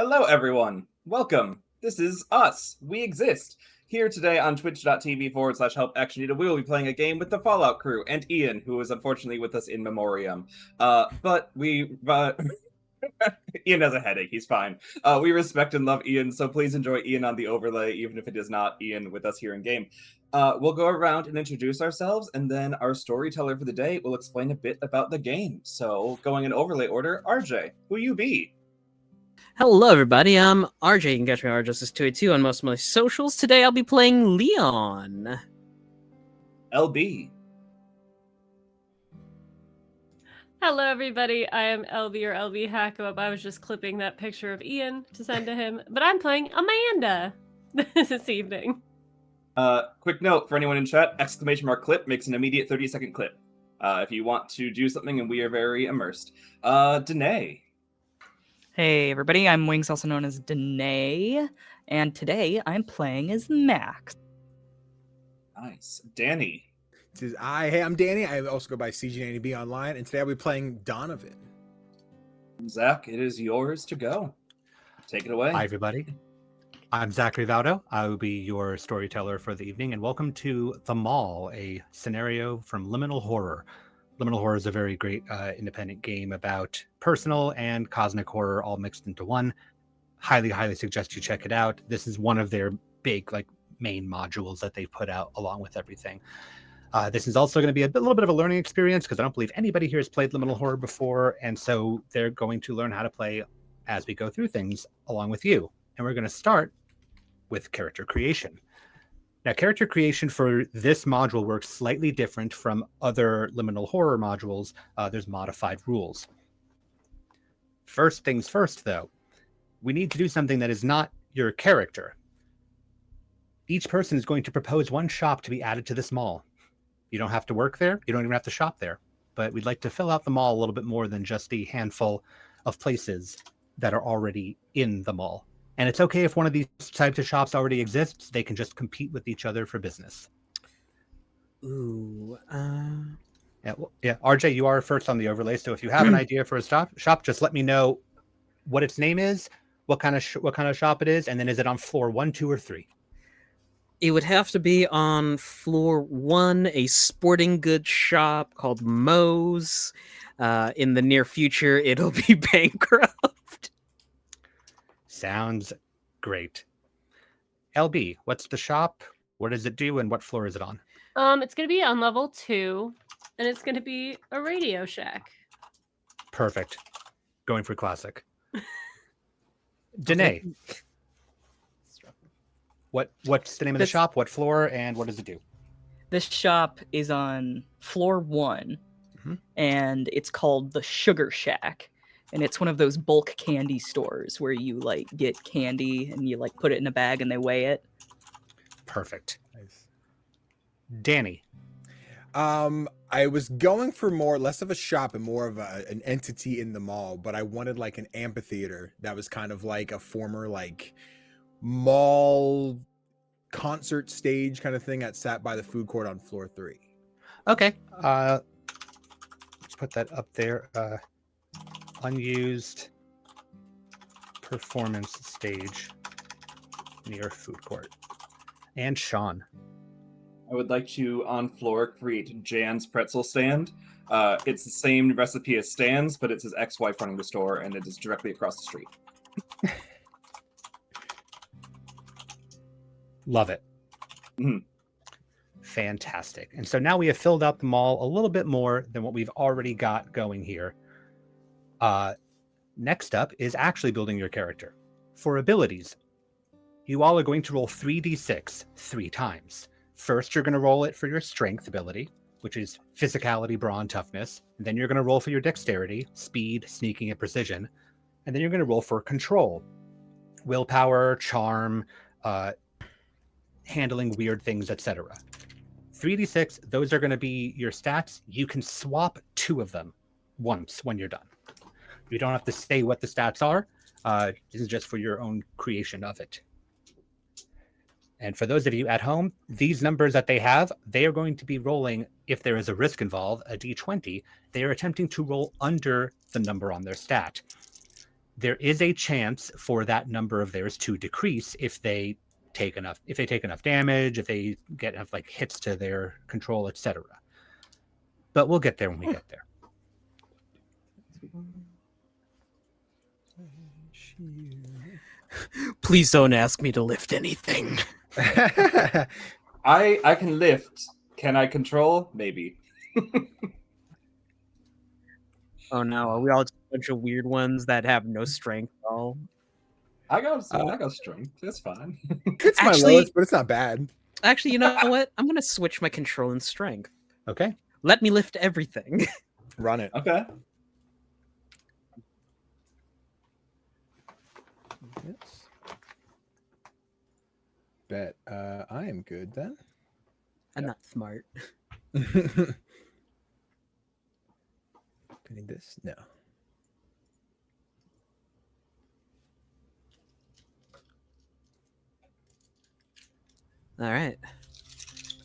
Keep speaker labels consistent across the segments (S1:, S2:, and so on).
S1: Hello, everyone. Welcome. This is us. We exist. Here today on twitch.tv/help action Nita, we will be playing a game with the Fallout crew and Ian, who is unfortunately with us in memoriam. But Ian has a headache. He's fine. We respect and love Ian, so please enjoy Ian on the overlay, even if it is not Ian with us here in game. We'll go around and introduce ourselves, and then our storyteller for the day will explain a bit about the game. So, going in overlay order, RJ, who you be?
S2: Hello, everybody. I'm RJ. You can catch me on RJustice282 on most of my socials. Today, I'll be playing Leon.
S1: LB.
S3: Hello, everybody. I am LB or LB Hackup. I was just clipping that picture of Ian to send to him, but I'm playing Amanda this evening.
S1: Quick note for anyone in chat, !clip makes an immediate 30-second clip. If you want to do something and we are very immersed. Danae.
S4: Hey everybody, I'm Wings, also known as Danae, and today I'm playing as Max.
S1: Nice. Danny.
S5: Hey, I'm Danny. I also go by CG90B online, and today I'll be playing Donovan.
S1: Zach, it is yours to go. Take it away.
S6: Hi, everybody. I'm Zachary Vaudo. I will be your storyteller for the evening, and welcome to The Mall, a scenario from Liminal Horror. Liminal Horror is a very great independent game about personal and cosmic horror all mixed into one. Highly suggest you check it out. This is one of their big, main modules that they've put out along with everything. This is also going to be a little bit of a learning experience because I don't believe anybody here has played Liminal Horror before, and so they're going to learn how to play as we go through things along with you. And we're going to start with character creation. Now, character creation for this module works slightly different from other Liminal Horror modules. There's modified rules. First things first, though, we need to do something that is not your character. Each person is going to propose one shop to be added to this mall. You don't have to work there. You don't even have to shop there. But we'd like to fill out the mall a little bit more than just the handful of places that are already in the mall. And it's okay if one of these types of shops already exists. They can just compete with each other for business.
S2: Ooh.
S6: Yeah, RJ, you are first on the overlay. So if you have an idea for a shop, just let me know what its name is, what kind of shop it is, and then is it on floor 1, 2, or 3?
S2: It would have to be on floor 1, a sporting goods shop called Moe's. In the near future, it'll be bankrupt.
S6: Sounds great. LB, what's the shop? What does it do, and what floor is it on?
S3: It's gonna be on level 2, and it's gonna be a Radio Shack.
S6: Perfect. Going for classic. Danae, what's the name of the shop? What floor, and what does it do?
S4: This shop is on floor 1, and it's called the Sugar Shack. And it's one of those bulk candy stores where you get candy and you put it in a bag and they weigh it.
S6: Perfect. Nice. Danny.
S5: I was going for less of a shop and more of an entity in the mall, but I wanted an amphitheater that was kind of like a former mall concert stage kind of thing that sat by the food court on floor 3.
S6: Okay. Let's put that up there. Unused performance stage near food court. And Sean.
S1: I would like to, on floor, create Jan's pretzel stand. It's the same recipe as Stan's, but it's his ex-wife running the store, and it is directly across the street.
S6: Love it.
S1: Mm-hmm.
S6: Fantastic. And so now we have filled out the mall a little bit more than what we've already got going here. Next up is actually building your character. For abilities, you all are going to roll 3d6 3 times. First, you're going to roll it for your strength ability, which is physicality, brawn, toughness. And then you're going to roll for your dexterity, speed, sneaking, and precision. And then you're going to roll for control, willpower, charm, handling weird things, etc. 3d6, those are going to be your stats. You can swap 2 of them once when you're done. You don't have to say what the stats are. This is just for your own creation of it. And for those of you at home, these numbers that they have, they are going to be rolling, if there is a risk involved, a d20. They are attempting to roll under the number on their stat. there is a chance for that number of theirs to decrease if they take enough damage, if they get enough like hits to their control, etc. But we'll get there when we get there.
S2: Please don't ask me to lift anything.
S1: I can lift. Can I control? Maybe.
S2: Oh no, are we all just a bunch of weird ones that have no strength at all?
S1: I got strength. That's fine.
S5: It's my
S2: Actually-
S5: lowest, but it's not bad.
S2: Actually, you know what? I'm gonna switch my control and strength.
S6: Okay.
S2: Let me lift everything.
S5: Run it.
S1: Okay.
S5: Yes. Bet. I am good then.
S2: I'm not smart.
S5: Do I need this? No.
S2: All right.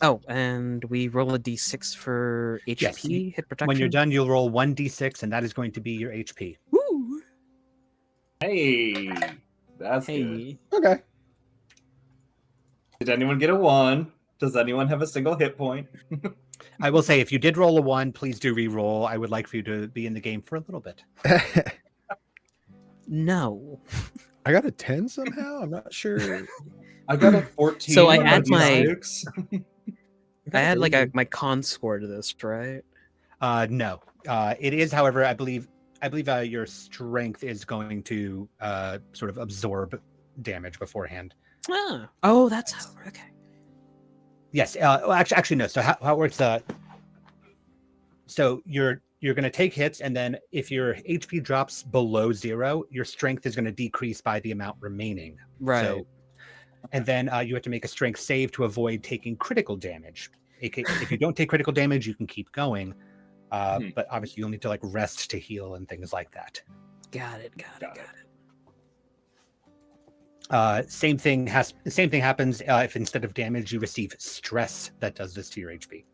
S2: Oh, and we roll a d6 for HP
S6: Yes,
S2: hit protection.
S6: When you're done, you'll roll 1d6, and that is going to be your HP.
S2: Woo!
S1: Hey, that's good.
S2: Hey.
S5: Okay.
S1: Did anyone get a 1? Does anyone have a single hit point?
S6: I will say, if you did roll a 1, please do re-roll. I would like for you to be in the game for a little bit.
S2: No.
S5: I got a 10 somehow. I'm not sure.
S1: I got a 14.
S2: So I
S1: on
S2: add my-
S1: D6.
S2: I had like my con score to this, right?
S6: No. It is, however, I believe your strength is going to sort of absorb damage beforehand.
S2: Ah. Oh, that's how. Okay.
S6: Yes. Well, actually, no. So how it works? So you're going to take hits, and then if your HP drops below 0, your strength is going to decrease by the amount remaining.
S2: Right.
S6: So, and then you have to make a strength save to avoid taking critical damage. If you don't take critical damage, you can keep going. But obviously, you'll need to like rest to heal and things like that.
S2: Got it.
S6: Same thing happens if instead of damage you receive stress that does this to your HP.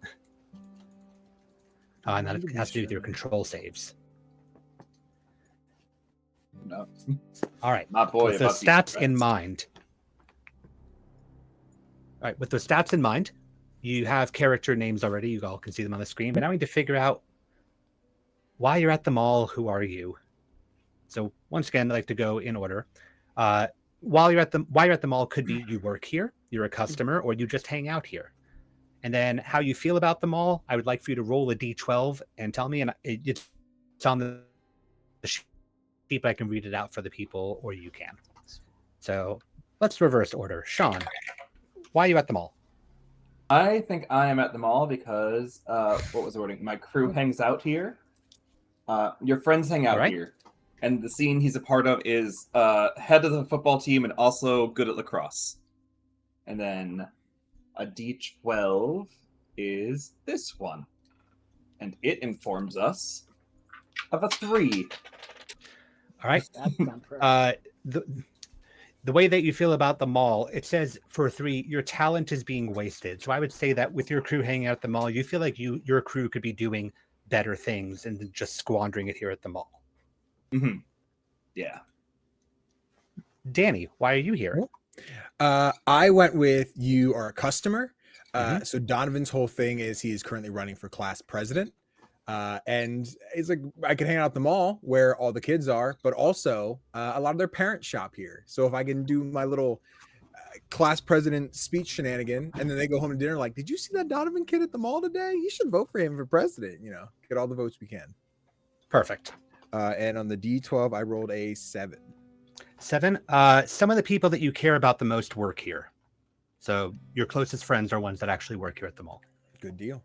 S6: And that has to do with your control saves.
S1: No.
S6: All right.
S1: My boy.
S6: With those
S1: about
S6: stats
S1: these
S6: in
S1: strats.
S6: mind. All right. With those stats in mind, you have character names already. You all can see them on the screen. But now we need to figure out why you're at the mall. Who are you? So once again, I'd like to go in order. While you're at the mall could be you work here, you're a customer, or you just hang out here. And then how you feel about the mall, I would like for you to roll a d12 and tell me. And it's on the sheet, I can read it out for the people, or you can. So let's reverse order. Sean, why are you at the mall?
S1: I think I am at the mall because what was the wording? My crew hangs out here. Your friends hang out
S6: Alright.
S1: here. And the scene he's a part of is head of the football team and also good at lacrosse. And then a D12 is this one. And it informs us of a 3.
S6: All right.
S2: That's not correct.
S6: The way that you feel about the mall, it says for 3, your talent is being wasted. So I would say that with your crew hanging out at the mall, you feel like your crew could be doing better things and just squandering it here at the mall.
S1: Mm-hmm. Yeah.
S6: Danny, why are you here?
S5: I went with you are a customer. So Donovan's whole thing is he is currently running for class president. And it's like I can hang out at the mall where all the kids are, but also a lot of their parents shop here. So if I can do my little class president speech shenanigan, and then they go home to dinner like, did you see that Donovan kid at the mall today? You should vote for him for president. Get all the votes we can.
S6: Perfect.
S5: And on the D12, I rolled a 7.
S6: 7. Some of the people that you care about the most work here. So your closest friends are ones that actually work here at the mall.
S5: Good deal.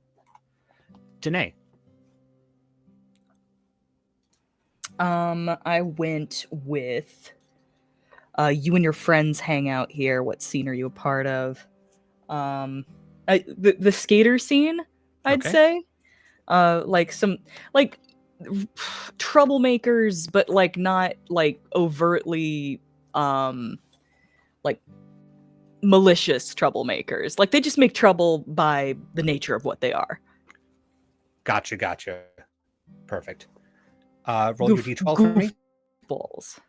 S6: Danae.
S4: I went with you and your friends hang out here. What scene are you a part of? The skater scene, I'd
S6: Okay.
S4: say. Like some troublemakers, but like not like overtly like malicious troublemakers. Like they just make trouble by the nature of what they are.
S6: Gotcha. Perfect. Roll your d12 for me.
S4: Balls.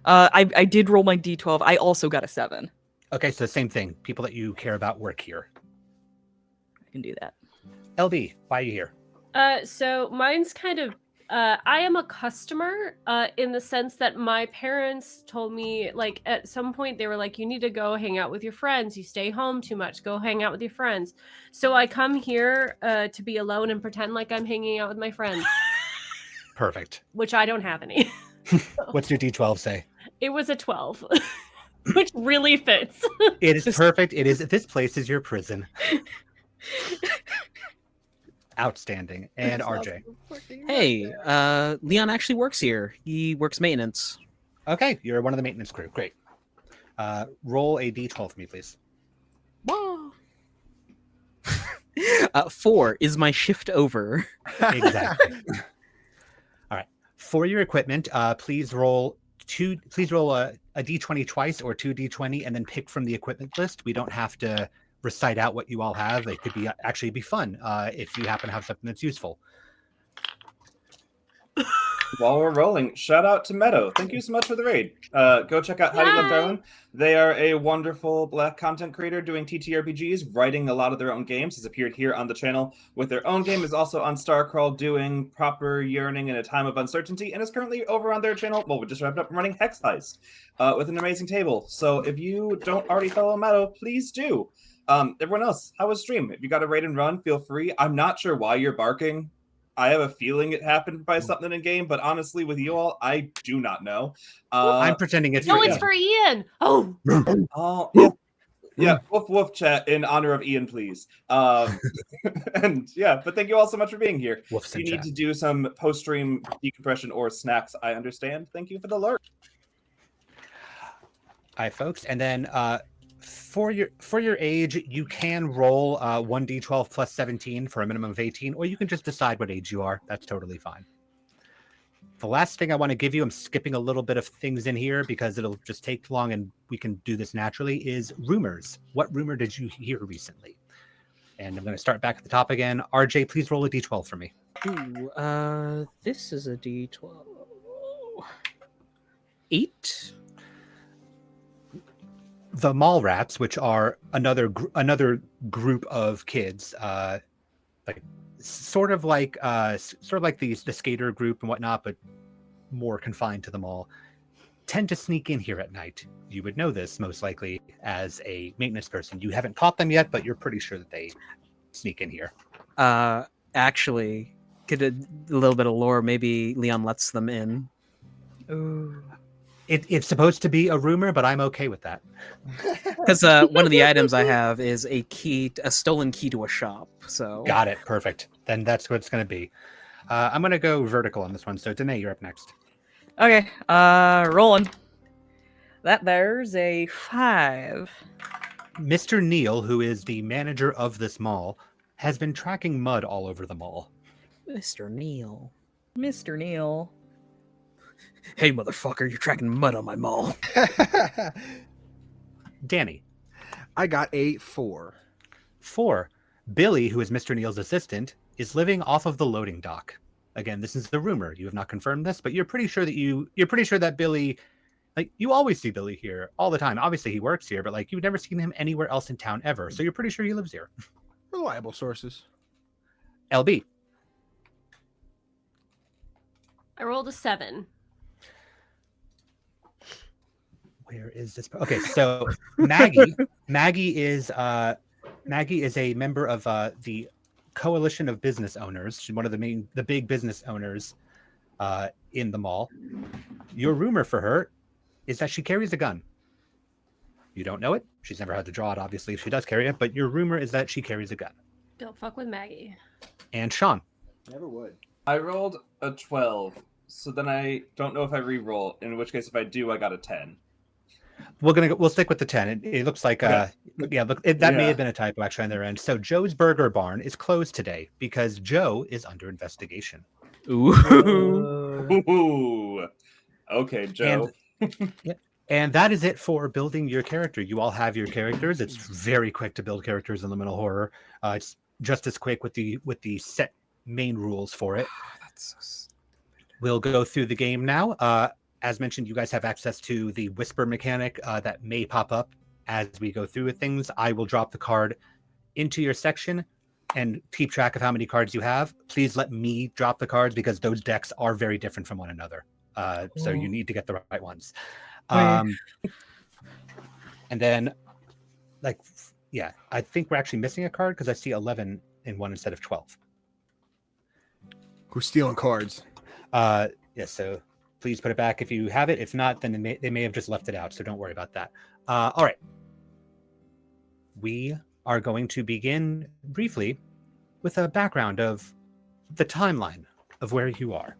S4: I did roll my d12. I also got a 7.
S6: Okay, so same thing. People that you care about work here.
S4: I can do that.
S6: LB, why are you here?
S3: So mine's kind of I am a customer in the sense that my parents told me, like, at some point they were like, you need to go hang out with your friends. You stay home too much. Go hang out with your friends. So I come here to be alone and pretend like I'm hanging out with my friends,
S6: Perfect.
S3: which I don't have any.
S6: What's your D12 say?
S3: It was a 12, which really fits.
S6: It is perfect. It is. This place is your prison. Outstanding. And RJ.
S2: Hey, Leon actually works here. He works maintenance.
S6: Okay, you're one of the maintenance crew. Great. Roll a D12 for me, please.
S2: 4 is my shift over.
S6: Exactly. All right. For your equipment, please roll a D20 twice or 2 D20 and then pick from the equipment list. We don't have to recite out what you all have. It could be actually be fun if you happen to have something that's useful.
S1: While we're rolling, shout out to Meadow. Thank you so much for the raid. Go check out How Do You Love Darwin. They are a wonderful Black content creator doing TTRPGs, writing a lot of their own games. Has appeared here on the channel with their own game. Is also on Starcrawl doing Proper Yearning in a Time of Uncertainty, and is currently over on their channel. Well, we just wrapped up running Hex Heist with an amazing table. So if you don't already follow Meadow, please do. Everyone else, how was stream? If you got a raid and run, feel free. I'm not sure why you're barking. I have a feeling it happened by something in game, but honestly, with you all, I do not know.
S6: I'm pretending it's
S3: No,
S6: for
S3: it's
S6: Ian.
S3: for Ian. Oh,
S1: yeah. Yeah, woof woof chat in honor of Ian, please. And yeah, but thank you all so much for being here.
S6: Woofs
S1: You
S6: in
S1: need
S6: chat.
S1: to do some post-stream decompression or snacks, I understand. Thank you for the alert.
S6: All right, folks. And then for your age, you can roll 1d12 plus 17 for a minimum of 18, or you can just decide what age you are. That's totally fine. The last thing I want to give you, I'm skipping a little bit of things in here because it'll just take long and we can do this naturally, is rumors. What rumor did you hear recently? And I'm going to start back at the top again. RJ, please roll a d12 for me.
S2: Ooh, this is a D12. 8?
S6: The mall rats, which are another group of kids, like sort of like the skater group and whatnot, but more confined to the mall, tend to sneak in here at night. You would know this most likely as a maintenance person. You haven't caught them yet, but you're pretty sure that they sneak in here.
S2: Actually, get a little bit of lore. Maybe Leon lets them in.
S4: Ooh.
S6: It's supposed to be a rumor, but I'm okay with that.
S2: Because one of the items I have is a stolen key to a shop. So
S6: Got it. Perfect. Then that's what it's going to be. I'm going to go vertical on this one. So Danae, you're up next.
S4: Okay, rolling. There's a 5.
S6: Mr. Neal, who is the manager of this mall, has been tracking mud all over the mall.
S2: Mr. Neal.
S4: Mr. Neal.
S2: Hey, motherfucker, you're tracking mud on my mall.
S6: Danny.
S5: I got a 4.
S6: 4. Billy, who is Mr. Neal's assistant, is living off of the loading dock. Again, this is the rumor. You have not confirmed this, but you're pretty sure that Billy, like, you always see Billy here all the time. Obviously, he works here, but like you've never seen him anywhere else in town ever. So you're pretty sure he lives here.
S5: Reliable sources.
S6: LB.
S3: I rolled a 7.
S6: Where is this? Okay, so Maggie is a member of the Coalition of Business Owners. She's one of the big business owners in the mall. Your rumor for her is that she carries a gun. You don't know it. She's never had to draw it, obviously, if she does carry it, but your rumor is that she carries a gun.
S3: Don't fuck with Maggie.
S6: And Sean.
S5: Never would.
S1: I rolled a 12, so then I don't know if I re-roll, in which case if I do, I got a 10.
S6: We'll stick with the 10. It looks like
S1: Okay.
S6: That may have been a typo actually on their end. So Joe's Burger Barn is closed today because Joe is under investigation.
S2: Ooh.
S1: Ooh. Okay, Joe.
S6: And that is it for building your character. You all have your characters. It's very quick to build characters in Liminal Horror. It's just as quick with the set main rules for it.
S2: That's so stupid.
S6: We'll go through the game now. as mentioned, you guys have access to the whisper mechanic that may pop up as we go through with things. I will drop the card into your section and keep track of how many cards you have. Please let me drop the cards because those decks are very different from one another. So you need to get the right ones. And then, like, yeah, I think we're actually missing a card because I see 11 in one instead of 12.
S5: Who's stealing cards?
S6: Yeah, so please put it back if you have it. If not, then they may have just left it out, so don't worry about that. All right. We are going to begin briefly with a background of the timeline of where you are.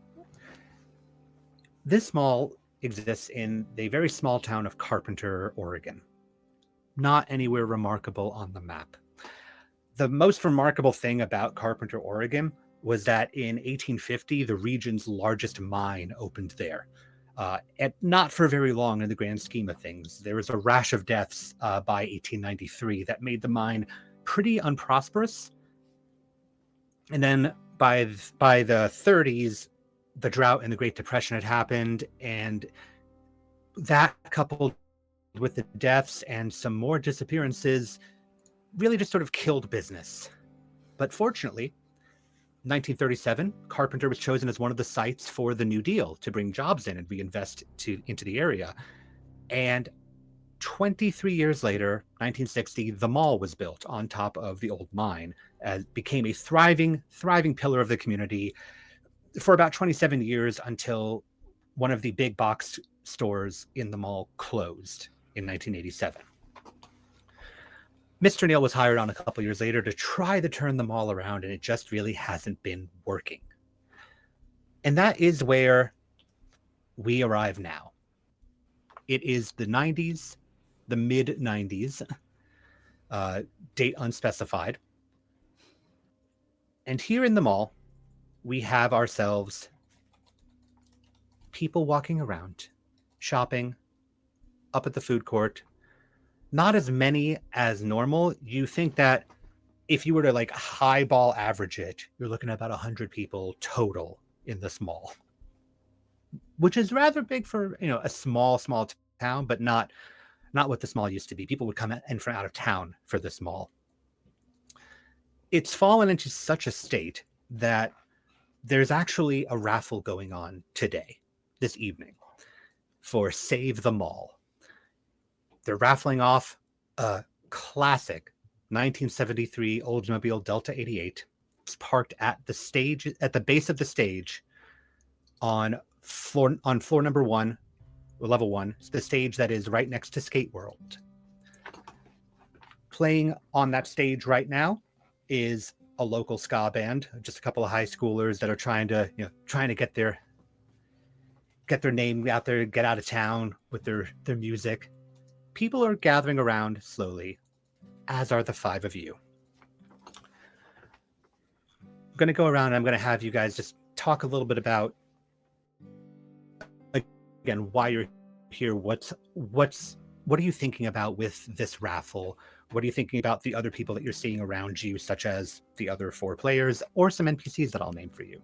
S6: This mall exists in the very small town of Carpenter, Oregon. Not anywhere remarkable on the map. The most remarkable thing about Carpenter, Oregon was that in 1850, the region's largest mine opened there. And not for very long in the grand scheme of things. There was a rash of deaths by 1893 that made the mine pretty unprosperous. And then by the 30s, the drought and the Great Depression had happened, and that coupled with the deaths and some more disappearances really just sort of killed business. But fortunately, 1937, Carpenter was chosen as one of the sites for the New Deal to bring jobs in and reinvest into the area. And 23 years later, 1960, the mall was built on top of the old mine, became a thriving pillar of the community for about 27 years until one of the big box stores in the mall closed in 1987. Mr. Neal was hired on a couple years later to try to turn the mall around, and it just really hasn't been working. And that is where we arrive now. It is the 90s, the mid-90s, date unspecified. And here in the mall, we have ourselves people walking around, shopping, up at the food court. Not as many as normal. You think that if you were to like highball average it, you're looking at about 100 people total in this mall, which is rather big for, you know, a small town, but not what this mall used to be. People would come in from out of town for this mall. It's fallen into such a state that there's actually a raffle going on today, this evening, for Save the Mall. They're raffling off a classic 1973 Oldsmobile Delta 88. It's parked at the stage, at the base of the stage, on floor number 1, or level 1. It's the stage that is right next to Skate World. Playing on that stage right now is a local ska band, just a couple of high schoolers that are trying to get their name out there, get out of town with their music. People are gathering around slowly, as are the 5 of you. I'm going to go around and I'm going to have you guys just talk a little bit about, again, why you're here. What are you thinking about with this raffle? What are you thinking about the other people that you're seeing around you, such as the other 4 players or some NPCs that I'll name for you?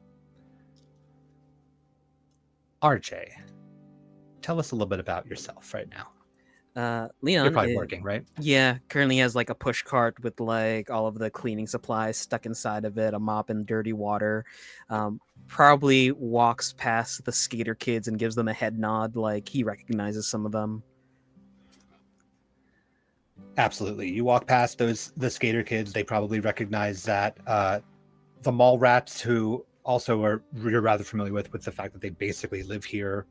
S6: RJ, tell us a little bit about yourself right now.
S2: Leon,
S6: you're probably working, right?
S2: Yeah, currently has like a push cart with like all of the cleaning supplies stuck inside of it, a mop and dirty water. Probably walks past the skater kids and gives them a head nod, like he recognizes some of them.
S6: Absolutely. You walk past the skater kids, they probably recognize that. The mall rats, who also you're rather familiar with the fact that they basically live here,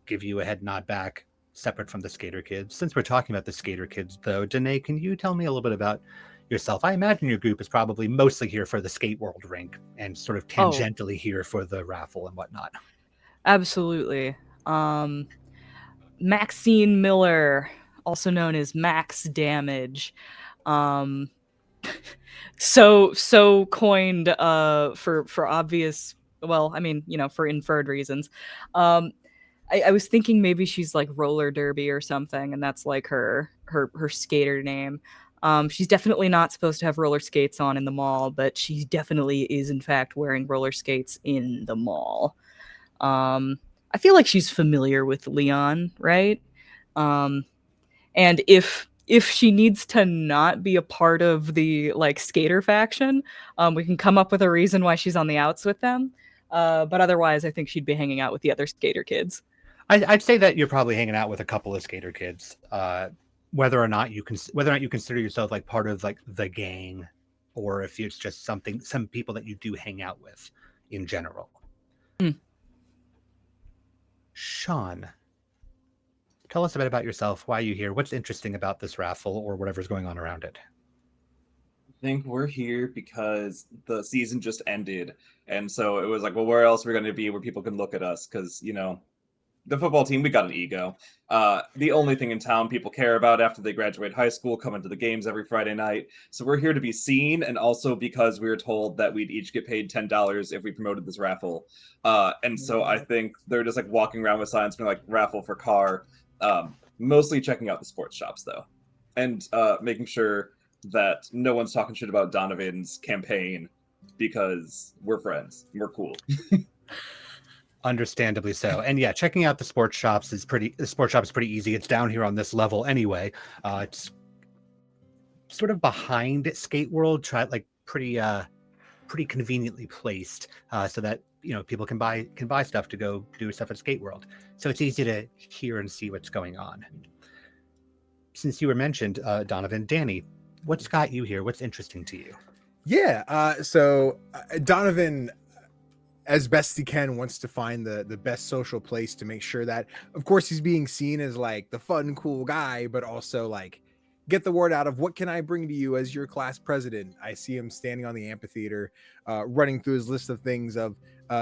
S6: give you a head nod back, separate from the skater kids. Since we're talking about the skater kids, though, Danae, can you tell me a little bit about yourself? I imagine your group is probably mostly here for the Skate World rink and sort of tangentially here for the raffle and whatnot.
S4: Absolutely. Maxine Miller, also known as Max Damage. So coined for obvious, well, I mean, for inferred reasons. I was thinking maybe she's like Roller Derby or something, and that's like her skater name. She's definitely not supposed to have roller skates on in the mall, but she definitely is in fact wearing roller skates in the mall. I I feel like she's familiar with Leon, right? And if she needs to not be a part of the like skater faction, we can come up with a reason why she's on the outs with them. But otherwise, I think she'd be hanging out with the other skater kids.
S6: I'd say that you're probably hanging out with a couple of skater kids. Whether or not you consider yourself like part of like the gang, or if it's just some people that you do hang out with in general. Sean, tell us a bit about yourself. Why are you here? What's interesting about this raffle or whatever's going on around it?
S1: I think we're here because the season just ended, and so it was like, well, where else are we going to be where people can look at us? Because the football team, we got an ego. The only thing in town people care about after they graduate high school, coming to the games every Friday night. So we're here to be seen, and also because we were told that we'd each get paid $10 if we promoted this raffle. And so I think they're just like walking around with signs being like raffle for car. Mostly checking out the sports shops though, and making sure that no one's talking shit about Donovan's campaign because we're friends. We're cool.
S6: Understandably so. And yeah, checking out the sports shop is pretty easy. It's down here on this level anyway. It's sort of behind Skate World, pretty conveniently placed, so that people can buy stuff to go do stuff at Skate World. So it's easy to hear and see what's going on. Since you were mentioned, Donovan, Danny, what's got you here? What's interesting to you?
S5: Yeah. So Donovan, as best he can, wants to find the best social place to make sure that, of course, he's being seen as like the fun, cool guy, but also like get the word out of what can I bring to you as your class president. I see him standing on the amphitheater, running through his list of things of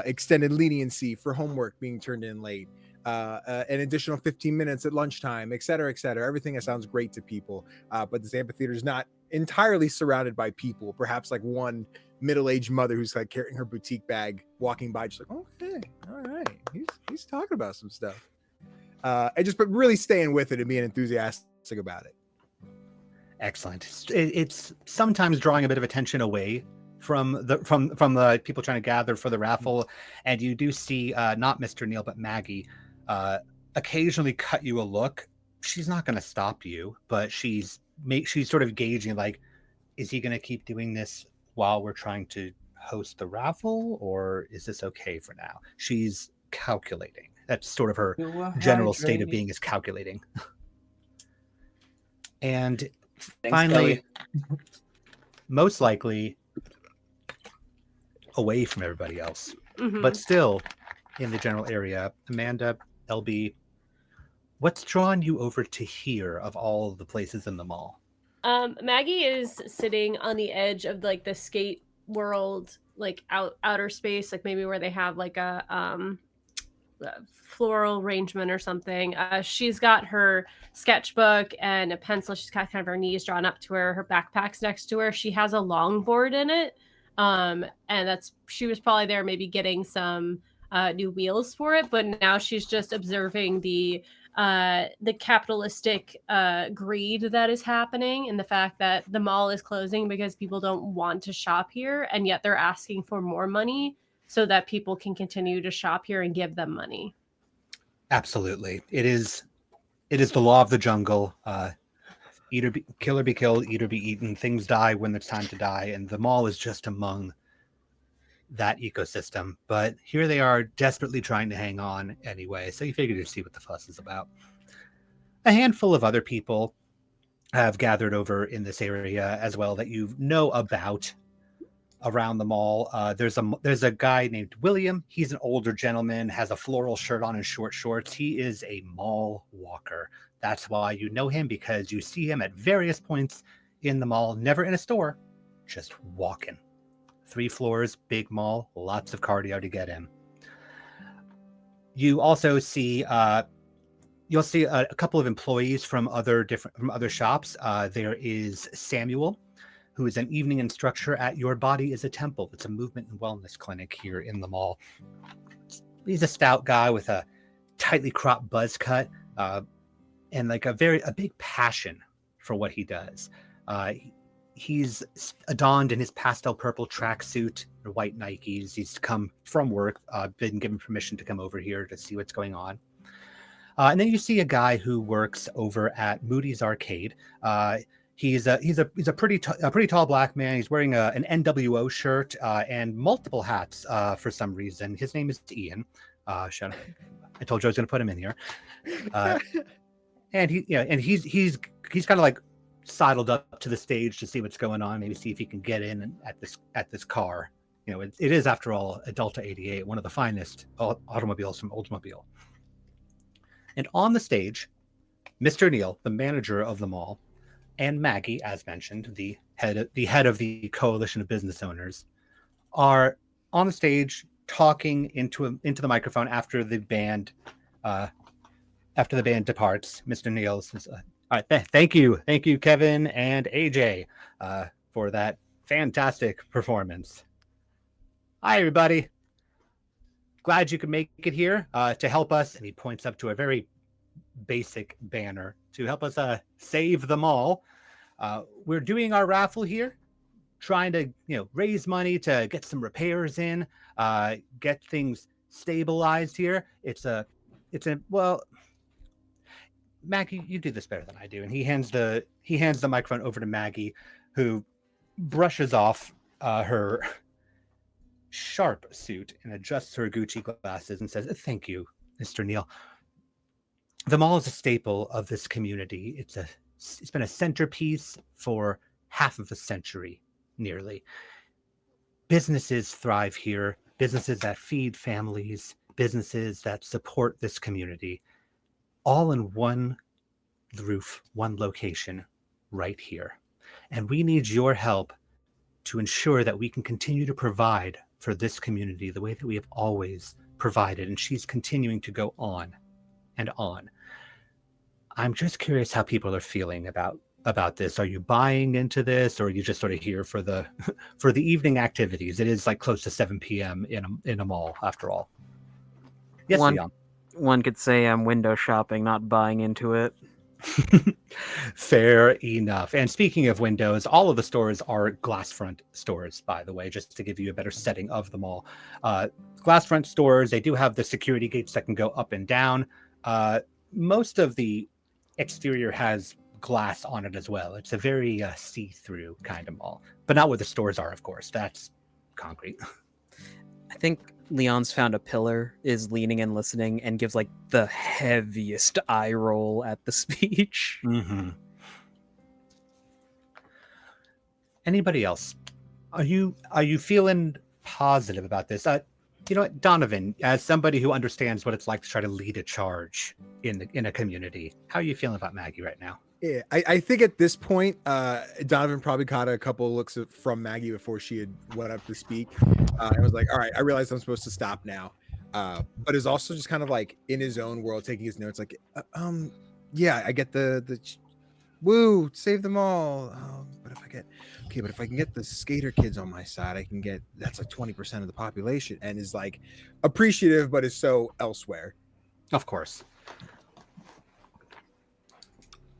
S5: extended leniency for homework being turned in late, an additional 15 minutes at lunchtime, et cetera, et cetera. Everything that sounds great to people. But this amphitheater is not entirely surrounded by people. Perhaps like one middle-aged mother who's like carrying her boutique bag, walking by, just like, okay, all right, he's talking about some stuff. But really staying with it and being enthusiastic about it.
S6: Excellent. It's sometimes drawing a bit of attention away from the people trying to gather for the raffle, and you do see not Mr. Neal but Maggie occasionally cut you a look. She's not going to stop you, but she's sort of gauging, like, is he going to keep doing this while we're trying to host the raffle, or is this okay for now? She's calculating. That's sort of her general state of being, is calculating. And
S1: Thanks,
S6: finally,
S1: Kelly.
S6: most likely away from everybody else,
S3: Mhm.
S6: but still in the general area, Amanda, LB, what's drawn you over to here of all the places in the mall?
S3: Maggie is sitting on the edge of like the skate world, like outer space, like maybe where they have like a floral arrangement or something. She's got her sketchbook and a pencil. She's got kind of her knees drawn up to her. Her backpack's next to her. She has a longboard in it. And she was probably there maybe getting some new wheels for it, but now she's just observing the capitalistic greed that is happening, and the fact that the mall is closing because people don't want to shop here, and yet they're asking for more money so that people can continue to shop here and give them money.
S6: Absolutely. It is the law of the jungle. Kill or be killed, eat or be eaten. Things die when it's time to die, and the mall is just among that ecosystem. But here they are, desperately trying to hang on anyway, so you figure to see what the fuss is about. A handful of other people have gathered over in this area as well that you know about around the mall. There's a guy named William. He's an older gentleman, has a floral shirt on and short shorts. He is a mall walker. That's why you know him, because you see him at various points in the mall, never in a store, just walking. 3 floors, big mall, lots of cardio to get in. You also see you'll see a couple of employees from other shops. There is Samuel, who is an evening instructor at Your Body is a Temple. It's a movement and wellness clinic here in the mall. He's a stout guy with a tightly cropped buzz cut, and like a big passion for what he does. he's adorned in his pastel purple tracksuit and white Nikes. He's come from work, been given permission to come over here to see what's going on. And then you see a guy who works over at Moody's Arcade. He's a pretty tall black man. He's wearing an NWO shirt and multiple hats for some reason. His name is Ian. I told you I was going to put him in here. And he's kind of like sidled up to the stage to see what's going on. Maybe see if he can get in at this car. It is, after all, a Delta 88, one of the finest automobiles from Oldsmobile. And on the stage, Mr. Neal, the manager of the mall, and Maggie, as mentioned, the head of the coalition of business owners, are on the stage talking into the microphone after the band departs. Mr. Neal says, "All right, thank you, Kevin and AJ, for that fantastic performance. Hi, everybody. Glad you could make it here to help us." And he points up to a very basic banner to help us save the mall. We're doing our raffle here, trying to raise money to get some repairs in, get things stabilized here. Well, Maggie, you do this better than I do. And he hands the microphone over to Maggie, who brushes off her sharp suit and adjusts her Gucci glasses and says, "Thank you, Mr. Neal. The mall is a staple of this community. It's been a centerpiece for half of a century, nearly. Businesses thrive here, businesses that feed families, businesses that support this community, all in one roof, one location, right here. And we need your help to ensure that we can continue to provide for this community the way that we have always provided." And she's continuing to go on and on. I'm just curious how people are feeling about this. Are you buying into this, or are you just sort of here for the evening activities? It is like close to 7 p.m. in a mall, after all. Yes, Leon.
S2: One could say I'm window shopping, not buying into it.
S6: Fair enough. And speaking of windows, all of the stores are glass front stores, by the way, just to give you a better setting of the mall. Glass front stores, they do have the security gates that can go up and down. Most of the exterior has glass on it as well. It's a very see-through kind of mall, but not where the stores are, of course. That's concrete.
S2: I think Leon's found a pillar, is leaning and listening, and gives like the heaviest eye roll at the speech.
S6: Mm-hmm. Anybody else? Are you feeling positive about this? You know what, Donovan, as somebody who understands what it's like to try to lead a charge in a community, how are you feeling about Maggie right now?
S5: Yeah, I think at this point, Donovan probably caught a couple of looks from Maggie before she had went up to speak. I was like, all right, I realize I'm supposed to stop now. But is also just kind of like in his own world, taking his notes, like, yeah, I get the woo, save them all. But if I can get the skater kids on my side, that's like 20% of the population, and is like appreciative, but is so elsewhere.
S6: Of course.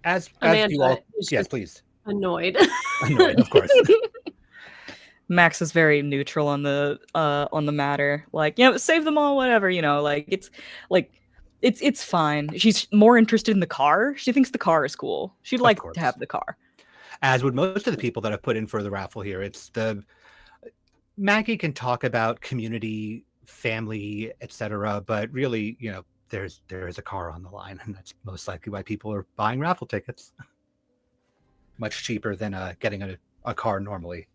S6: As
S3: Amanda
S6: you all,
S3: is
S6: yes,
S3: just
S6: please.
S3: Annoyed.
S6: Annoyed, of course.
S4: Max is very neutral on the matter. Like, save them all, whatever, it's fine. She's more interested in the car. She thinks the car is cool. She'd like to have the car.
S6: As would most of the people that have put in for the raffle here. Maggie can talk about community, family, etc., but really, there is a car on the line, and that's most likely why people are buying raffle tickets. Much cheaper than getting a car normally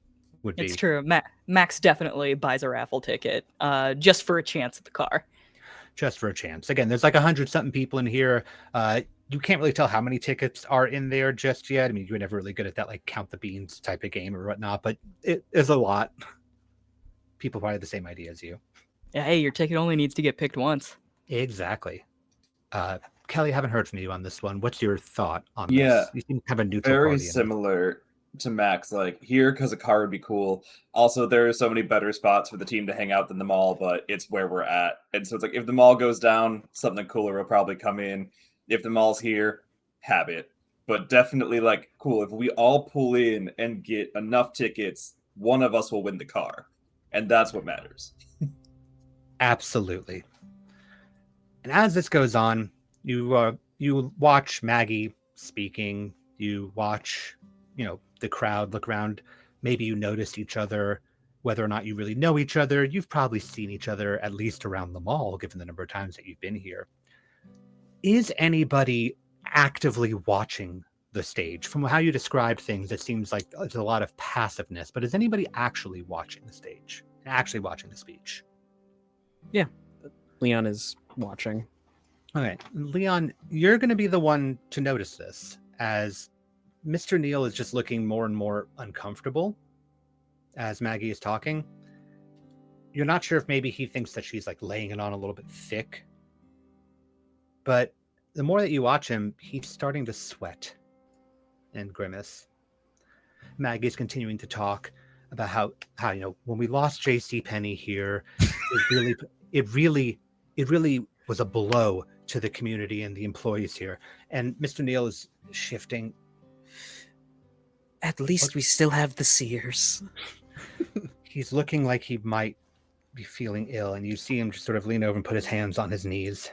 S6: would be.
S4: It's true. Max definitely buys a raffle ticket just for a chance at the car.
S6: Just for a chance. Again, there's like 100-something people in here. You can't really tell how many tickets are in there just yet. I mean, you're never really good at that, like count the beans type of game or whatnot, but it is a lot. People probably have the same idea as you.
S4: Yeah, hey, your ticket only needs to get picked once.
S6: Exactly. Kelly, I haven't heard from you on this one. What's your thought on this?
S1: Yeah,
S6: You seem to have a neutral
S1: very
S6: party
S1: similar to Max. Like, here because a car would be cool. Also, there are so many better spots for the team to hang out than the mall, but it's where we're at. And so it's like, if the mall goes down, something cooler will probably come in. If the mall's here, have it. but definitely like, cool, if we all pull in and get enough tickets, one of us will win the car. And that's what matters.
S6: Absolutely. And as this goes on, you watch Maggie speaking. You watch, the crowd look around. Maybe you notice each other. Whether or not you really know each other, you've probably seen each other at least around the mall, given the number of times that you've been here. Is anybody actively watching the stage? From how you described things, it seems like there's a lot of passiveness. But is anybody actually watching the stage? Actually watching the speech?
S2: Leon is watching.
S6: Okay, Leon, you're going to be the one to notice this, as Mr. Neal is just looking more and more uncomfortable as Maggie is talking. You're not sure if maybe he thinks that she's like laying it on a little bit thick, but the more that you watch him, he's starting to sweat and grimace. Maggie's continuing to talk about how when we lost J.C. Penney here, it really was a blow to the community and the employees here. And Mr. Neal is shifting.
S2: At least we still have the Sears.
S6: He's looking like he might be feeling ill, and you see him just sort of lean over and put his hands on his knees.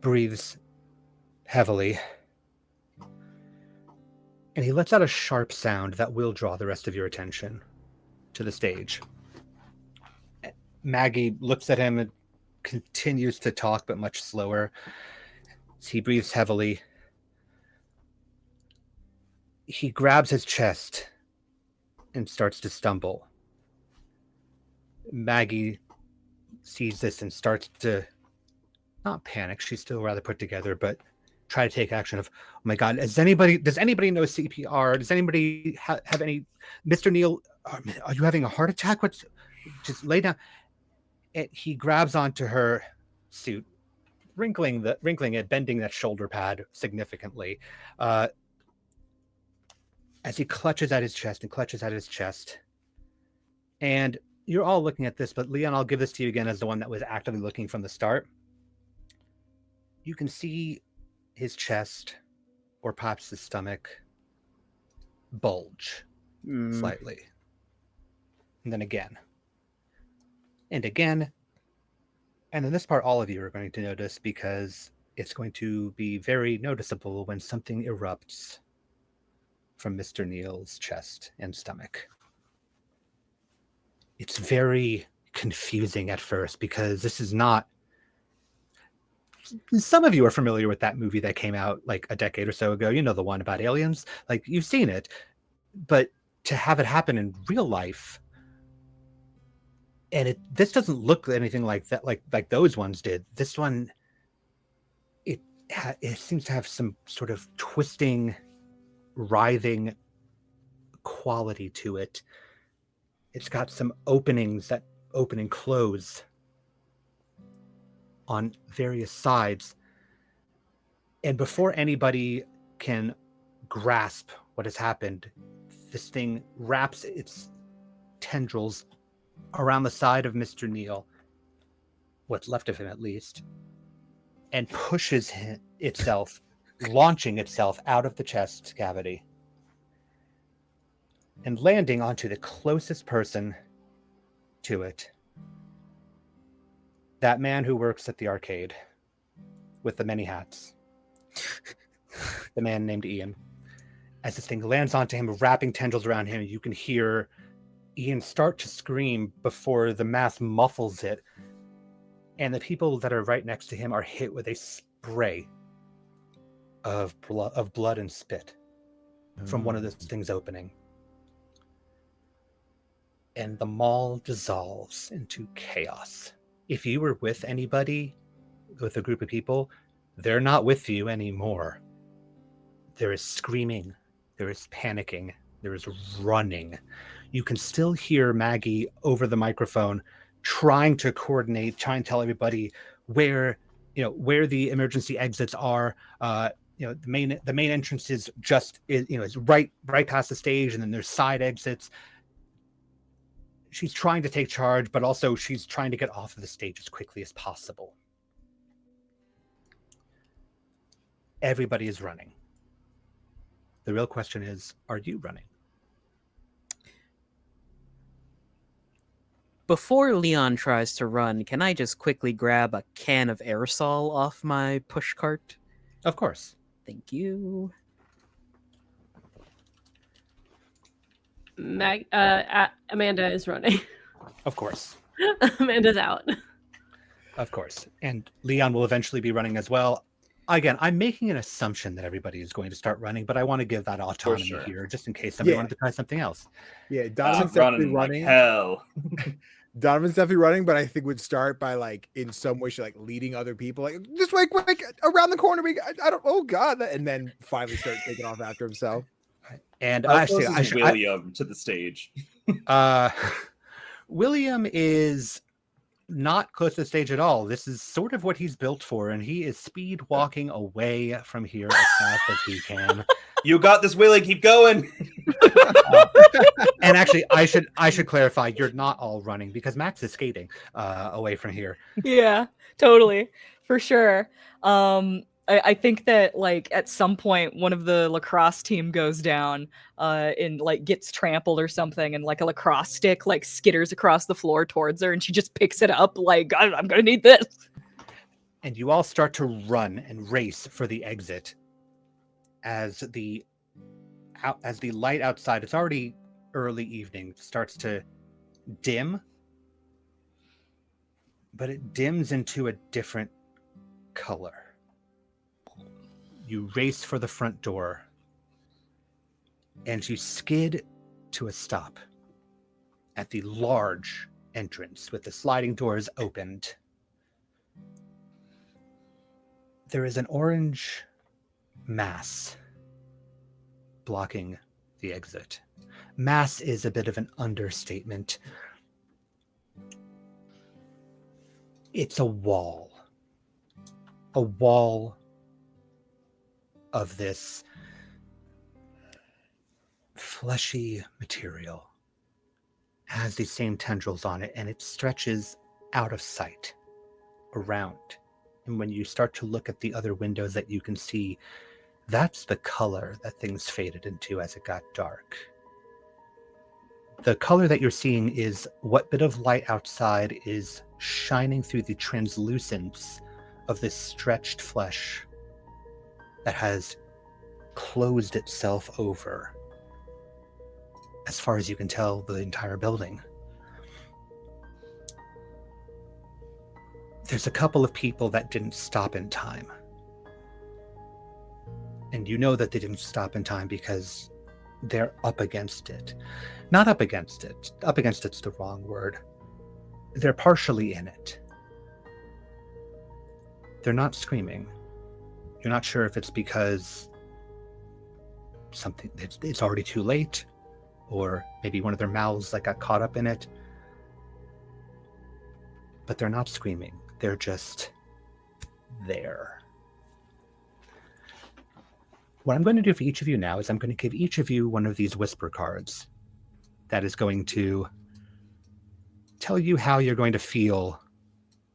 S6: Breathes heavily. And he lets out a sharp sound that will draw the rest of your attention to the stage. Maggie looks at him and continues to talk, but much slower. He breathes heavily. He grabs his chest and starts to stumble. Maggie sees this and starts to not panic. She's still rather put together, but try to take action of, oh my God, does anybody know CPR? Does anybody have any, Mr. Neal, are you having a heart attack? Just lay down. And he grabs onto her suit, wrinkling it, bending that shoulder pad significantly, as he clutches at his chest. And you're all looking at this, but Leon, I'll give this to you again as the one that was actively looking from the start. You can see his chest, or perhaps his stomach, bulge slightly. And then again. And again. And in this part, all of you are going to notice, because it's going to be very noticeable when something erupts from Mr. Neal's chest and stomach. It's very confusing at first, because this is not... Some of you are familiar with that movie that came out like a decade or so ago. You know, the one about aliens. Like, you've seen it. But to have it happen in real life, and this doesn't look anything like that, like those ones did. This one, it seems to have some sort of twisting, writhing quality to it. It's got some openings that open and close on various sides. And before anybody can grasp what has happened, this thing wraps its tendrils around the side of Mr. Neal, what's left of him at least, and pushes itself, launching itself out of the chest cavity and landing onto the closest person to it. That man who works at the arcade with the many hats. The man named Ian. As this thing lands onto him, wrapping tendrils around him, you can hear Ian start to scream before the mass muffles it. And the people that are right next to him are hit with a spray of blood and spit from one of those things opening. And the mall dissolves into chaos. If you were with anybody, with a group of people, they're not with you anymore. There is screaming, there is panicking, there is running. You can still hear Maggie over the microphone trying to coordinate, trying to tell everybody where the emergency exits are. The main entrance is is right past the stage, and then there's side exits. She's trying to take charge, but also she's trying to get off of the stage as quickly as possible. everybody is running. The real question is, are you running?
S2: Before Leon tries to run, can I just quickly grab a can of aerosol off my pushcart?
S6: Of course.
S2: Thank you.
S3: Amanda is running.
S6: Of course.
S3: Amanda's out.
S6: Of course. And Leon will eventually be running as well. Again, I'm making an assumption that everybody is going to start running, but I want to give that autonomy
S1: sure.
S6: here, just in case somebody
S5: Yeah.
S6: wanted to try something else.
S5: Yeah, Donovan's definitely
S1: running like
S5: running.
S1: hell.
S5: Donovan's definitely running, but I think would start by like in some way, she like leading other people, like this way, quick, around the corner. I don't. Oh God! And then finally start taking off after himself.
S6: And
S1: How
S6: actually,
S1: close is William to the stage?
S6: William is not close to the stage at all. This is sort of what he's built for, and he is speed walking away from here as fast as he can.
S1: You got this, Willie. Keep going.
S6: And actually, I should clarify: you're not all running because Max is skating away from here.
S4: Yeah, totally, for sure. I think that like at some point one of the lacrosse team goes down and like gets trampled or something, and like a lacrosse stick like skitters across the floor towards her, and she just picks it up like I'm gonna need this.
S6: And you all start to run and race for the exit as the light outside, it's already early evening, starts to dim, but it dims into a different color. You race for the front door, and you skid to a stop at the large entrance with the sliding doors opened. There is an orange mass blocking the exit. Mass is a bit of an understatement. It's a wall of this fleshy material. Has these same tendrils on it, and it stretches out of sight around. And when you start to look at the other windows that you can see, that's the color that things faded into as it got dark. The color that you're seeing is what bit of light outside is shining through the translucence of this stretched flesh that has closed itself over, as far as you can tell, the entire building. There's a couple of people that didn't stop in time. And you know that they didn't stop in time because they're up against it. Not up against it. Up against it's the wrong word. They're partially in it. They're not screaming. You're not sure if it's because it's already too late, or maybe one of their mouths like got caught up in it. But they're not screaming. They're just there. What I'm going to do for each of you now is I'm going to give each of you one of these whisper cards that is going to tell you how you're going to feel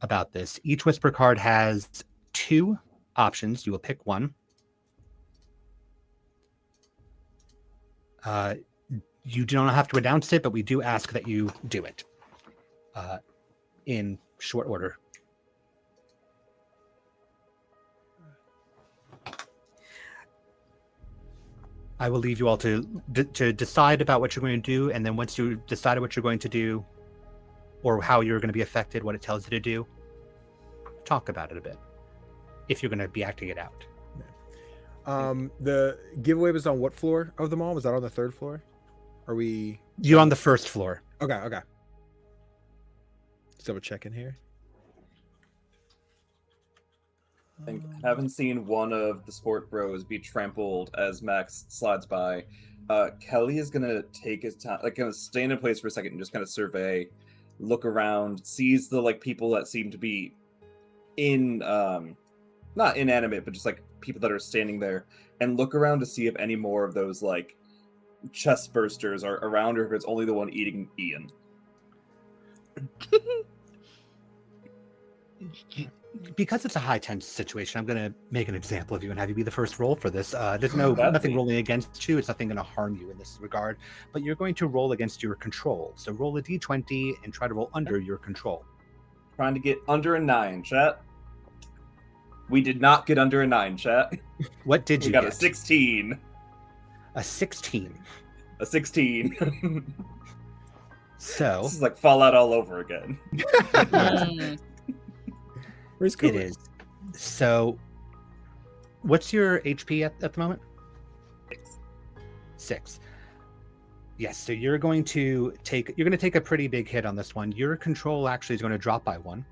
S6: about this. Each whisper card has 2 options. You will pick one. You do not have to announce it, but we do ask that you do it in short order. I will leave you all to decide about what you're going to do, and then once you decide what you're going to do, or how you're going to be affected, what it tells you to do, talk about it a bit, if you're going to be acting it out.
S5: The giveaway was on what floor of the mall? Was that on the 3rd floor? Are we?
S6: You're on the 1st floor.
S5: Okay. Just double checking here.
S1: I think haven't seen one of the sport bros be trampled as Max slides by. Kelly is gonna take his time, like gonna stand in place for a second and just kind of survey, look around, sees the like people that seem to be in not inanimate, but just like people that are standing there, and look around to see if any more of those like chest bursters are around, or if it's only the one eating Ian.
S6: because it's a high tense situation, I'm going to make an example of you and have you be the first roll for this. There's nothing rolling against you. It's nothing going to harm you in this regard. But you're going to roll against your control. So roll a d20 and try to roll under your control.
S1: Trying to get under a 9, chat. We did not get under a 9, chat.
S6: What did you
S1: We got
S6: get?
S1: a 16.
S6: A 16.
S1: A 16.
S6: So
S1: This is like Fallout all over again.
S5: Where's
S6: it
S5: Cooper?
S6: is. So what's your HP at the moment? 6. Yes, so you're going to take a pretty big hit on this one. Your control actually is going to drop by 1.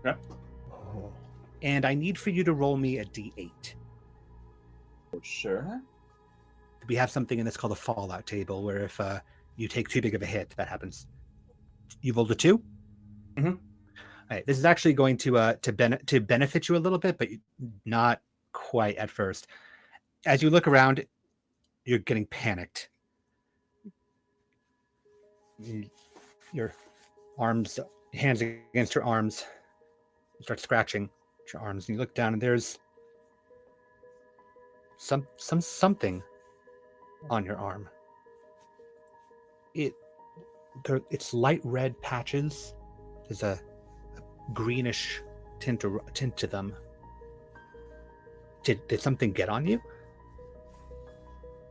S1: Okay.
S5: Oh.
S6: And I need for you to roll me a d8.
S1: For sure.
S6: We have something in this called a fallout table, where if you take too big of a hit, that happens. You rolled a 2?
S1: Mm-hmm.
S6: All right, this is actually going to benefit you a little bit, but not quite at first. As you look around, you're getting panicked. Your hands against your arms, you start scratching your arms, and you look down, and there's something on your arm. It's light red patches. There's a greenish tint to them. Did something get on you?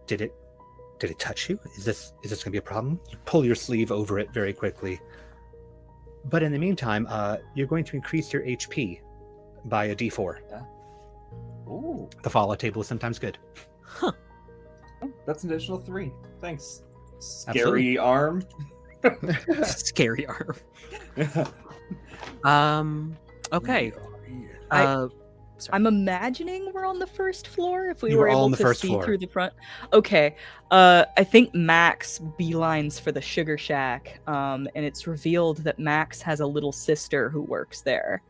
S6: Did it touch you? Is this gonna be a problem? You pull your sleeve over it very quickly. But in the meantime, you're going to increase your HP by a d4.
S1: Yeah. Ooh.
S6: The fallout table is sometimes good.
S2: Huh.
S1: That's an additional 3. Thanks.
S6: Absolutely.
S1: Scary arm.
S2: Scary arm. Okay.
S4: I'm imagining we're on the first floor. If we
S6: You
S4: were
S6: were all
S4: able
S6: on the
S4: to
S6: first
S4: see
S6: floor.
S4: through the front. Okay. I think Max beelines for the Sugar Shack, and it's revealed that Max has a little sister who works there.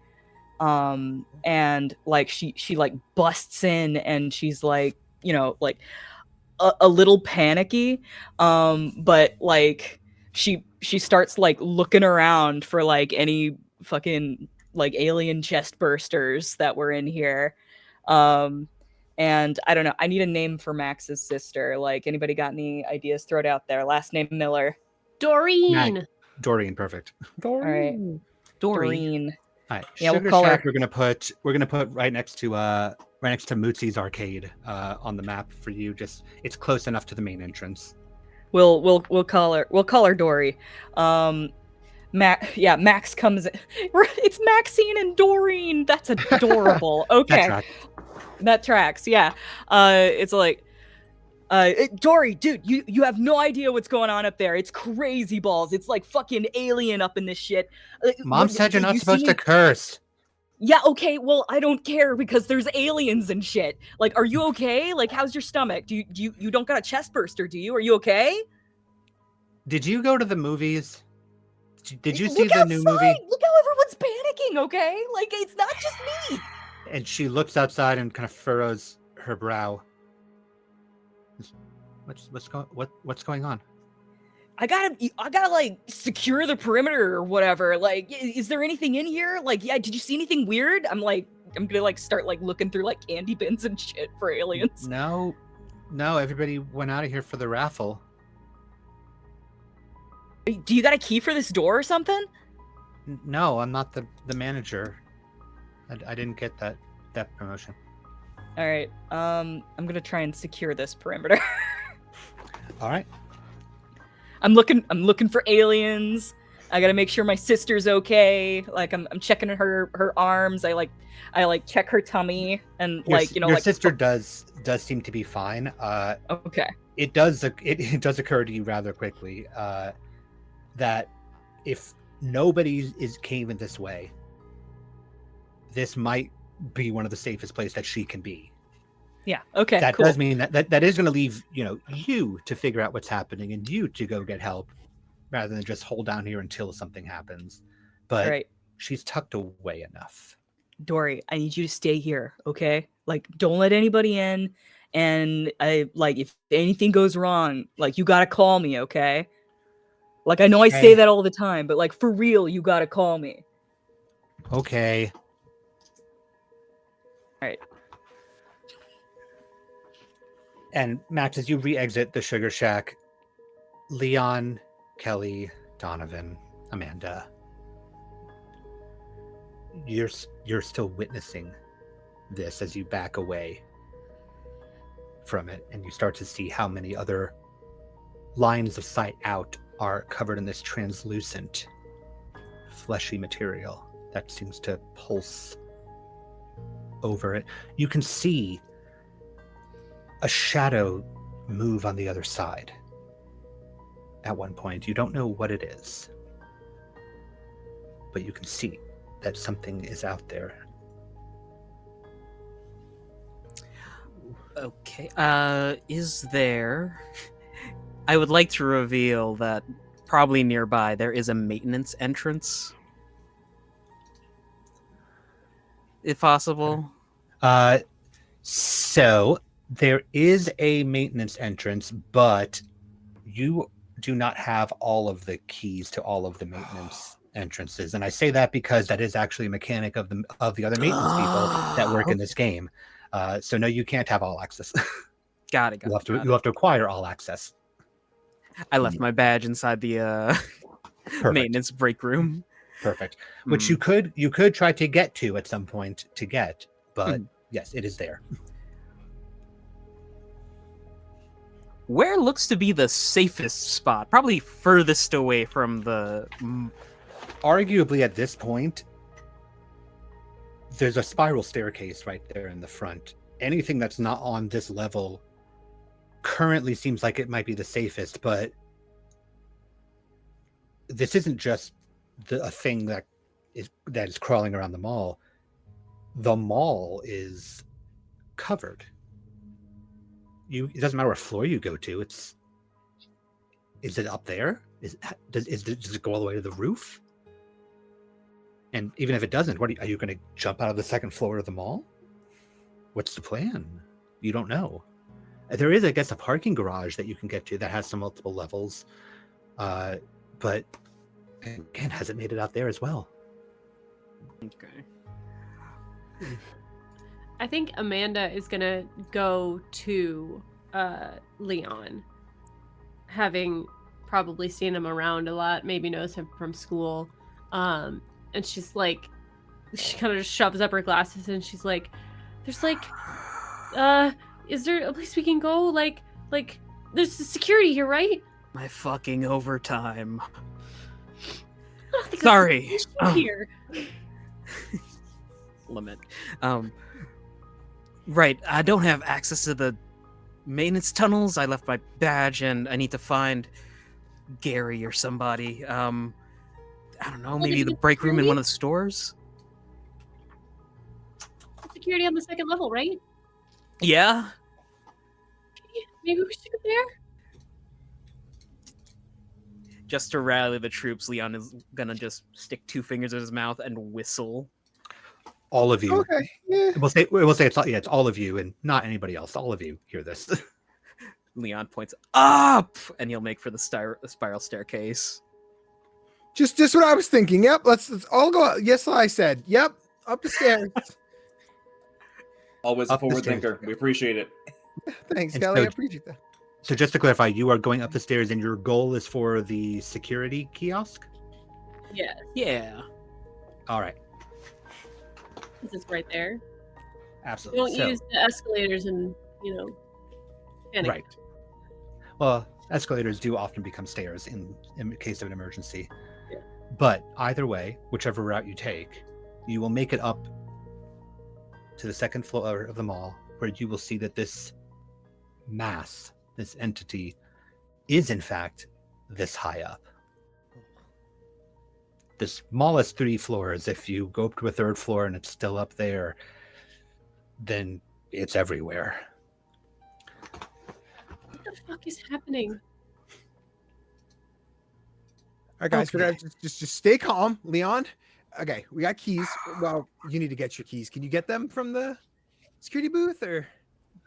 S4: And like she like busts in, and she's like, like a little panicky, but like she starts like looking around for like any fucking like alien chest bursters that were in here. And I don't know, I need a name for Max's sister. Like, anybody got any ideas? Throw it out there. Last name Miller.
S3: Doreen.
S6: Doreen, perfect.
S4: All right. Doreen.
S6: All right,
S4: Yeah, we'll
S6: Sugar
S4: call her-
S6: Shack. We're gonna put right next to Mootsy's arcade on the map for you. Just it's close enough to the main entrance.
S4: We'll call her Dory. Max comes in. It's Maxine and Doreen. That's adorable. Okay. That tracks. Yeah. It's like, Dory, dude, you have no idea what's going on up there. It's crazy balls. It's like fucking alien up in this shit.
S6: Mom said you're not supposed to curse.
S4: Yeah, okay, well, I don't care because there's aliens and shit. Like, are you okay? Like, how's your stomach? Do you don't got a chest burster, do you? Are you okay?
S6: Did you go to the movies? Did you see
S4: Look
S6: the new
S4: outside!
S6: movie?
S4: Look how everyone's panicking, okay? Like, it's not just me.
S6: And she looks outside and kind of furrows her brow. What's going on?
S4: I gotta like secure the perimeter or whatever. Like, is there anything in here? Like, yeah, did you see anything weird? I'm gonna like start like looking through like candy bins and shit for aliens.
S6: No, everybody went out of here for the raffle.
S4: Do you got a key for this door or something?
S6: No, I'm not the manager. I didn't get that promotion.
S4: All right. I'm gonna try and secure this perimeter.
S6: All right.
S4: I'm looking for aliens. I gotta make sure my sister's okay. Like I'm checking her arms. I check her tummy and
S6: Your sister does seem to be fine.
S4: Okay.
S6: It does occur to you rather quickly that if nobody came in this way, this might be one of the safest places that she can be.
S4: Yeah. Okay.
S6: That
S4: cool.
S6: does mean that is going to leave you to figure out what's happening and you to go get help rather than just hold down here until something happens. But
S4: right.
S6: She's tucked away enough.
S4: Dory, I need you to stay here, okay? Like, don't let anybody in. And if anything goes wrong, like, you gotta call me, okay? Like, I know I say that all the time, but like, for real, you gotta call me.
S6: Okay.
S4: right.
S6: And Max, as you re-exit the Sugar Shack, Leon, Kelly, Donovan, Amanda, you're still witnessing this as you back away from it, and you start to see how many other lines of sight out are covered in this translucent, fleshy material that seems to pulse over it. You can see a shadow move on the other side at one point. You don't know what it is, but you can see that something is out there.
S2: Okay. Is there... I would like to reveal that probably nearby there is a maintenance entrance. If possible.
S6: So there is a maintenance entrance, but you do not have all of the keys to all of the maintenance entrances. And I say that because that is actually a mechanic of the other maintenance people that work in this game. So no, you can't have all access.
S2: Got it.
S6: You'll have to acquire all access.
S2: I left my badge inside the maintenance break room.
S6: Perfect. Which you could try to get to at some point to get, but yes, it is there.
S2: Where looks to be the safest spot? Probably furthest away from the...
S6: Arguably at this point, there's a spiral staircase right there in the front. Anything that's not on this level currently seems like it might be the safest, but this isn't just a thing that is crawling around the mall. The mall is covered. It doesn't matter what floor you go to. Is it up there? Does it go all the way to the roof? And even if it doesn't, are you going to jump out of the second floor of the mall? What's the plan? You don't know. There is, I guess, a parking garage that you can get to that has some multiple levels, but again, hasn't made it out there as well.
S2: Okay.
S3: I think Amanda is gonna go to Leon, having probably seen him around a lot, maybe knows him from school, and she's like, she kind of just shoves up her glasses and she's like, "There's like, is there a place we can go? Like, there's security here, right?"
S2: My fucking overtime.
S3: I don't think
S2: Sorry.
S3: there's an issue here.
S2: Limit. Right, I don't have access to the maintenance tunnels. I left my badge and I need to find Gary or somebody. I don't know, maybe the break room in one of the stores?
S3: Security on the second level, right?
S2: Yeah?
S3: Maybe we should go there?
S2: Just to rally the troops, Leon is gonna just stick two fingers in his mouth and whistle.
S6: All of you.
S5: Okay. Yeah.
S6: We'll say it's all of you and not anybody else. All of you hear this.
S2: Leon points up, and he'll make for the spiral staircase.
S5: Just what I was thinking. Yep. Let's all go out. Yes, I said. Yep. Up the stairs.
S1: Always
S6: Up
S1: a
S6: the
S1: forward
S6: stairs.
S1: thinker. We appreciate it.
S5: Thanks,
S6: And
S5: Kelly.
S6: so-
S5: I appreciate that.
S6: So just to clarify, you are going up the stairs and your goal is for the security kiosk?
S3: Yeah,
S2: Yeah.
S6: All right.
S3: this is right there.
S6: Absolutely.
S3: Don't use the escalators and, panic.
S6: Right. Well, escalators do often become stairs in case of an emergency.
S3: Yeah.
S6: But either way, whichever route you take, you will make it up to the second floor of the mall, where you will see that this mass, this entity, is in fact this high up. The smallest 3 floors, if you go up to a 3rd floor and it's still up there, then it's everywhere.
S3: What the fuck is happening?
S5: All right, guys. We're
S2: Okay.
S5: gonna just stay calm, Leon. Okay, we got keys. Well, you need to get your keys. Can you get them from the security booth or?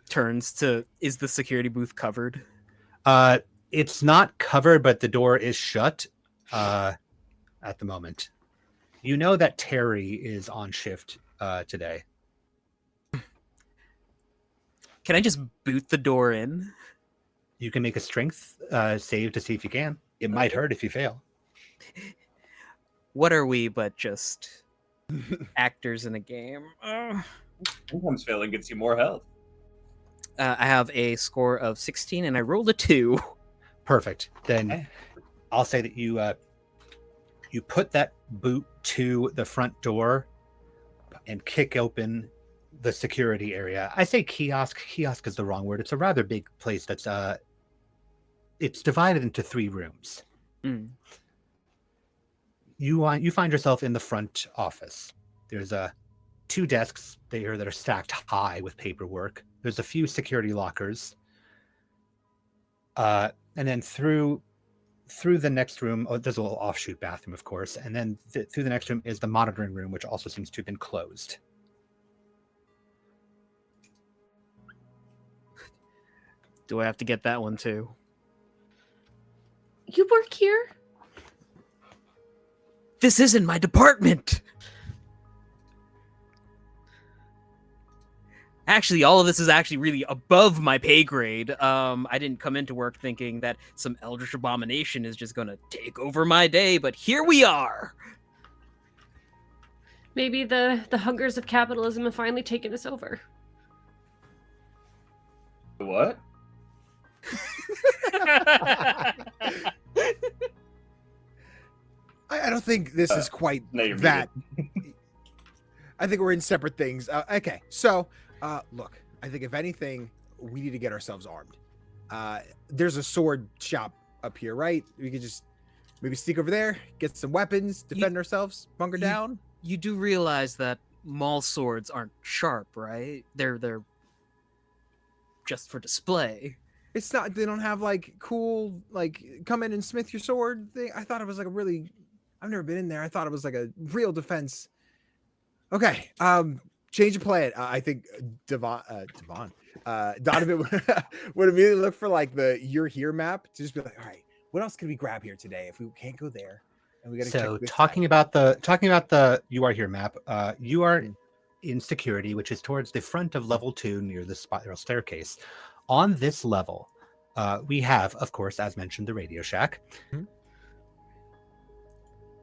S2: Turns to, is the security booth covered?
S6: It's not covered, but the door is shut at the moment. You know that Terry is on shift today.
S2: Can I just boot the door in?
S6: You can make a strength save to see if you can. It might hurt if you fail.
S2: What are we but just actors in a game?
S1: Sometimes failing gets you more health.
S2: I have a score of 16 and I rolled a 2.
S6: Perfect. Then
S1: Okay.
S6: I'll say that you put that boot to the front door and kick open the security area. I say kiosk. Kiosk is the wrong word. It's a rather big place that's it's divided into 3 rooms.
S2: Mm.
S6: You find yourself in the front office. There's 2 desks there that are stacked high with paperwork. There's a few security lockers. And then through the next room, there's a little offshoot bathroom, of course. And then through the next room is the monitoring room, which also seems to have been closed.
S2: Do I have to get that one too?
S3: You work here?
S2: This isn't my department! Actually, all of this is actually really above my pay grade. I didn't come into work thinking that some eldritch abomination is just gonna take over my day, but here we are!
S3: Maybe the hungers of capitalism have finally taken us over.
S1: What?
S5: I don't think this is quite
S1: No, you're
S5: that. I think we're in separate things. Okay, so look, I think if anything, we need to get ourselves armed. There's a sword shop up here, right? We could just maybe sneak over there, get some weapons, defend ourselves, bunker down.
S2: You do realize that mall swords aren't sharp, right? They're just for display.
S5: It's not. They don't have like cool like come in and smith your sword thing. I thought it was like a really. I've never been in there. I thought it was like a real defense. Okay. Change of plan. I think Donovan would immediately look for like the "You're Here" map to just be like, all right, what else can we grab here today if we can't go there? And we got to
S6: So
S5: check this
S6: talking
S5: out.
S6: about the "You Are Here" map, you are in security, which is towards the front of level 2 near the spiral staircase. On this level, we have, of course, as mentioned, the Radio Shack.
S5: Mhm.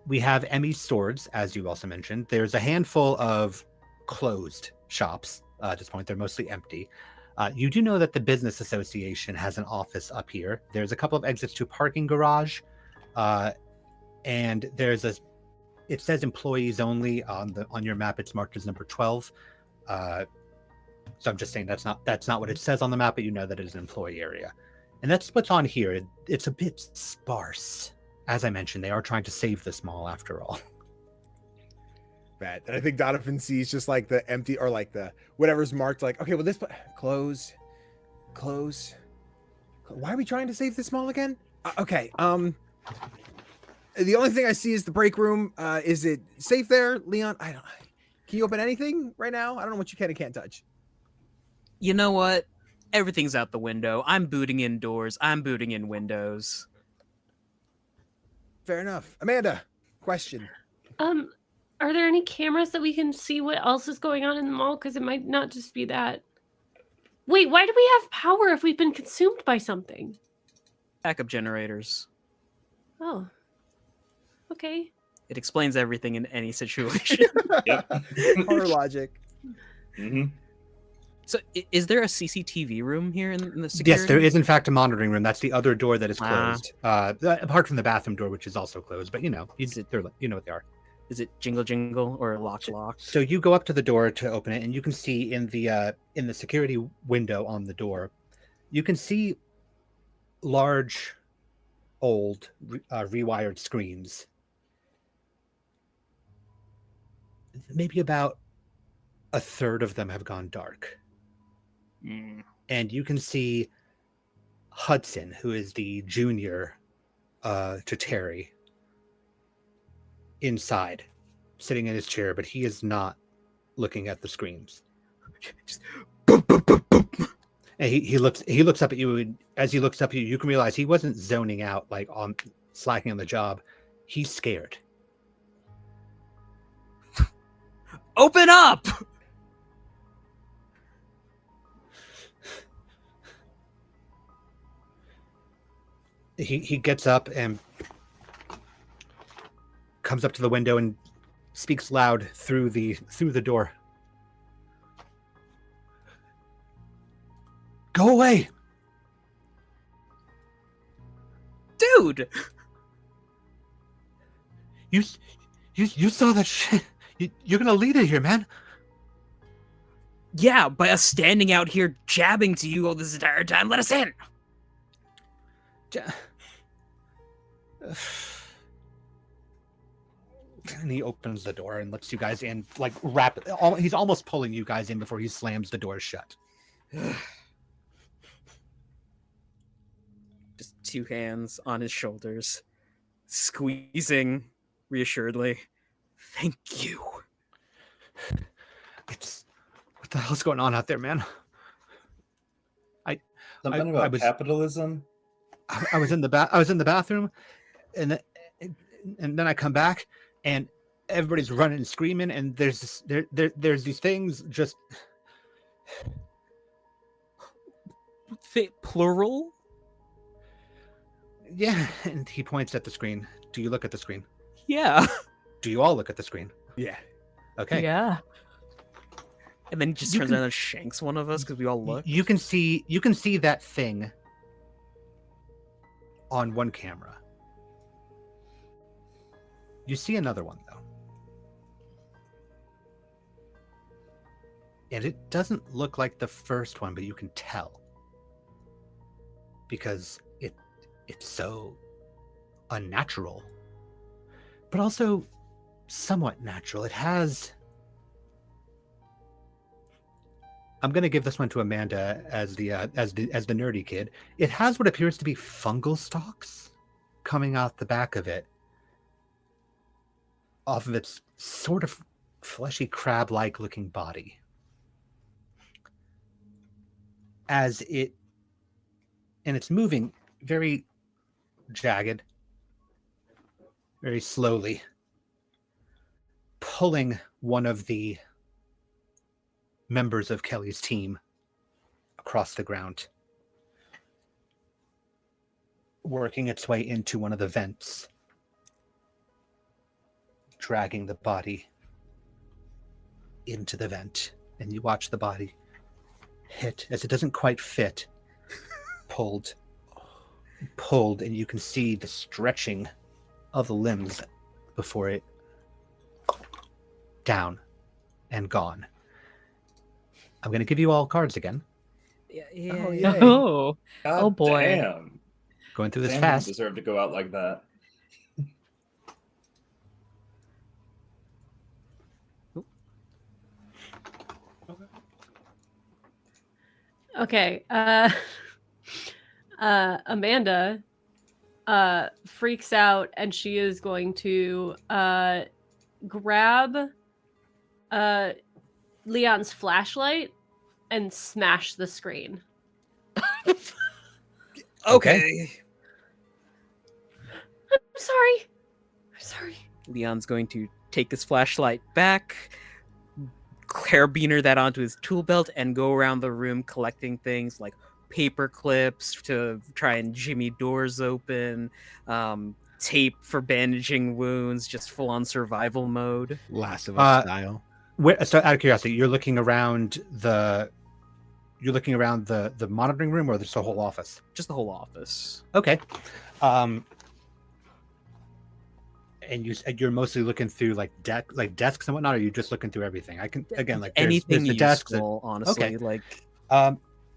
S6: We have Emmy's swords, as you also mentioned. There's a handful of closed shops at this point. They're mostly empty. You do know that the Business Association has an office up here. There's a couple of exits to a parking garage. And there's it says employees only on your map. It's marked as number 12. So I'm just saying that's not what it says on the map, but you know that it is an employee area. And that's what's on here. It's a bit sparse. As I mentioned, they are trying to save this mall after all.
S5: Bad. And I think Donovan sees just like the empty or like the whatever's marked. Like, okay, well this close. Why are we trying to save this mall again? Okay. The only thing I see is the break room. Is it safe there, Leon? I don't. Can you open anything right now? I don't know what you can and can't touch.
S2: You know what? Everything's out the window. I'm booting in doors. I'm booting in windows.
S5: Fair enough. Amanda, question.
S3: Are there any cameras that we can see what else is going on in the mall? Because it might not just be that. Wait, why do we have power if we've been consumed by something?
S2: Backup generators.
S3: Oh. Okay.
S2: It explains everything in any situation.
S1: Yep.
S5: Horror logic.
S1: Mm-hmm.
S2: So, is there a CCTV room here in the security?
S6: Yes, there is in fact a monitoring room. That's the other door that is closed. Apart from the bathroom door, which is also closed. But you know, you know what they are.
S2: Is it jingle jingle or lock?
S6: So you go up to the door to open it, and you can see in the security window on the door, you can see large, old, rewired screens. Maybe about a third of them have gone dark. And you can see Hudson, who is the junior to Terry, inside, sitting in his chair, but he is not looking at the screens. Just boom, boom, boom, boom. And he looks up at you, and as he looks up at you, you can realize he wasn't zoning out, like on slacking on the job. He's scared.
S2: Open up!
S6: he gets up and comes up to the window and speaks loud through the door. Go away,
S2: Dude!
S6: you saw that shit. You're gonna lead it here, man.
S2: Yeah, by us standing out here jabbing to you all this entire time, let us in!
S6: And he opens the door and lets you guys in, like he's almost pulling you guys in before he slams the door shut.
S2: Just two hands on his shoulders, squeezing reassuredly. Thank you.
S6: What the hell's going on out there, man?
S1: Something about capitalism.
S6: I was in the bathroom, and then I come back, and everybody's running and screaming, and there's these things just.
S2: Plural?
S6: Yeah, and he points at the screen. Do you look at the screen?
S2: Yeah.
S6: Do you all look at the screen?
S5: Yeah.
S6: Okay.
S4: Yeah.
S2: And then he just turns around and shanks one of us because we all look.
S6: You can see that thing on one camera. You see another one though. And it doesn't look like the first one, but you can tell. Because it's so unnatural. But also somewhat natural. It has. I'm going to give this one to Amanda as the nerdy kid. It has what appears to be fungal stalks coming out the back of it, off of its sort of fleshy crab-like looking body. And it's moving very jagged, very slowly, pulling one of the members of Kelly's team across the ground, working its way into one of the vents, dragging the body into the vent, and you watch the body hit as it doesn't quite fit, pulled, and you can see the stretching of the limbs before it down and gone. I'm going to give you all cards again.
S2: Yeah.
S5: Oh, yeah.
S4: Oh,
S1: God
S4: oh boy.
S1: Damn.
S6: Going through this
S1: Sam
S6: fast.
S1: didn't deserve to go out like that.
S3: Okay. Amanda freaks out and she is going to grab Leon's flashlight and smash the screen.
S2: Okay.
S3: I'm sorry.
S2: Leon's going to take his flashlight back, carabiner that onto his tool belt, and go around the room collecting things like paper clips to try and jimmy doors open, tape for bandaging wounds, just full on survival mode.
S5: Last of Us style.
S6: So out of curiosity, you're looking around the monitoring room, or just the whole office?
S2: Just the whole office.
S6: Okay. And you're mostly looking through like desks and whatnot, or are you just looking through everything? I can again like
S2: anything
S6: there's the desks.
S2: useful, honestly.
S6: Okay.
S2: Like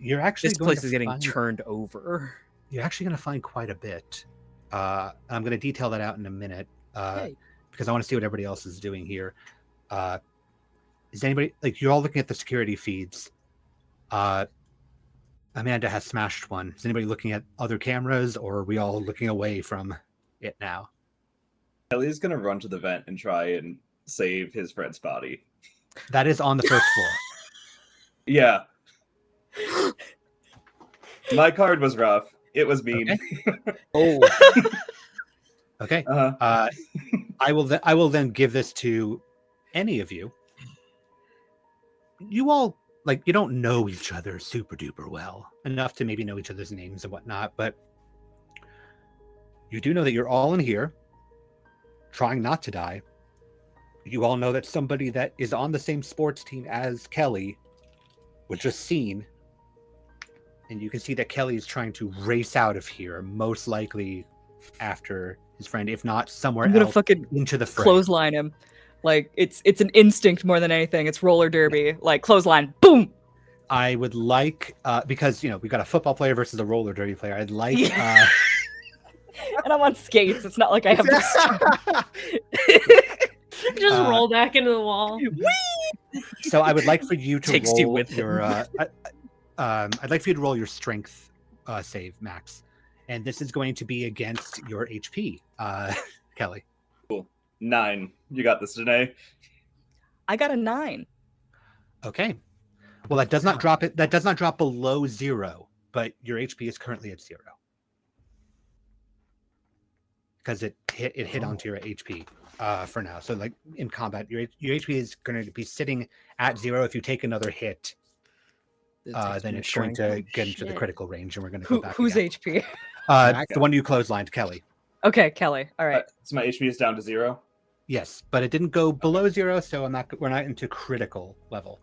S6: You're actually
S2: this place is getting turned over.
S6: You're actually going to find quite a bit. I'm going to detail that out in a minute because I want to see what everybody else is doing here. Is anybody you're all looking at the security feeds? Amanda has smashed one. Is anybody looking at other cameras, or are we all looking away from it now?
S1: Kelly's gonna run to the vent and try and save his friend's body.
S6: That is on the first floor.
S1: Yeah. My card was rough. It was mean.
S6: Okay.
S2: Oh.
S6: Okay.
S1: Uh-huh.
S6: I will then give this to any of you. You all you don't know each other super duper well enough to maybe know each other's names and whatnot, but You do know that you're all in here, trying not to die. You all know that somebody that is on the same sports team as Kelly was just seen. And you can see that Kelly is trying to race out of here, most likely after his friend, if not somewhere
S4: I'm gonna
S6: else
S4: fucking
S6: into the fray.
S4: clothesline him. Like it's an instinct more than anything. It's roller derby. Like clothesline, boom.
S6: I would like, because, we've got a football player versus a roller derby player. I'd like,
S4: Yeah. And I'm on skates. It's not like I have
S3: Just roll back into the wall.
S6: so I would like for you to
S2: Takes you
S6: roll
S2: with
S6: your, I'd like for you to roll your strength save, Max. And this is going to be against your HP, Kelly.
S1: 9. You got this, Janae.
S4: I got a 9.
S6: Okay. Well, that does not drop it. That does not drop below 0, but your HP is currently at 0 because it hit onto your HP for now. So, like in combat, your HP is going to be sitting at 0. If you take another hit, then it's going to get into the critical range, and we're going to go back.
S4: Who's
S6: again.
S4: HP?
S6: The one you clotheslined, Kelly.
S4: Okay, Kelly. All right.
S1: So my HP is down to 0.
S6: Yes, but it didn't go below 0, so we're not into critical level.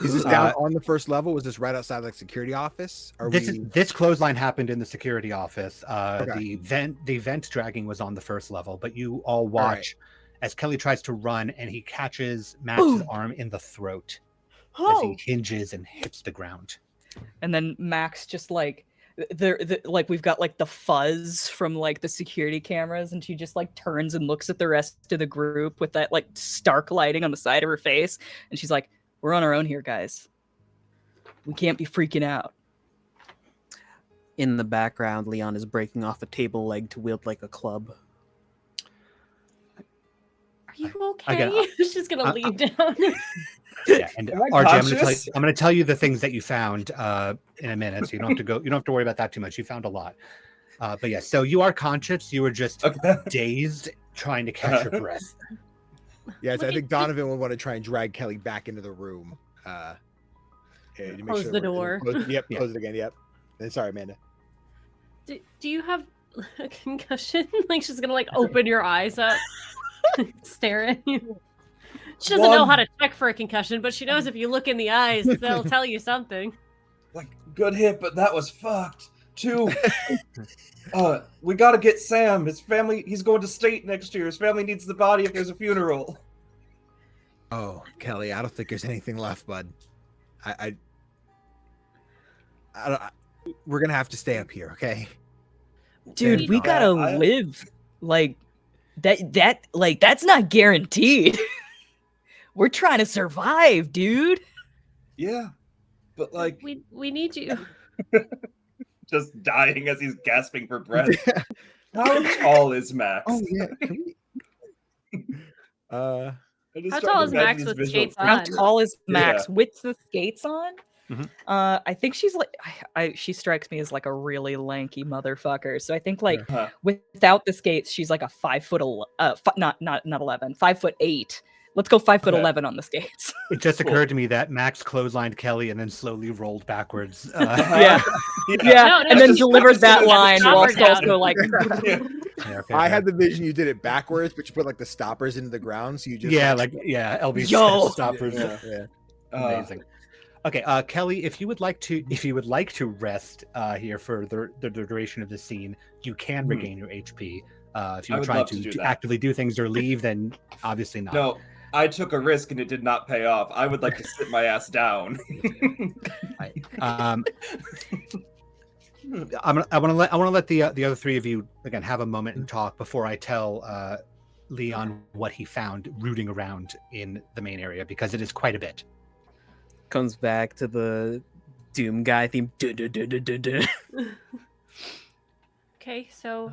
S5: Is this down on the first level? Was this right outside like security office?
S6: This clothesline happened in the security office.
S5: Okay.
S6: The vent dragging was on the first level, but you all watch as Kelly tries to run and he catches Max's arm in the throat as he hinges and hits the ground.
S4: And then Max just like like we've got like the fuzz from like the security cameras, and she just like turns and looks at the rest of the group with that like stark lighting on the side of her face, and she's like, "We're on our own here, guys. We can't be freaking out."
S2: In the background, Leon is breaking off a table leg to wield like a club.
S3: Are you okay? She's gonna lean down.
S6: Yeah, and
S1: Am I
S6: RJ,
S1: conscious?
S6: I'm going to tell you the things that you found in a minute, so you don't have to go. You don't have to worry about that too much. You found a lot, but yeah. So you are conscious. You were just dazed, trying to catch your breath.
S5: Yes, I think Donovan would want to try and drag Kelly back into the room. To make
S3: Close the door.
S5: Close it again. Yep. And sorry, Amanda.
S3: Do you have a concussion? Like she's gonna like open your eyes up, stare at you. She doesn't know how to check for a concussion, but she knows if you look in the eyes, they'll tell you something.
S1: Like, good hit, but that was fucked. 2. We gotta get Sam. His family, he's going to state next year. His family needs the body if there's a funeral.
S5: Oh, Kelly, I don't think there's anything left, bud. I don't. We're gonna have to stay up here, okay?
S4: Dude, we gotta live. Like that like that's not guaranteed. We're trying to survive, dude.
S1: Yeah, but like
S3: We need you.
S1: just dying as he's gasping for breath. How tall is Max?
S5: Oh yeah. Can we...
S1: I just
S3: How
S1: tried
S3: tall
S1: to
S3: is
S1: imagine
S3: Max
S1: his
S3: with
S1: visual
S3: skates
S1: for-
S4: How
S3: on?
S4: tall is Max
S1: Yeah.
S4: with the skates on?
S6: Mhm.
S4: I think she's like she strikes me as like a really lanky motherfucker. So I think like
S1: Huh.
S4: without the skates, she's like a 5 foot not 11, 5'8". Let's go 5'11" on the skates.
S6: It just
S1: Cool.
S6: occurred to me that Max clotheslined Kelly and then slowly rolled backwards.
S4: Yeah.
S3: No,
S4: and then
S1: just-
S4: delivered
S1: just
S4: that
S1: gonna
S4: line
S3: stop
S4: while
S3: her down.
S4: also like
S1: Yeah.
S6: Yeah, okay,
S5: I
S6: okay.
S5: had the vision you did it backwards, but you put like the stoppers into the ground, so you just
S6: LB
S4: Yo!
S6: stoppers.
S5: yeah.
S6: Amazing. Okay, Kelly, if you would like to rest here for the duration of the scene, you can regain your HP. If you
S1: I
S6: were
S1: would
S6: trying
S1: love to do
S6: to
S1: that.
S6: actively do things or leave, then obviously not.
S1: No, I took a risk and it did not pay off. I would like to sit my ass down.
S6: I want to let the other three of you again have a moment and talk before I tell Leon what he found rooting around in the main area, because it is quite a bit.
S2: Comes back to the Doom guy theme.
S3: Okay, so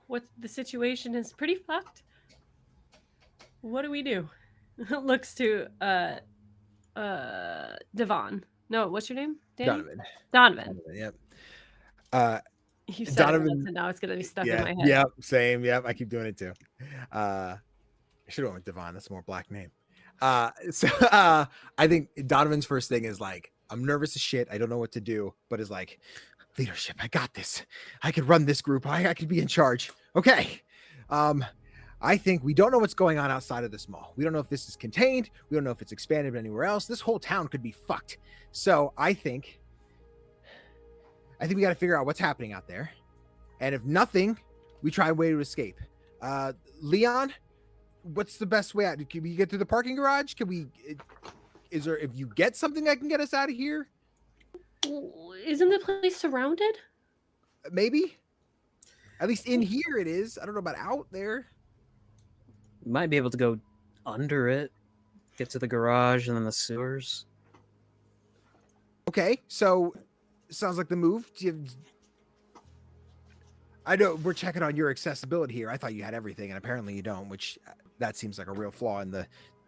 S3: what the situation is pretty fucked. What do we do? Looks to Devon. No, what's your name? Danny? Donovan.
S5: Yep.
S3: You said
S5: Donovan-
S3: it once and now it's gonna be stuck in
S5: Yeah.
S3: my head.
S5: Yep. Same. Yep. I keep doing it too. I should have went with Devon. That's a more black name. I think Donovan's first thing is like, I'm nervous as shit. I don't know what to do, but it's like, leadership. I got this. I could run this group. I could be in charge. Okay. I think we don't know what's going on outside of this mall. We don't know if this is contained. We don't know if it's expanded anywhere else. This whole town could be fucked. So I think we got to figure out what's happening out there. And if nothing, we try a way to escape. Leon, what's the best way out? Can we get through the parking garage? If you get something that can get us out of here?
S3: Isn't the place surrounded?
S5: Maybe. At least in here it is. I don't know about out there.
S2: You might be able to go under it, get to the garage and then the sewers.
S5: Okay, so sounds like the move. I know we're checking on your accessibility here. I thought you had everything, and apparently you don't, which that seems like a real flaw in the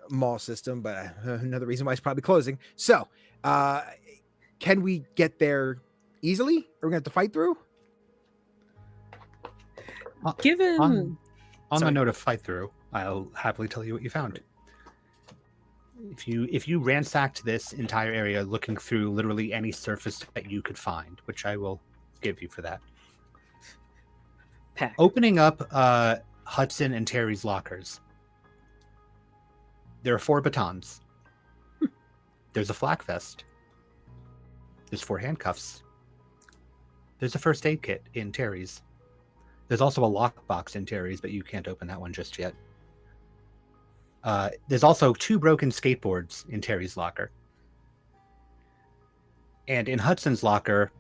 S5: mall system, but another reason why it's probably closing. So, can we get there easily? Or we're going to have to fight through?
S2: Given
S6: On
S2: Sorry.
S6: the note of fight through, I'll happily tell you what you found. If you ransacked this entire area looking through literally any surface that you could find, which I will give you for that.
S2: pack.
S6: Opening up Hudson and Terry's lockers, there are 4 batons. There's a flak vest. There's 4 handcuffs. There's a first aid kit in Terry's. There's also a lockbox in Terry's, but you can't open that one just yet. There's also 2 broken skateboards in Terry's locker. And in Hudson's locker,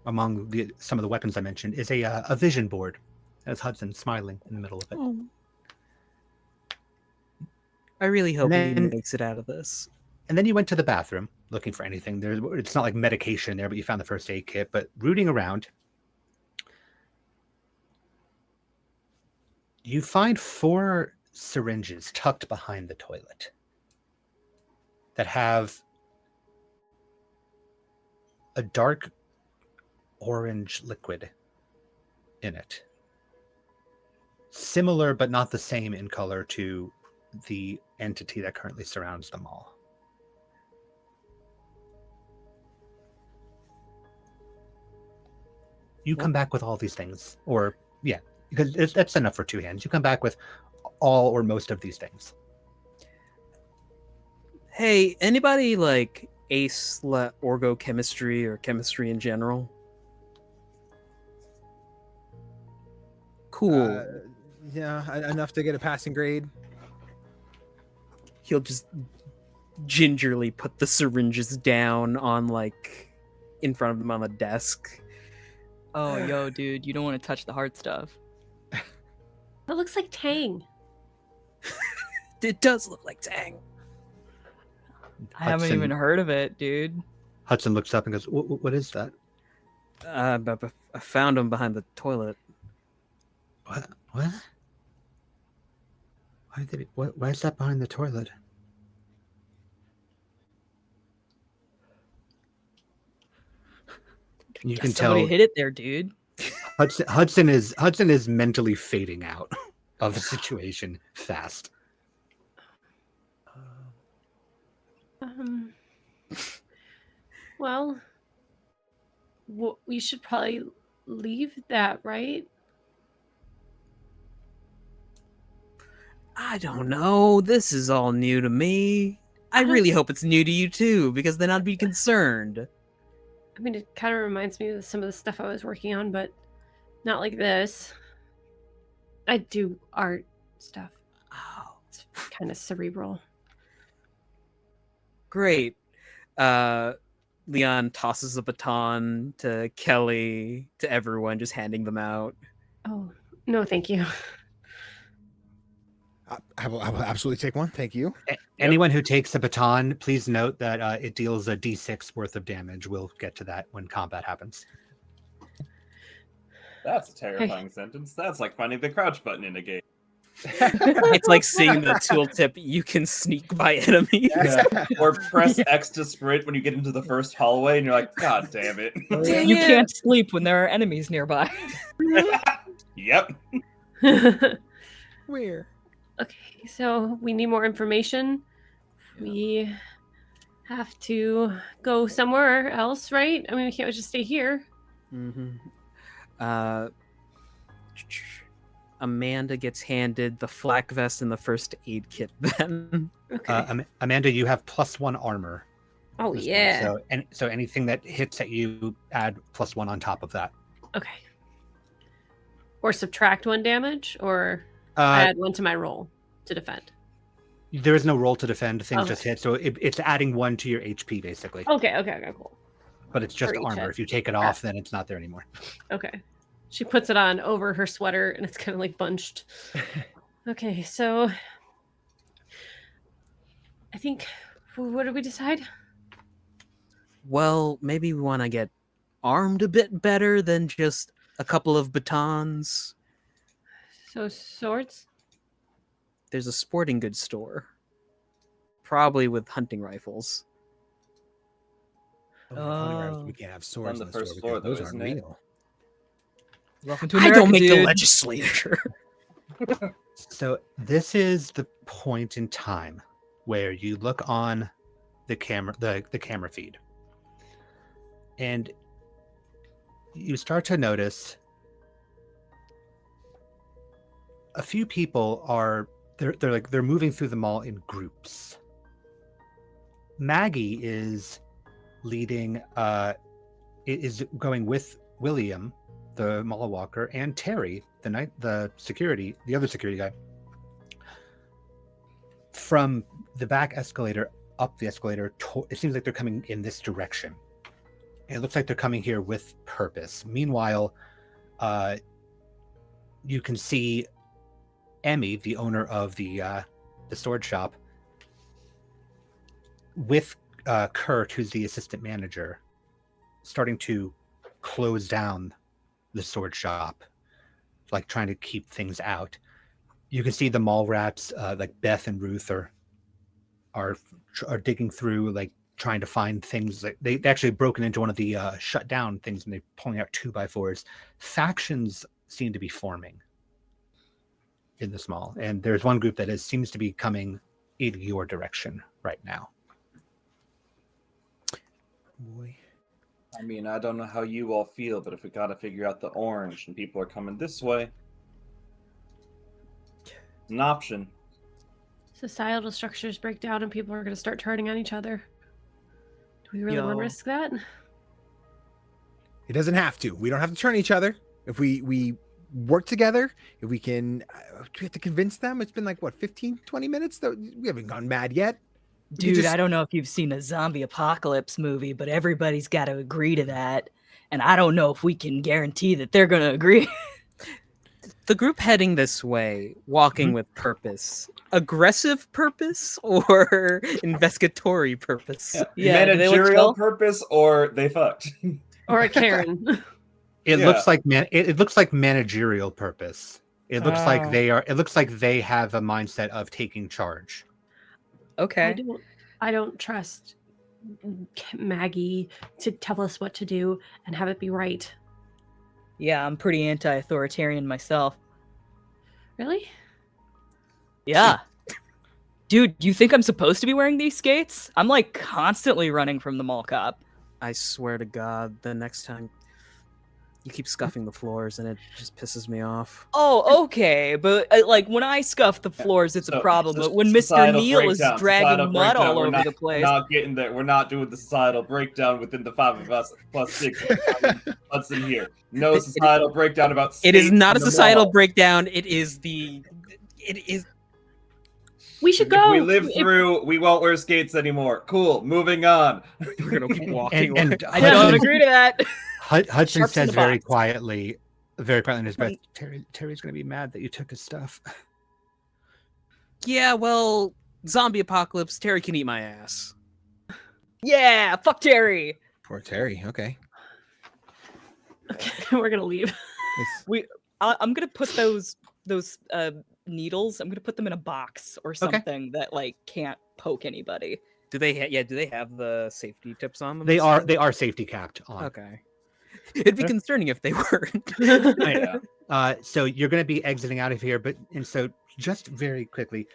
S6: among some of the weapons I mentioned, is a vision board. That's Hudson smiling in the middle of it.
S2: Oh. I really hope he
S6: then-
S2: makes it out of this.
S6: And then you went to the bathroom looking for anything. It's not like medication there, but you found the first aid kit. But rooting around, you find 4 syringes tucked behind the toilet that have a dark orange liquid in it. Similar, but not the same in color to the entity that currently surrounds the mall. You come back with all these things, or yeah, because that's enough for 2 hands. You come back with all or most of these things.
S2: Hey, anybody like ace orgochemistry or chemistry in general? Cool.
S5: Yeah, enough to get a passing grade.
S2: He'll just gingerly put the syringes down on like in front of them on the desk.
S4: Oh, yo, dude, you don't want to touch the hard stuff.
S3: That looks like Tang.
S2: It does look like Tang.
S4: I haven't even heard of it, dude.
S6: Hudson looks up and goes, what is that?
S2: But I found him behind the toilet.
S6: What? Why is that behind the toilet? You can tell
S4: Somebody hit it there, dude.
S6: Hudson is mentally fading out of the situation fast.
S3: Well, we should probably leave that, right?
S2: I don't know. This is all new to me. I really hope it's new to you too, because then I'd be concerned.
S3: I mean, it kind of reminds me of some of the stuff I was working on, but not like this. I do art stuff.
S2: Oh,
S3: It's kind of cerebral.
S2: great. Leon tosses a baton to Kelly, to everyone, just handing them out.
S3: Oh, no, thank you.
S5: I will absolutely take one. Thank you.
S6: Anyone who takes the baton, please note that it deals a d6 worth of damage. We'll get to that when combat happens.
S1: That's a terrifying sentence. That's like finding the crouch button in a game.
S2: It's like seeing the tooltip, you can sneak by enemies.
S1: Yeah. Or press X to sprint when you get into the first hallway and you're like, God damn it.
S2: Dang
S4: You
S2: it.
S4: can't sleep when there are enemies nearby.
S1: Yep.
S5: Where?
S3: Okay, so we need more information. We have to go somewhere else, right? I mean, we can't just stay here.
S2: Mm-hmm. Uh, Amanda gets handed the flak vest and the first aid kit. Then
S3: Okay.
S6: Amanda, you have +1 armor.
S3: Oh
S6: this
S3: yeah.
S6: one, so anything that hits at you, add +1 on top of that.
S3: Okay. Or subtract 1 damage, or add 1 to my roll to defend.
S6: There is no roll to defend. Things
S3: Okay.
S6: just hit, so it's adding 1 to your HP basically.
S3: Okay, cool.
S6: But it's just
S3: For each
S6: armor.
S3: hit.
S6: If you take it off, then it's not there anymore.
S3: Okay. She puts it on over her sweater, and it's kind of like bunched. Okay, so I think, what did we decide?
S2: well, maybe we want to get armed a bit better than just a couple of batons.
S3: So swords?
S2: There's a sporting goods store, probably with hunting rifles.
S4: Oh.
S5: We can't have swords
S1: the
S5: in the store
S1: first
S5: because
S1: floor, though,
S5: those aren't
S1: isn't it?
S5: real.
S4: Welcome to
S2: I
S4: America,
S2: don't make the
S4: dude.
S2: legislature.
S6: So this is the point in time where you look on the camera, the camera feed, and you start to notice a few people are they're moving through the mall in groups. Maggie is leading, is going with William, the mall walker, and Terry, the other security guy, from the back escalator up the escalator. It seems like they're coming in this direction. It looks like they're coming here with purpose. Meanwhile, you can see Emmy, the owner of the sword shop, with Kurt, who's the assistant manager, starting to close down the sword shop, like trying to keep things out. You can see the mall rats, like Beth and Ruth, are digging through, like trying to find things. Like they actually broken into one of the shut down things, and they're pulling out 2x4s. Factions seem to be forming in this mall, and there's one group that seems to be coming in your direction right now.
S5: Boy.
S1: I mean, I don't know how you all feel, but if we gotta figure out the orange and people are coming this way, it's an option.
S3: Societal structures break down and people are going to start turning on each other. Do we really want to risk that?
S5: It doesn't have to. We don't have to turn each other. If we work together, if we can, we have to convince them. It's been like, what, 15, 20 minutes? We haven't gone mad yet.
S4: Dude, I don't know if you've seen a zombie apocalypse movie, but everybody's got to agree to that. And I don't know if we can guarantee that they're going to agree.
S2: The group heading this way, walking with purpose. Aggressive purpose or investigatory purpose?
S4: Yeah, do they look
S1: managerial
S4: stealth?
S1: purpose, or they fucked.
S3: Or a Karen.
S6: It
S1: Yeah.
S6: looks like it looks like managerial purpose. It looks like they are. It looks like they have a mindset of taking charge.
S4: Okay.
S3: I don't trust Maggie to tell us what to do and have it be right.
S4: Yeah, I'm pretty anti-authoritarian myself.
S3: Really?
S4: Yeah. Dude, you think I'm supposed to be wearing these skates? I'm like constantly running from the mall cop.
S2: I swear to God, the next time you keep scuffing the floors and it just pisses me off.
S4: Oh, okay, but like when I scuff the floors, it's a problem. But when Mr.
S1: Societal
S4: Neil is
S1: breakdown,
S4: dragging
S1: societal
S4: mud
S1: breakdown.
S4: all
S1: We're
S4: over
S1: not-
S4: the place,
S1: We're not getting there. We're not doing the societal breakdown within the 5 of us plus 6. What's in here? No societal breakdown about.
S2: It is
S1: skates
S2: not a
S1: in the
S2: societal
S1: mall.
S2: breakdown. It is the. It is.
S3: We should
S1: If
S3: go.
S1: we live
S3: If-
S1: through, we won't wear skates anymore. Cool. Moving on.
S2: We're gonna keep walking.
S6: And
S4: I don't agree to that.
S6: Hudson
S4: Sharps in
S6: says
S4: the
S6: very
S4: box.
S6: quietly in his breath, Terry's going to be mad that you took his stuff.
S2: Yeah, well, zombie apocalypse. Terry can eat my ass.
S4: Yeah, fuck Terry.
S5: Poor Terry. Okay.
S3: Okay, we're gonna leave.
S4: I'm gonna put those needles. I'm gonna put them in a box or something that like can't poke anybody.
S2: Do they? Do they have the safety tips on them?
S6: They are safety capped on.
S2: Okay. It'd be concerning if they weren't.
S1: Yeah.
S6: So you're going to be exiting out of here, so just very quickly,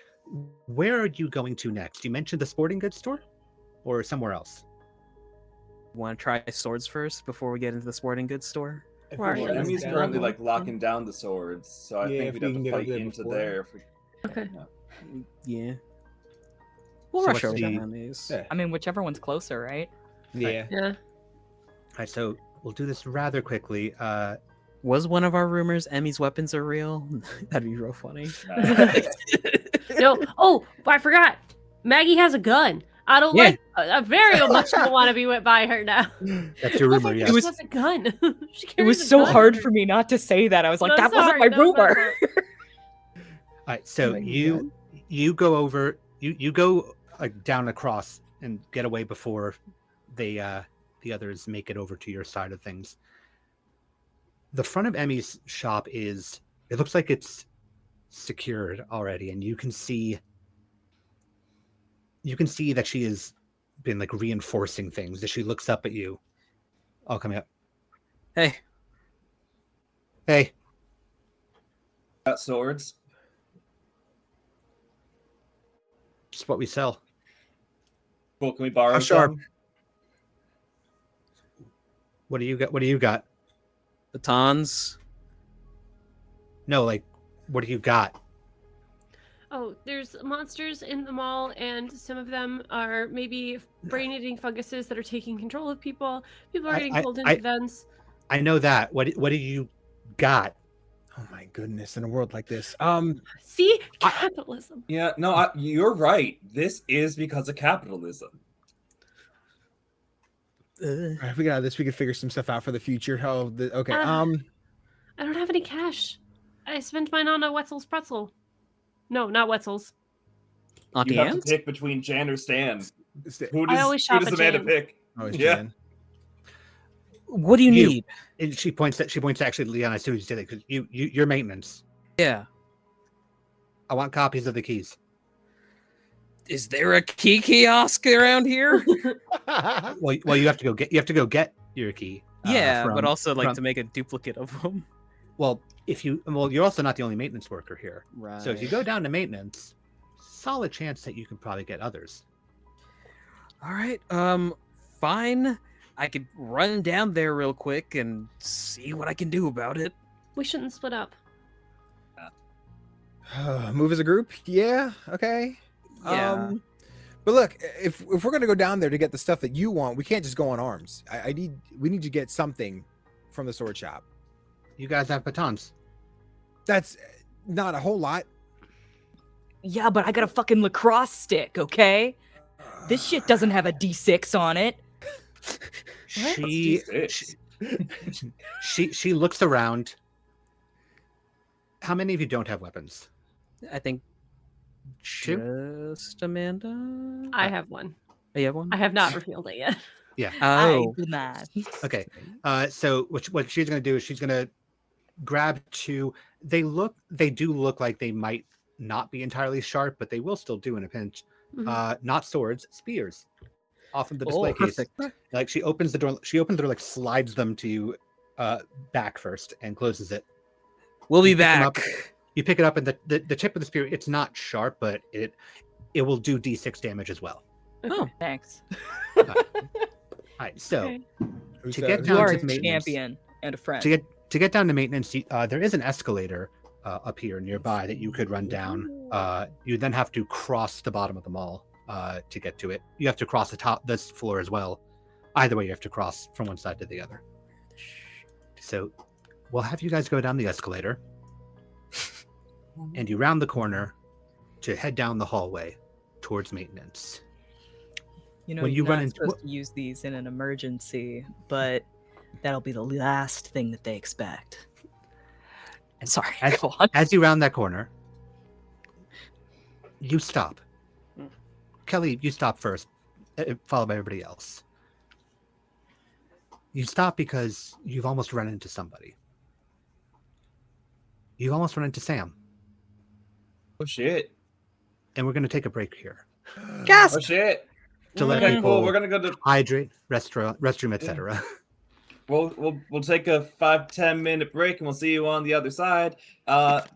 S6: where are you going to next? You mentioned the sporting goods store, or somewhere else?
S2: Want to try swords first before we get into the sporting goods store?
S5: If
S3: Well,
S5: we
S1: Well,
S5: can
S3: Emmy's
S1: Emmy's
S5: get
S1: currently
S5: over-
S1: like locking down the swords, so I
S5: Yeah,
S1: think
S5: if
S1: we'd
S5: we
S1: have
S5: can
S1: to
S5: get over
S1: fight
S5: there
S1: into
S5: before.
S1: there. If we...
S3: Okay.
S2: Yeah. We'll
S6: So
S2: rush
S6: what's
S2: over
S6: the-
S2: to Emmy's.
S5: Yeah.
S4: I mean, whichever one's closer, right?
S5: Yeah.
S3: Yeah.
S6: All right, so we'll do this rather quickly.
S2: Was one of our rumors Emmy's weapons are real? That'd be real funny.
S3: No. Oh, I forgot. Maggie has a gun. I don't
S2: Yeah.
S3: like. I very much don't want to be went by her now.
S6: That's your rumor,
S3: She
S6: yes.
S3: has a gun. She
S4: It was
S3: carries a
S4: so
S3: gun
S4: hard
S3: everywhere.
S4: for me not to say that. I was like,
S3: No,
S4: that
S3: sorry,
S4: wasn't my
S3: that was my
S4: rumor.
S3: fault.
S6: All right, so
S5: my
S6: you go over, you go like down across and get away before they the others make it over to your side of things. The front of Emmy's shop it looks like it's secured already, and you can see that she has been like reinforcing things as she looks up at you. I'll come up.
S2: Hey,
S6: Hey,
S1: Got swords.
S6: just what we sell.
S1: Cool. Can we borrow
S5: How sharp?
S1: some?
S6: What do you got? What do you got?
S2: batons.
S6: No, like, what do you got?
S3: Oh, there's monsters in the mall, and some of them are maybe brain-eating funguses that are taking control of people. People are
S6: I-
S3: getting
S6: I-
S3: pulled into
S6: I-
S3: vents.
S6: I know that. What do you got?
S5: Oh my goodness! In a world like this,
S3: See, capitalism.
S1: Yeah, no, you're right. This is because of capitalism.
S5: if we got this, we could figure some stuff out for the future. Okay.
S3: I don't have any cash. I spent mine on a Wetzel's pretzel. No, not Wetzel's.
S2: Auntie
S1: You have
S2: Anne's?
S1: to pick between Jan or Stan.
S5: St-
S1: Who
S3: I
S1: does,
S3: always
S1: who
S3: shop
S1: does
S3: at
S1: the man to
S3: Jan's.
S1: pick?
S5: Oh, it's
S1: Yeah.
S5: Jan.
S2: What do you
S6: You.
S2: need?
S6: And she points to actually Leon as soon as you say that because your maintenance.
S2: Yeah.
S6: I want copies of the keys.
S2: Is there a key kiosk around here?
S6: Well, you have to go get your key.
S2: Yeah,
S6: from-
S2: but also like
S6: from-
S2: to make a duplicate of them.
S6: Well, you're also not the only maintenance worker here.
S2: Right.
S6: So if you go down to maintenance, solid chance that you can probably get others.
S2: All right. Fine. I could run down there real quick and see what I can do about it.
S3: We shouldn't split up.
S5: Move as a group? Yeah. Okay.
S2: Yeah.
S5: But look, if we're gonna go down there to get the stuff that you want, we can't just go on arms. We need to get something from the sword shop.
S6: You guys have batons.
S5: That's not a whole lot.
S4: Yeah, but I got a fucking lacrosse stick, okay? This shit doesn't have a D6 on it.
S6: She,
S1: What's
S6: she looks around. How many of you don't have weapons?
S2: I think
S6: Two?
S2: just Amanda.
S3: I have one.
S2: Oh, you have one?
S3: I have not revealed it yet.
S6: Yeah.
S4: I
S2: Oh,
S4: do not.
S6: Okay. So what she's gonna do is she's gonna grab two. They do look like they might not be entirely sharp, but they will still do in a pinch.
S3: Mhm.
S6: Not swords, spears. Off of the display case.
S2: perfect.
S6: Like she opens the door, like slides them to you back first and closes it.
S2: We'll be
S6: You pick 'em up.
S2: back.
S6: You pick it up, and the tip of the spear, it's not sharp, but it will do D6 damage as well.
S2: Oh,
S4: Thanks.
S6: All right, so
S3: Okay.
S5: Who's
S6: To
S5: that?
S6: get
S5: Who's
S6: down
S4: You are
S5: that?
S6: to
S4: a
S6: maintenance.
S4: champion and a friend.
S6: to get down to maintenance, there is an escalator up here nearby that you could run down. You then have to cross the bottom of the mall to get to it. You have to cross this floor as well. Either way, you have to cross from one side to the other. So we'll have you guys go down the escalator, and you round the corner to head down the hallway towards maintenance.
S4: You know,
S6: when
S4: you're
S6: you run
S4: not
S6: into-
S4: supposed to use these in an emergency, but that'll be the last thing that they expect.
S6: And
S4: Sorry,
S6: as-
S4: go on.
S6: As you round that corner, you stop. Kelly, you stop first, followed by everybody else. You stop because you've almost run into somebody. You've almost run into Sam,
S1: Oh shit!
S6: and we're going to take a break here
S1: Oh shit!
S6: to let
S1: Okay,
S6: people
S1: cool. We're gonna go to.
S6: hydrate, restroom, etc.
S1: We'll take a 5-10 minute break and we'll see you on the other side.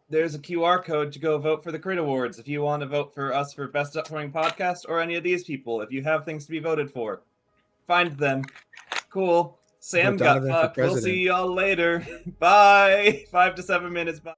S1: There's a QR code to go vote for the Crit Awards if you want to vote for us for Best Upcoming Podcast or any of these people if you have things to be voted for. find them. Cool. Sam got
S5: Donovan for
S1: fucked. We'll
S5: president.
S1: see y'all later. Bye. 5 to 7 minutes. Bye.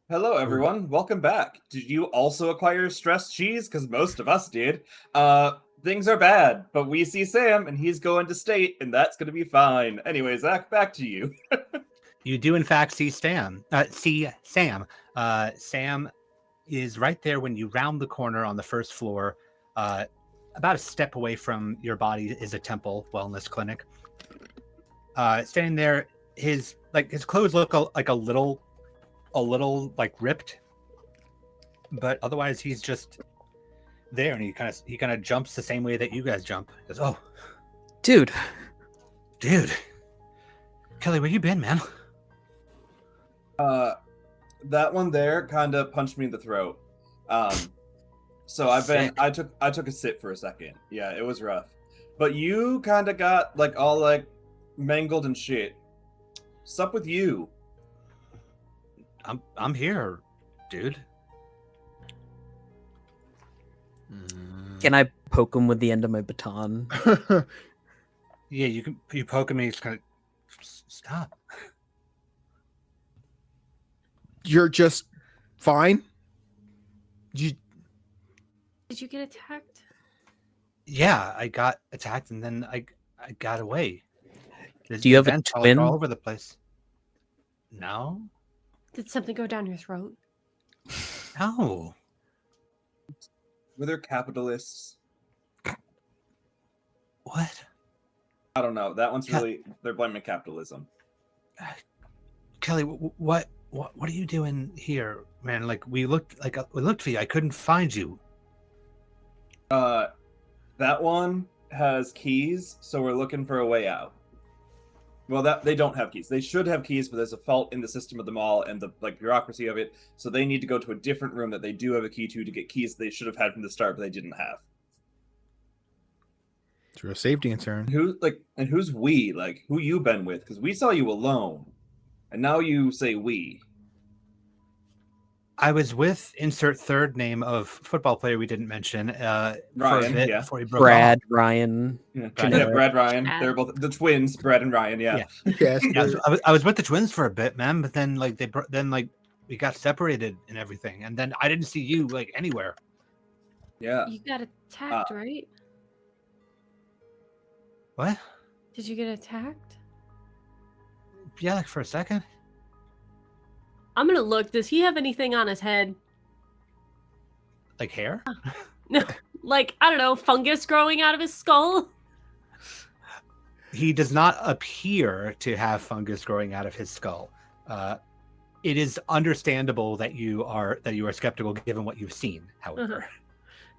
S1: Hello, everyone. Welcome back. Did you also acquire stress cheese? Because most of us did. Things are bad, but we see Sam, and he's going to state, and that's going to be fine. Anyway, Zach, back to you.
S6: You do, in fact, see Sam. Sam is right there when you round the corner on the first floor. About a step away from your body is a temple wellness clinic. Standing there, his clothes look like a little like ripped, but otherwise he's just there, and he kind of jumps the same way that you guys jump. He goes, "Oh,
S2: Dude,
S6: Kelly, where you been, man?"
S1: That one there kind of punched me in the throat. So I took a sit for a second. Yeah, it was rough. But you kind of got like all like mangled and shit. What's up with you?
S6: I'm here, dude.
S2: can I poke him with the end of my baton?
S6: Yeah, you poke me. It's kind of stop.
S5: You're just fine.
S3: Did you get attacked?
S6: Yeah, I got attacked, and then I got away.
S2: Do you have a
S6: vents
S2: twin?
S6: all over the place? No,
S3: Did something go down your throat?
S6: no.
S1: Were there capitalists?
S6: What?
S1: I don't know. That one's really they're blaming capitalism.
S6: Kelly, what are you doing here, man? Like we looked for you. I couldn't find you.
S1: That one has keys, so we're looking for a way out. Well, that they don't have keys. They should have keys, but there's a fault in the system of the mall and the bureaucracy of it. So they need to go to a different room that they do have a key to get keys they should have had from the start, but they didn't have.
S5: It's a real safety concern.
S1: Who's we? Like, who you been with? Because we saw you alone, and now you say we.
S6: I was with insert third name of football player we didn't mention. For
S1: Ryan,
S6: a bit
S1: yeah.
S6: before he broke
S2: Brad,
S6: off.
S2: Ryan.
S1: Yeah,
S2: Generic.
S1: Brad Ryan.
S3: Chad.
S1: They're both the twins, Brad and Ryan. Yeah.
S5: Yes.
S6: Yeah, I was with the twins for a bit, man. But then we got separated and everything, and then I didn't see you like anywhere.
S1: Yeah.
S3: You got attacked, right?
S6: What?
S3: Did you get attacked?
S6: Yeah, like for a second.
S3: I'm gonna look. Does he have anything on his head?
S6: Like hair?
S3: No, like I don't know, fungus growing out of his skull.
S6: He does not appear to have fungus growing out of his skull. It is understandable that you are skeptical given what you've seen. However,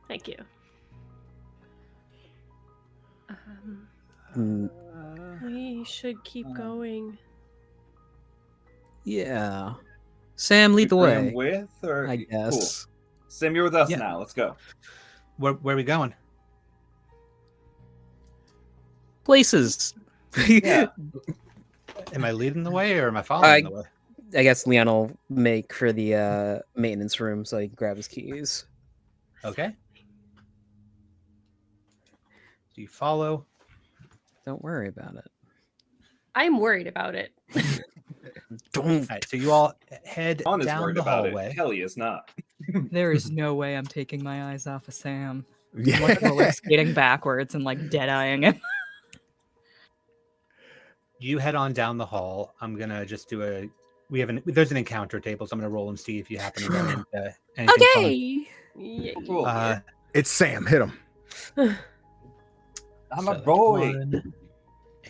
S3: Thank you. We should keep going.
S2: Yeah. Sam, lead the
S1: We bring him
S2: way.
S1: with, or
S2: I guess.
S1: Cool. Sam, you're with us
S6: Yeah.
S1: now. Let's go.
S6: where are we going?
S2: Places.
S1: Yeah.
S6: Am I leading the way or am I following the way?
S2: I guess Leon will make for the maintenance room so he can grab his keys.
S6: Okay. Do you follow?
S2: Don't worry about it.
S3: I'm worried about it.
S2: Don't.
S6: All right, so you all head
S1: Dawn is
S6: down
S1: worried
S6: the
S1: about
S6: hallway.
S1: it. Kelly is not.
S4: There is no way I'm taking my eyes off of Sam. I'm
S5: Yeah.
S4: roller skating backwards and like dead eyeing him.
S6: You head on down the hall. I'm gonna just do there's an encounter table, so I'm gonna roll and see if you happen to run into anything fun.
S3: Okay. Yeah.
S1: Cool.
S5: It's Sam. Hit him.
S1: I'm
S6: So
S1: a
S6: that's
S1: boy.
S6: 1,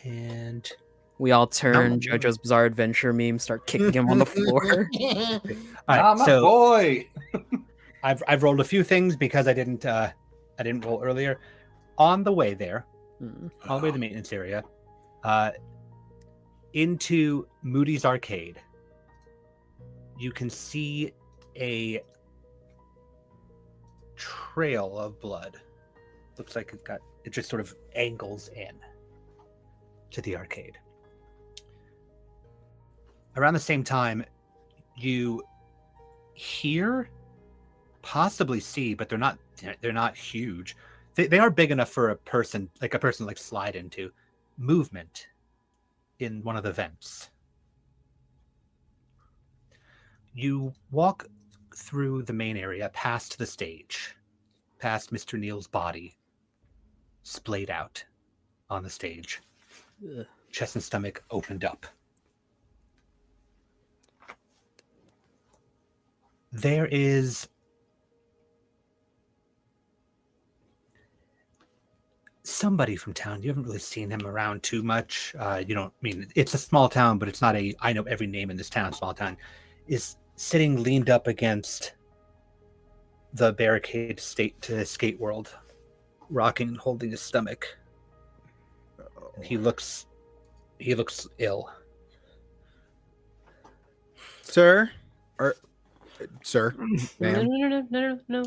S6: and
S2: We all turn
S6: No.
S2: JoJo's Bizarre Adventure meme, start kicking him on the floor.
S6: all right,
S1: I'm a
S6: so
S1: boy.
S6: I've rolled a few things because I didn't roll earlier. On the way there, all the way to the maintenance area, into Moody's Arcade, you can see a trail of blood. Looks like it just sort of angles in to the arcade. Around the same time, you hear, possibly see, but they're not huge. They are big enough for a person slide into, movement in one of the vents. You walk through the main area, past the stage, past Mr. Neal's body, splayed out on the stage.
S2: Ugh.
S6: Chest and stomach opened up. There is somebody from town. You haven't really seen him around too much. You don't mean it's a small town, but it's not a I know every name in this town, small town. Is sitting leaned up against the barricade to skate world, rocking and holding his stomach. And he looks ill.
S5: Sir, sir,
S3: No,
S5: ma'am.
S3: no.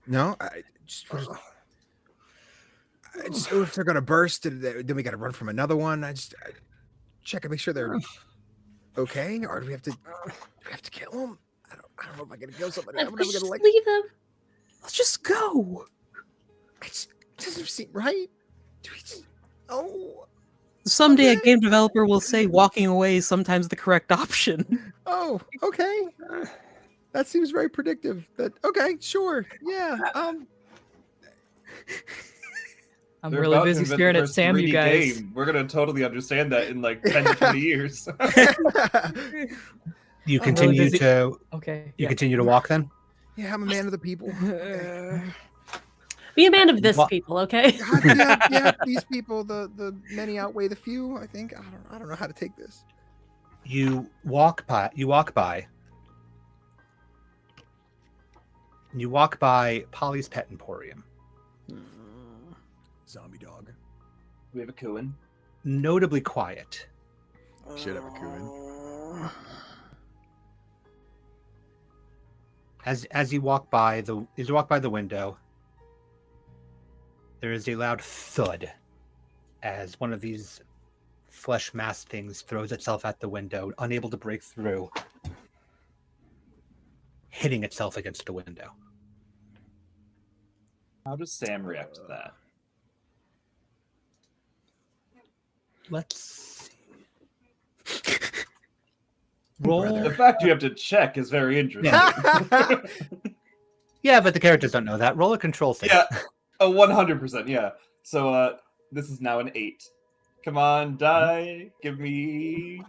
S5: No, I just if they're gonna burst, then we got to run from another one. I check and make sure they're okay, or do we have to kill them? I don't know if I gotta kill somebody. I'm never
S3: Just
S5: gonna like.
S3: leave them.
S2: Let's just go.
S5: It doesn't seem right. Do we just, oh,
S2: Someday a
S5: Okay.
S2: game developer will say walking away is sometimes the correct option.
S5: oh, okay. That seems very predictive. That okay, sure, yeah.
S4: I'm
S1: They're
S4: really
S1: about to
S4: busy
S1: invent the
S4: staring at
S1: first
S4: Sam, you
S1: 3D
S4: guys.
S1: game. We're gonna totally understand that in like 10 to 20 years.
S6: You
S5: Oh,
S6: continue
S4: busy.
S6: to
S4: Okay.
S6: you
S4: Yeah.
S6: continue to walk then?
S5: Yeah, I'm a man of the people. Okay.
S3: Be a man of this
S6: Wha-
S3: people, okay?
S5: God, yeah, these people, the many outweigh the few. I think I don't know how to take this.
S6: You walk by. You walk by Polly's Pet Emporium.
S5: Zombie dog.
S1: We have a Kuin.
S6: Notably quiet.
S5: Should have a Kuin.
S6: As you walk by the window, there is a loud thud as one of these flesh mass things throws itself at the window, unable to break through, hitting itself against the window.
S1: How does Sam react to that?
S6: Let's see. Roll.
S1: The fact you have to check is very interesting.
S6: Yeah, but the characters don't know that. Roll a control save.
S1: Yeah. Oh, 100%. Yeah. So this is now an 8. Come on, die. Give me.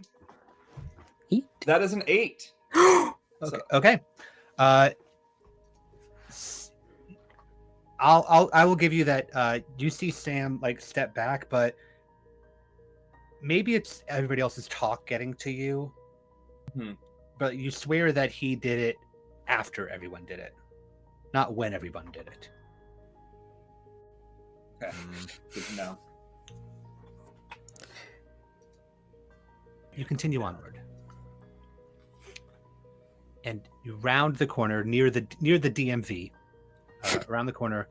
S2: 8?
S1: That is an 8.
S6: Okay. Okay. I will give you that. You see Sam like step back, but maybe it's everybody else's talk getting to you. But you swear that he did it after everyone did it, not when everyone did it.
S1: Okay. Good to know.
S6: You continue onward, and you round the corner near the DMV, around the corner,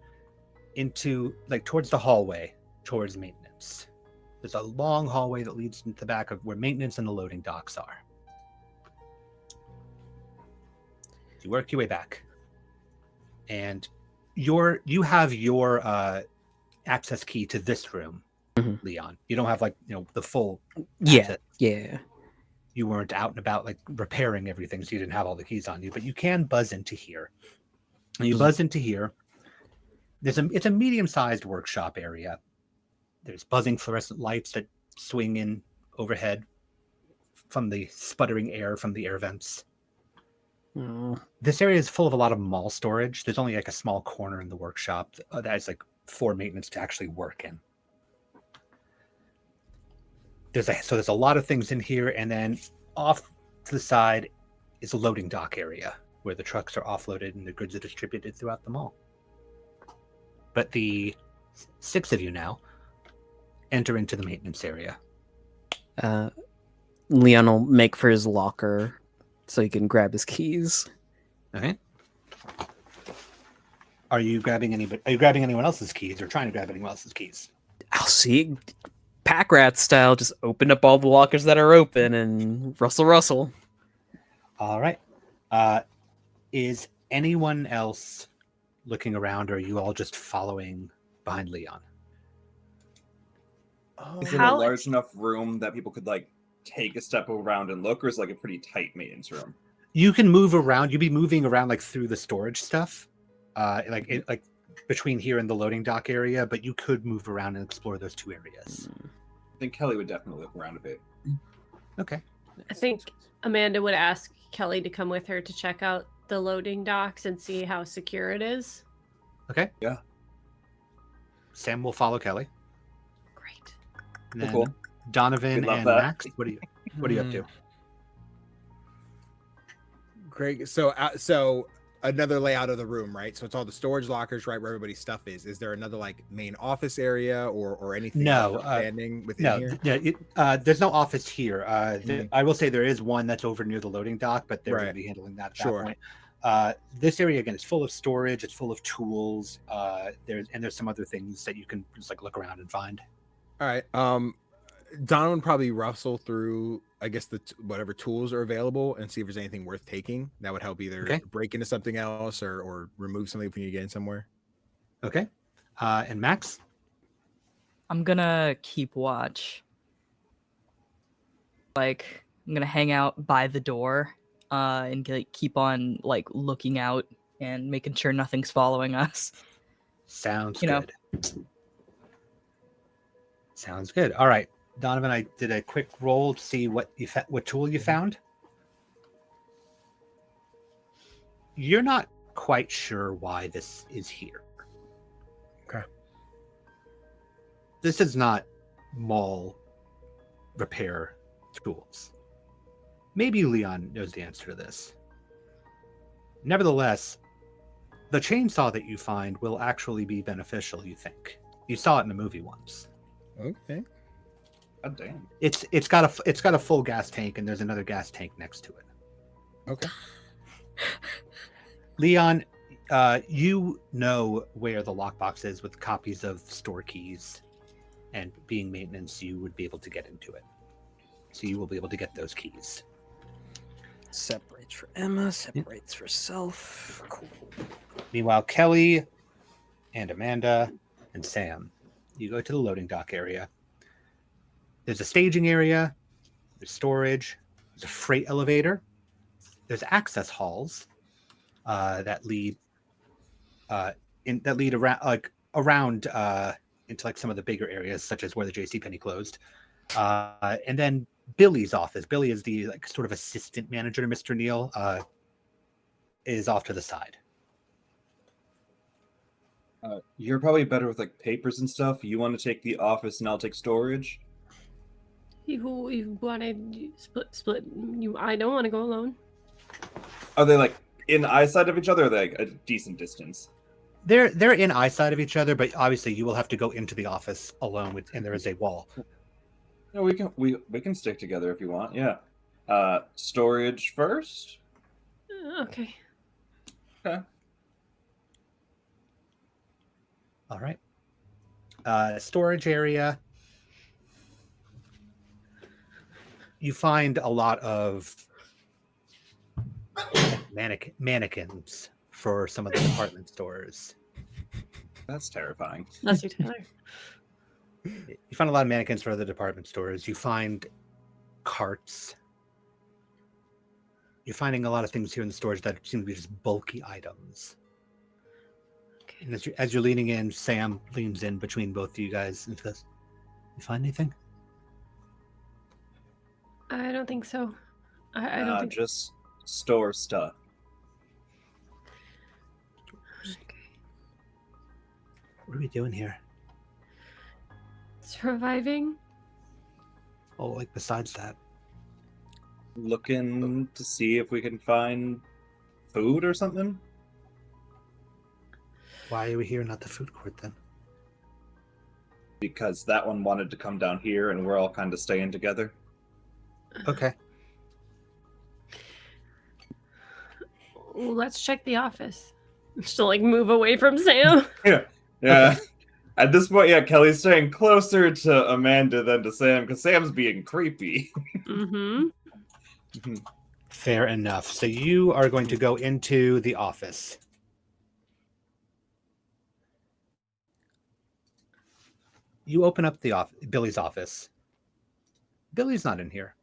S6: into like towards the hallway, towards maintenance. There's a long hallway that leads into the back of where maintenance and the loading docks are. You work your way back, and you have your access key to this room, Leon. You don't have like the full
S2: Yeah,
S6: access.
S2: yeah.
S6: You weren't out and about like repairing everything, so you didn't have all the keys on you. But you can buzz into here. And you buzz into here. It's a medium-sized workshop area. There's buzzing fluorescent lights that swing in overhead from the sputtering air from the air vents.
S2: Oh.
S6: This area is full of a lot of mall storage. There's only like a small corner in the workshop that is like for maintenance to actually work in. There's a lot of things in here, and then off to the side is a loading dock area where the trucks are offloaded and the goods are distributed throughout the mall. But the 6 of you now enter into the maintenance area.
S2: Leon will make for his locker so he can grab his keys.
S6: Okay. Are you grabbing anyone else's keys or trying to grab anyone else's keys?
S2: I'll see. Pack rat style, just open up all the lockers that are open and rustle.
S6: All right. Is anyone else looking around, or are you all just following behind Leon?
S1: Is it a large enough room that people could like take a step around and look, or is it like a pretty tight maintenance room?
S6: You can move around. You'd be moving around like through the storage stuff, like between here and the loading dock area. But you could move around and explore those two areas.
S1: I think Kelly would definitely look around a bit.
S6: Okay.
S3: I think Amanda would ask Kelly to come with her to check out the loading docks and see how secure it is.
S6: Okay.
S1: Yeah.
S6: Sam will follow Kelly.
S3: Great.
S6: And then
S1: Cool.
S6: Donovan
S1: We love
S6: and
S1: that.
S6: Max. What are you up to?
S5: Great. So another layout of the room, right? So it's all the storage lockers, right, where everybody's stuff is. Is there another like main office area or anything
S6: No,
S5: standing within
S6: No,
S5: here?
S6: there's no office here.
S5: Mhm.
S6: I will say there is one that's over near the loading dock, but they're going
S5: Right.
S6: to be handling that at
S5: Sure.
S6: that point. This area again is full of storage. It's full of tools. There's some other things that you can just like look around and find.
S5: All right. Donovan probably rustle through, I guess, whatever tools are available and see if there's anything worth taking that would help either
S6: Okay.
S5: break into something else or remove something if you need to get in somewhere.
S6: Okay. And Max.
S4: I'm gonna keep watch. Like, I'm gonna hang out by the door, and keep on like looking out and making sure nothing's following us.
S6: Sounds
S4: You know.
S6: good. Sounds good. All right, Donovan. I did a quick roll to see what tool you found. You're not quite sure why this is here.
S5: Okay.
S6: This is not mall repair tools. Maybe Leon knows the answer to this. Nevertheless, the chainsaw that you find will actually be beneficial, you think. You saw it in the movie once.
S5: Okay.
S1: God damn.
S6: It's got a full gas tank, and there's another gas tank next to it.
S5: Okay.
S6: Leon, you know where the lockbox is with copies of store keys, and being maintenance, you would be able to get into it. So you will be able to get those keys.
S2: Separates for Emma, separates for self. Cool.
S6: Meanwhile, Kelly and Amanda and Sam, you go to the loading dock area. There's a staging area, there's storage, there's a freight elevator, there's access halls that lead around into like some of the bigger areas, such as where the JCPenney closed, and then Billy's office. Billy is the like sort of assistant manager to Mr. Neal. Is off to the side.
S1: You're probably better with like papers and stuff. You want to take the office and I'll take storage?
S3: You want to split? I don't want to go alone.
S1: Are they like in eyesight of each other? Or are they like a decent distance?
S6: They're in eyesight of each other, but obviously you will have to go into the office alone, and there is a wall.
S1: No, we can stick together if you want. Yeah. Storage first.
S3: Okay.
S1: Okay.
S6: All right. Storage area. You find a lot of mannequins for some of the department stores.
S1: That's terrifying.
S3: Bless you, Tyler.
S6: You find a lot of mannequins for the department stores. You find carts. You're finding a lot of things here in the storage that seem to be just bulky items.
S3: Okay.
S6: And as you're leaning in, Sam leans in between both of you guys and says, "You find anything?"
S3: I don't think so. I don't think.
S1: Just store stuff.
S3: Okay.
S6: What are we doing here?
S3: Surviving.
S6: Oh, like besides that.
S1: Looking to see if we can find food or something.
S6: Why are we here, not the food court then?
S1: Because that one wanted to come down here and we're all kind of staying together.
S6: Okay.
S3: Let's check the office. Just to like move away from Sam.
S1: Yeah. At this point, yeah, Kelly's staying closer to Amanda than to Sam because Sam's being creepy.
S3: Mm-hmm.
S6: Fair enough. So you are going to go into the office. You open up the Billy's office. Billy's not in here.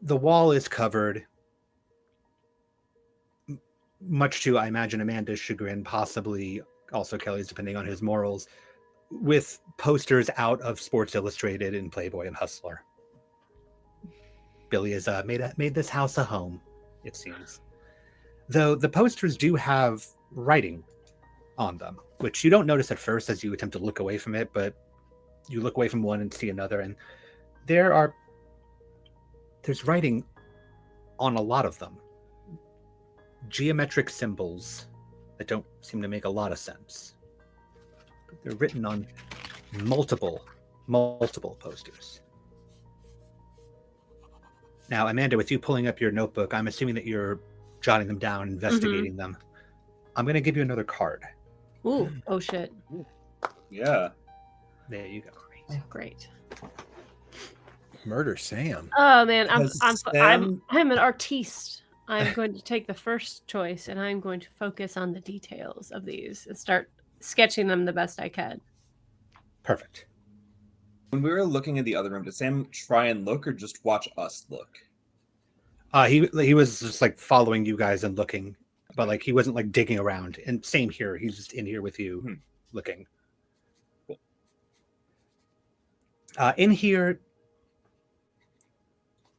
S6: The wall is covered, much to, I imagine, Amanda's chagrin, possibly also Kelly's, depending on his morals, with posters out of Sports Illustrated and Playboy and Hustler. Billy has made this house a home, it seems. Though the posters do have writing on them, which you don't notice at first as you attempt to look away from it, but you look away from one and see another, and there's writing on a lot of them. Geometric symbols that don't seem to make a lot of sense. But they're written on multiple posters. Now, Amanda, with you pulling up your notebook, I'm assuming that you're jotting them down, investigating them. I'm going to give you another card.
S3: Ooh. Oh shit.
S1: Yeah.
S6: There you go.
S3: Great.
S5: Murder Sam.
S3: Oh man,
S1: Has
S3: I'm
S1: Sam-
S3: an artiste. I'm going to take the first choice and I'm going to focus on the details of these and start sketching them the best I can.
S6: Perfect.
S1: When we were looking in the other room, did Sam try and look or just watch us look?
S6: He was just like following you guys and looking, but like he wasn't like digging around. And same here, he's just in here with you, looking. In here,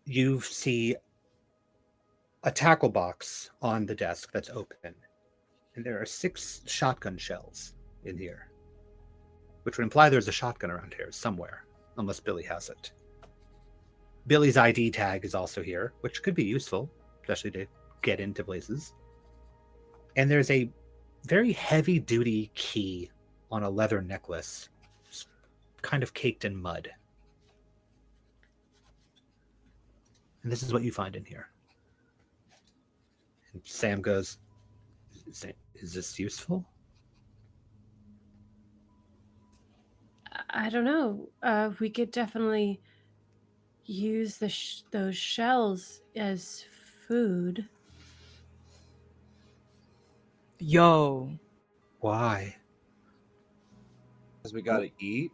S6: you see a tackle box on the desk that's open, and there are 6 shotgun shells in here, which would imply there's a shotgun around here somewhere, unless Billy has it. Billy's ID tag is also here, which could be useful, especially to get into places. And there's a very heavy-duty key on a leather necklace, kind of caked in mud. And this is what you find in here. And Sam goes, is this useful?
S3: I don't know. We could definitely use those shells as food.
S4: Yo.
S6: Why?
S1: Because we gotta eat.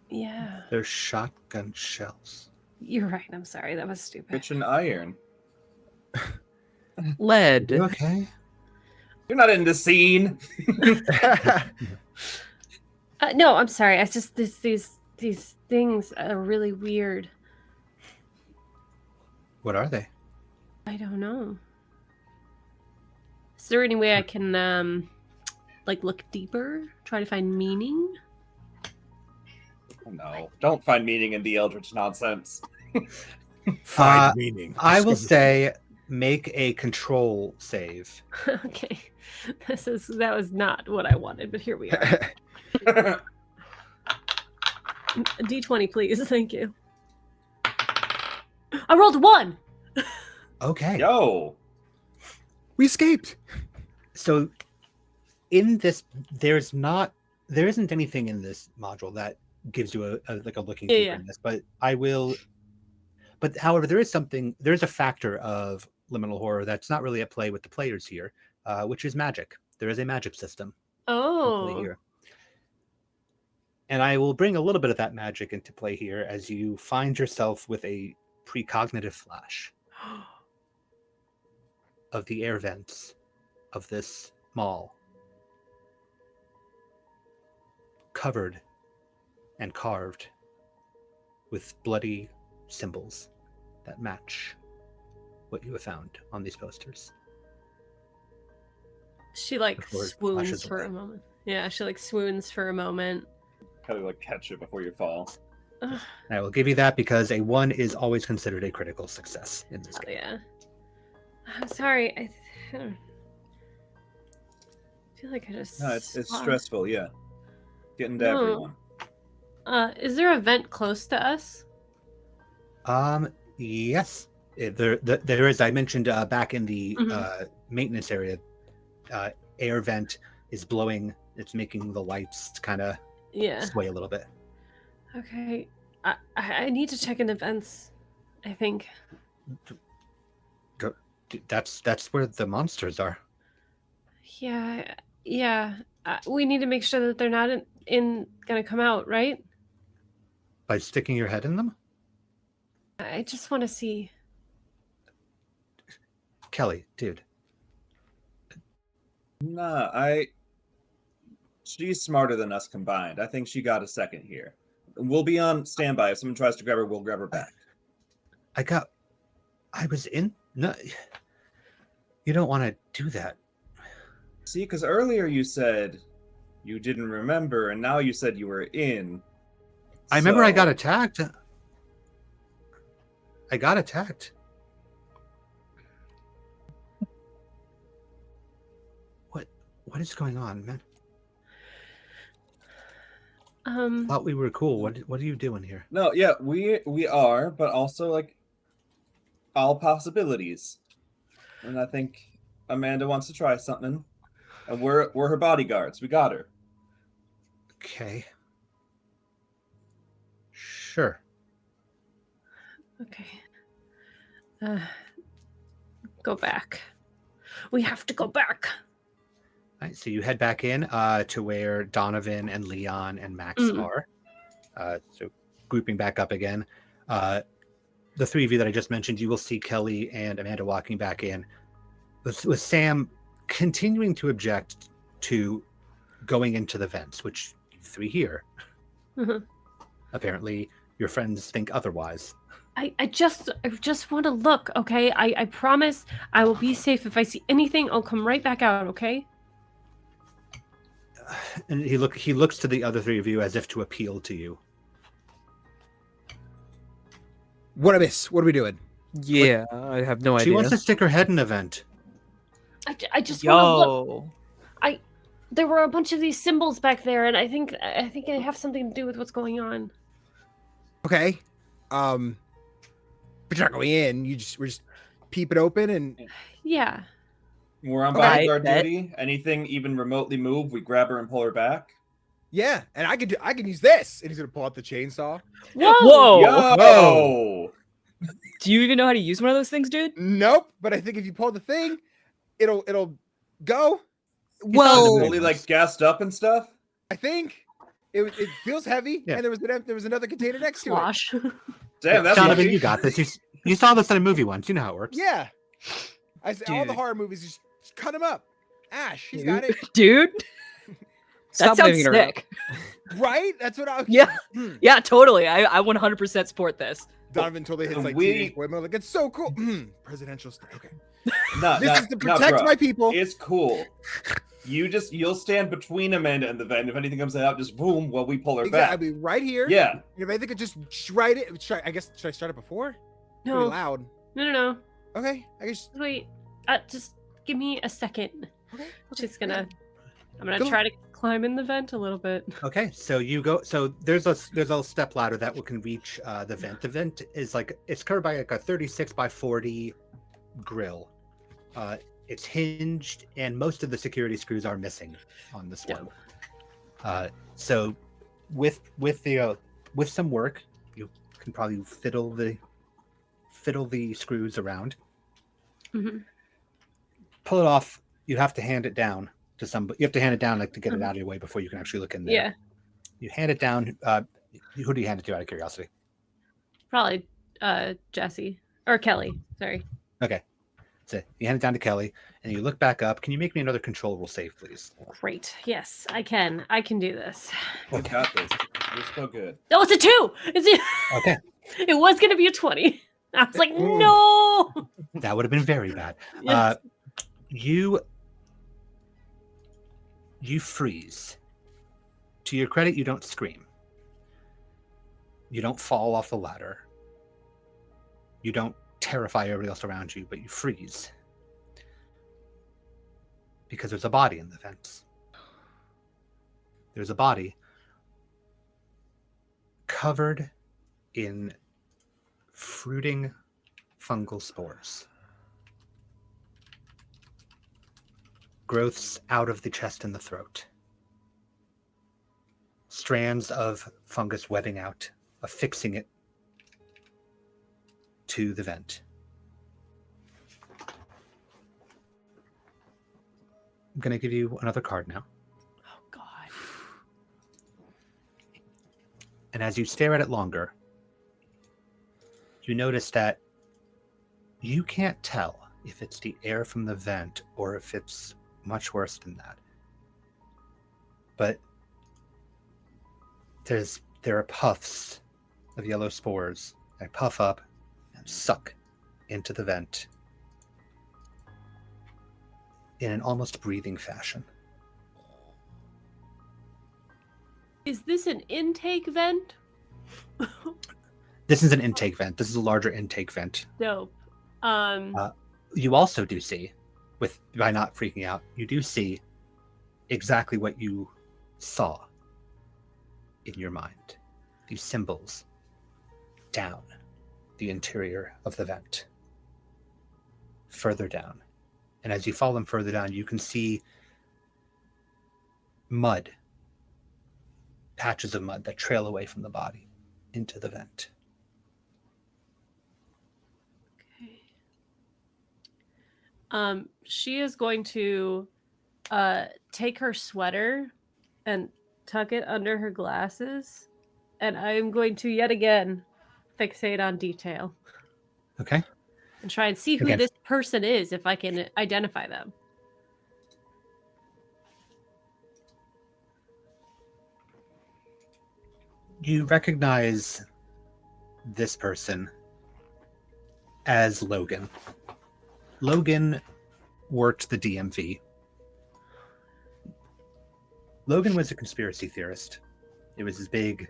S3: Yeah.
S6: They're shotgun shells.
S3: You're right. I'm sorry. That was stupid.
S1: Rich in iron.
S2: Lead.
S6: You okay?
S1: You're not in the scene.
S3: No, I'm sorry. It's just these things are really weird.
S6: What are they?
S3: I don't know. Is there any way I can like look deeper, try to find meaning?
S1: Oh, no, don't find meaning in the eldritch nonsense.
S5: Find meaning.
S6: I will say make a control save.
S3: Okay. That was not what I wanted, but here we are. A D20, please. Thank you. I rolled a 1.
S6: Okay.
S1: Yo.
S5: We escaped.
S6: So in this, there isn't anything in this module that gives you a looking deeper in this, but however, there is a factor of liminal horror that's not really at play with the players here, which is magic. There is a magic system at play here. And I will bring a little bit of that magic into play here as you find yourself with a precognitive flash of the air vents of this mall, covered and carved with bloody symbols that match what you have found on these posters.
S3: She like
S6: Before it
S3: swoons
S6: flashes
S3: for
S6: away.
S3: a moment. Yeah, she like swoons for a moment.
S1: Kind of like catch it before you fall.
S3: Ugh,
S6: I will give you that because a 1 is always considered a critical success in this game.
S3: yeah. I'm sorry. I don't feel like I just.
S1: No, it's
S3: saw-
S1: stressful, yeah. Getting to
S3: No.
S1: everyone.
S3: Is there a vent close to us?
S6: Yes. There is. I mentioned back in the maintenance area, air vent is blowing. It's making the lights kind of
S3: Yeah.
S6: sway a little bit.
S3: Okay. I need to check in the vents. I think.
S6: That's where the monsters are.
S3: Yeah. Yeah. We need to make sure that they're not gonna come out, right?
S6: By sticking your head in them?
S3: I just want to see.
S6: Kelly, dude.
S1: Nah, she's smarter than us combined. I think she got a second here. We'll be on standby. If someone tries to grab her, we'll grab her back.
S6: I was in. No, you don't want to do that.
S1: See, because earlier you said you didn't remember, and now you said you were in.
S6: I remember I got
S1: So-
S6: attacked. I got attacked. What is going on, man? Thought we were cool. What are you doing here?
S1: No, yeah, we are, but also like all possibilities. And I think Amanda wants to try something, and we're her bodyguards. We got her.
S6: Okay. Sure.
S3: Okay. Go back. We have to go back.
S6: All right, so you head back in to where Donovan and Leon and Max are. So grouping back up again. The three of you that I just mentioned, you will see Kelly and Amanda walking back in. With Sam continuing to object to going into the vents, which you three hear.
S3: Mhm.
S6: Apparently, your friends think otherwise.
S3: I just want to look, okay? I promise I will be safe. If I see anything, I'll come right back out, okay?
S6: And he looks to the other three of you as if to appeal to you.
S5: What I miss? What are we doing?
S2: Yeah, I have no
S6: She
S2: idea.
S6: wants to stick her head in a vent.
S3: I just want to look.
S4: Yo.
S3: There were a bunch of these symbols back there, and I think they have something to do with what's going on.
S5: Okay. But you're not going in. We're just peep it open and
S3: Yeah.
S1: We're on
S5: Okay.
S1: bodyguard
S4: Bet.
S1: duty. Anything even remotely move, we grab her and pull her back.
S5: yeah, and I can use this. And he's gonna pull out the chainsaw.
S3: Whoa!
S4: Whoa.
S1: Yo!
S4: Do you even know how to use one of those things, dude?
S5: Nope. But I think if you pull the thing, it'll go.
S2: Well,
S1: Fully like gassed up and stuff.
S5: I think it feels heavy,
S6: Yeah.
S5: and there was another container next to it.
S3: Slosh.
S1: Damn, that's
S6: Donovan,
S1: lucky.
S6: you got this. You saw this in a movie once. You know how it works.
S5: Yeah. I said all the
S4: Dude.
S5: horror movies just cut him up. Ash, he's got it.
S4: Dude, that
S2: stop
S4: sounds
S2: waving it around.
S4: sick.
S5: Right? That's what I
S4: Yeah.
S5: Hmm.
S4: Yeah, totally. I 100% support this.
S5: Donovan totally hits like
S1: We-
S5: teenage boy mode. Like it's so cool. Presidential stuff. Okay.
S1: Nah,
S5: This
S1: nah,
S5: is to
S1: nah,
S5: protect
S1: bro.
S5: my people.
S1: It's cool. You'll stand between Amanda and the vent. If anything comes out, just boom while we pull her
S5: Exactly. I'll
S1: back.
S5: be right here.
S1: Yeah.
S5: And if I think it just right it. I guess should I start it before? Pretty
S3: No.
S5: loud.
S3: No.
S5: Okay. I guess.
S3: Wait. Just give me a second.
S5: Okay.
S3: Just
S5: okay,
S3: I'm gonna
S5: Go.
S3: try to climb in the vent a little bit.
S6: Okay, so you go. So there's a step ladder that can reach the vent. The vent is it's covered by like a 36 by 40 grill. It's hinged, and most of the security screws are missing on this one. So with some work, you can probably fiddle the screws around.
S3: Mhm.
S6: Pull it off. You have to hand it down to somebody. You have to hand it down to get it out of your way before you can actually look in there.
S3: Yeah.
S6: You hand it down. Who do you hand it to out of curiosity?
S3: Probably Jesse or Kelly. Sorry.
S6: Okay. So you hand it down to Kelly, and you look back up. Can you make me another control roll save, please?
S3: Great. Yes, I can. I can do this.
S1: We got this. You're so good.
S3: Oh, it's a 2.
S6: Okay.
S3: It was gonna be a 20. I was like,
S5: Ooh.
S3: no.
S6: That would have been very bad.
S3: Yes.
S6: You freeze. To your credit, you don't scream. You don't fall off the ladder. You don't terrify everybody else around you, but you freeze. Because there's a body in the vents. There's a body covered in fruiting fungal spores. Growths out of the chest and the throat. Strands of fungus webbing out, affixing it to the vent. I'm going to give you another card now.
S3: Oh God.
S6: And as you stare at it longer, you notice that you can't tell if it's the air from the vent or if it's much worse than that. But there are puffs of yellow spores. I puff up and suck into the vent in an almost breathing fashion.
S3: Is this an intake vent?
S6: This is an intake vent. This is a larger intake vent.
S3: Dope.
S6: You also do see, by not freaking out, you do see exactly what you saw in your mind. These symbols down the interior of the vent. Further down. And as you follow them further down, you can see mud. Patches of mud that trail away from the body into the vent.
S3: Okay. She is going to take her sweater and tuck it under her glasses, and I am going to yet again fixate on detail.
S6: Okay.
S3: And try and see who
S6: Again.
S3: this person is if I can identify them.
S6: You recognize this person as Logan. Logan worked the DMV. Logan was a conspiracy theorist. It was his big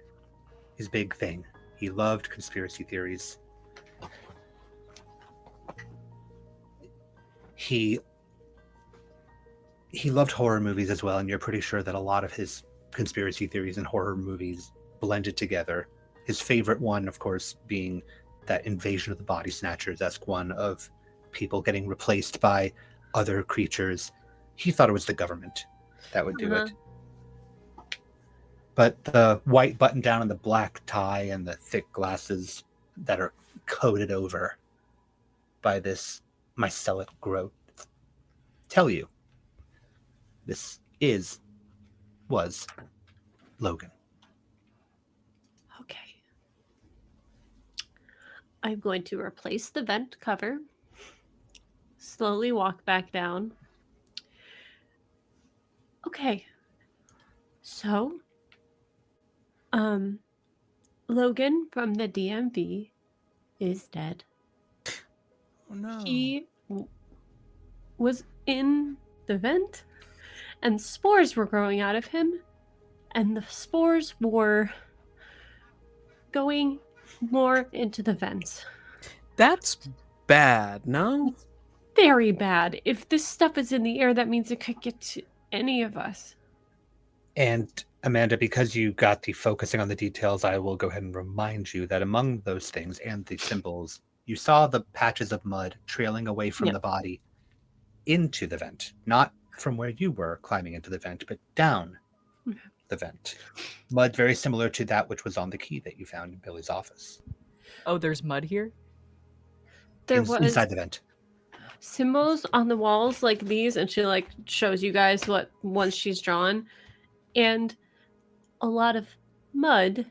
S6: thing. He loved conspiracy theories. He loved horror movies as well, and you're pretty sure that a lot of his conspiracy theories and horror movies blended together. His favorite one, of course, being that Invasion of the Body Snatchers-esque one of people getting replaced by other creatures. He thought it was the government that would do it. But the white button down and the black tie and the thick glasses that are coated over by this mycelic growth tell you this was Logan.
S3: Okay. I'm going to replace the vent cover. Slowly walk back down. Okay. So, Logan from the DMV is dead.
S5: Oh no.
S3: He was in the vent, and spores were growing out of him, and the spores were going more into the vents.
S2: That's bad, no?
S3: Very bad. If this stuff is in the air, that means it could get to any of us.
S6: And Amanda, because you got the focusing on the details, I will go ahead and remind you that among those things and the symbols, you saw the patches of mud trailing away from the body into the vent. Not from where you were climbing into the vent, but down the vent. Mud very similar to that which was on the key that you found in Billy's office.
S4: Oh, there's mud here?
S3: There was
S6: inside the vent.
S3: symbols on the walls like these, and she like shows you guys what ones she's drawn, and a lot of mud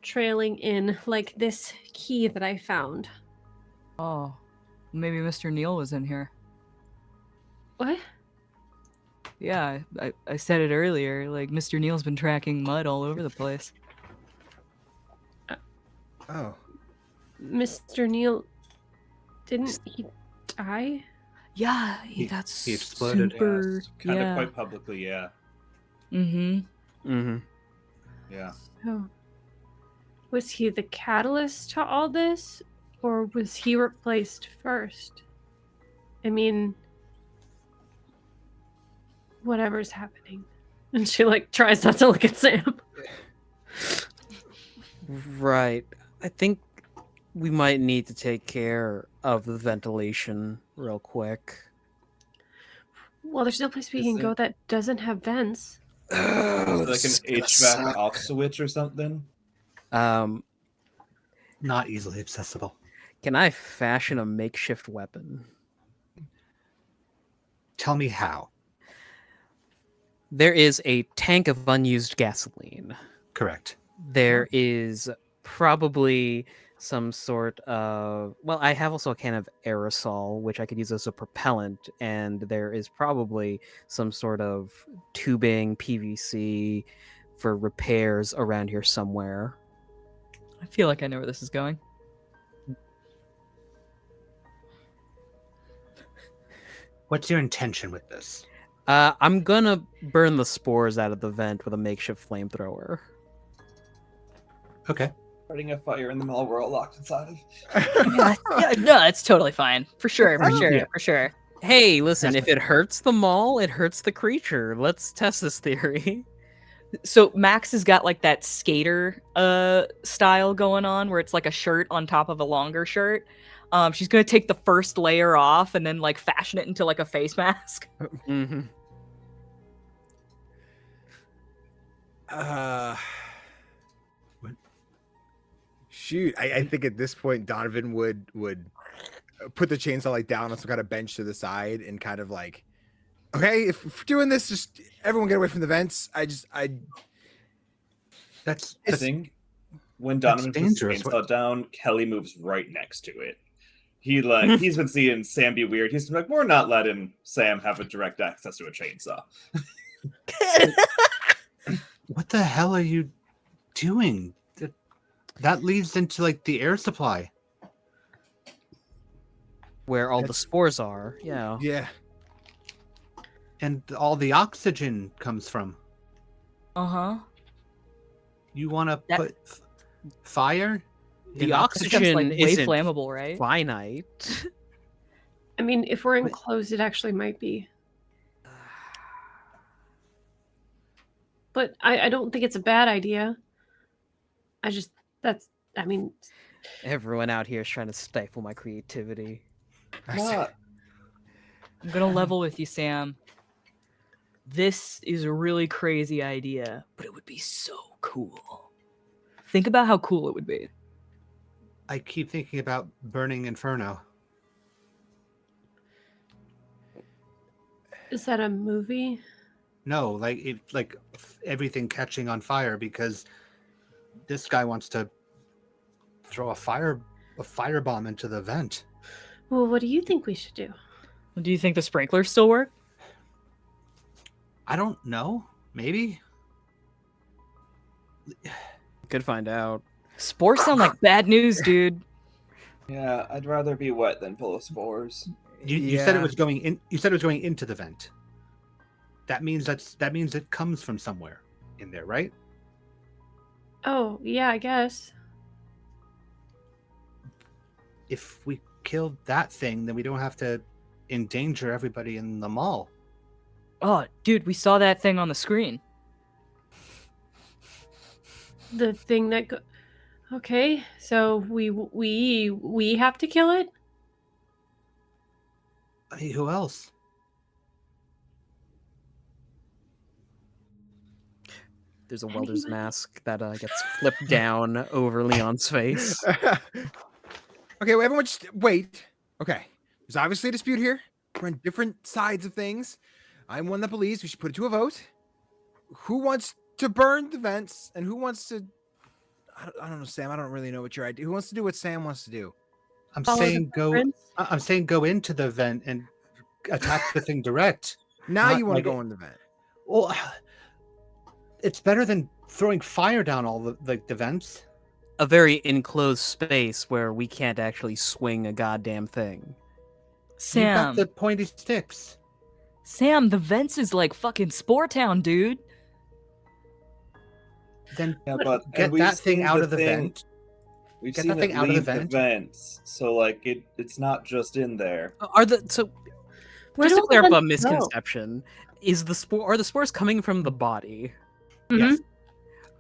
S3: trailing in like this key that I found.
S4: Oh, maybe Mr. Neal was in here.
S3: What?
S4: Yeah, I said it earlier. Like, Mr. Neal's been tracking mud all over the place.
S5: Oh.
S3: Mr. Neal, didn't he die?
S4: Yeah,
S6: He
S4: that's
S6: exploded.
S4: super.
S1: Kind
S4: yeah.
S1: of quite publicly, yeah.
S4: Mm-hmm.
S2: Mm-hmm.
S1: Yeah.
S3: Oh. Was he the catalyst to all this? Or was he replaced first? I mean, whatever's happening. And she like tries not to look at Sam.
S2: Right. I think we might need to take care of the ventilation real quick.
S3: Well, there's no place we
S1: Is
S3: can
S1: it-
S3: go that doesn't have vents.
S1: Like an HVAC off switch or something?
S6: Not easily accessible.
S2: Can I fashion a makeshift weapon?
S6: Tell me how.
S2: There is a tank of unused gasoline.
S6: Correct.
S2: There is probably some sort of, well, I have also a can of aerosol which I could use as a propellant, and there is probably some sort of tubing PVC for repairs around here somewhere.
S4: I feel like I know where this is going.
S6: What's your intention with this?
S2: I'm gonna burn the spores out of the vent with a makeshift flamethrower.
S6: Okay.
S1: Starting a fire in the mall we're all locked inside of.
S4: Yeah, no, it's totally fine. For sure,
S6: Yeah.
S4: for sure.
S2: Hey, listen,
S6: That's
S2: if it hurts the mall, it hurts the creature. Let's test this theory.
S4: So Max has got like that skater style going on where it's like a shirt on top of a longer shirt. She's gonna take the first layer off and then like fashion it into like a face mask.
S2: Mm-hmm.
S5: Shoot, I think at this point Donovan would put the chainsaw like down on some kind of bench to the side and kind of like, okay, if we're doing this, just everyone get away from the vents.
S6: That's
S1: I think when Donovan puts the
S6: dangerous.
S1: chainsaw down, Kelly moves right next to it. He's been seeing Sam be weird. He's like, we're not letting Sam have a direct access to a chainsaw.
S6: What the hell are you doing? That leads into like the air supply.
S2: Where all the spores are, yeah.
S5: Yeah.
S6: And all the oxygen comes from.
S4: Uh-huh.
S6: You want to
S4: That-
S6: put fire?
S2: The
S6: in
S2: oxygen
S4: It's like way
S2: isn't
S4: flammable, right?
S2: finite.
S3: I mean, if we're enclosed, it actually might be. But I don't think it's a bad idea. I mean,
S2: Everyone out here is trying to stifle my creativity.
S1: Not.
S4: I'm gonna level with you, Sam. This is a really crazy idea, but it would be so cool. Think about how cool it would be.
S6: I keep thinking about burning Inferno.
S3: is that a movie?
S6: No, like everything catching on fire because this guy wants to throw a firebomb into the vent.
S3: Well, what do you think we should do?
S4: Do you think the sprinklers still work?
S6: I don't know. Maybe.
S2: Could find out.
S4: Spores sound like bad news, dude.
S1: Yeah, I'd rather be wet than full of spores.
S6: You said it
S5: Yeah.
S6: was going in. You said it was going into the vent. That means it comes from somewhere in there, right?
S3: Oh, yeah, I guess.
S6: If we kill that thing, then we don't have to endanger everybody in the mall.
S4: Oh, dude, we saw that thing on the screen.
S3: The thing that Okay, so we have to kill it?
S6: Hey, who else?
S2: There's a welder's mask that gets flipped down over Leon's face.
S5: Okay, well, everyone just wait. Okay, there's obviously a dispute here. We're on different sides of things. I'm one that believes we should put it to a vote. Who wants to burn the vents and who wants to... I don't know, Sam. I don't really know what your idea... Who wants to do what Sam wants to do?
S6: I'm
S3: Follow the
S6: saying go.
S3: preference?
S6: I'm saying go into the vent and attack the thing direct.
S5: Now
S6: Not
S5: you want to
S6: like
S5: go in the vent.
S6: Well, it's better than throwing fire down all the vents.
S2: A very enclosed space where we can't actually swing a goddamn thing.
S6: You've
S4: Sam,
S6: got the pointy sticks.
S4: Sam, the vents is like fucking Spore Town, dude.
S6: Then
S1: Yeah, but
S6: get
S1: and we've
S6: that thing
S1: seen
S6: out
S1: the
S6: of the
S1: thing-
S6: vent.
S1: We've
S6: Get
S1: seen
S6: that thing
S1: it
S6: out of the
S1: leave
S6: vent.
S1: vents, so like it's not just in there.
S2: Are the so
S3: Where
S2: just
S3: do
S2: to clear up
S3: the
S2: a
S3: vents go?
S2: misconception, are the spores coming from the body?
S6: Yes,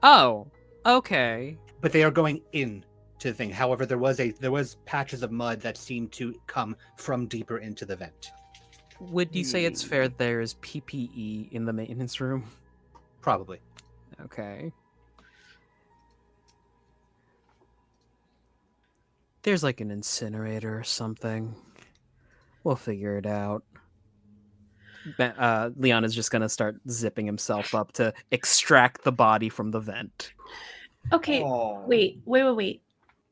S2: Oh, okay.
S6: but they are going in to the thing. However, there was patches of mud that seemed to come from deeper into the vent.
S2: Would you say it's fair there is PPE in the maintenance room?
S6: Probably.
S2: Okay. There's like an incinerator or something. We'll figure it out. Leon is just gonna start zipping himself up to extract the body from the vent.
S3: Okay,
S1: Oh.
S3: wait.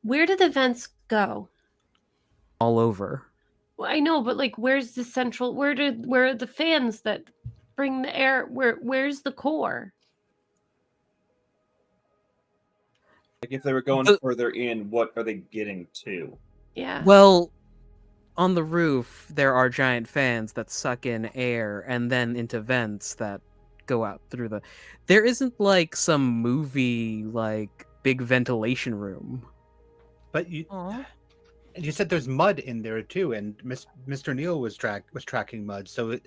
S3: Where do the vents go?
S2: All over.
S3: Well, I know, but like, where's the central? Where are the fans that bring the air? Where's the core?
S1: Like if they were going
S2: The-
S1: further in, what are they getting to?
S3: Yeah.
S2: Well, on the roof, there are giant fans that suck in air and then into vents that go out through the. There isn't like some movie like big ventilation room.
S6: But you said there's mud in there too, and Mr. Neal was tracking mud. So
S2: Is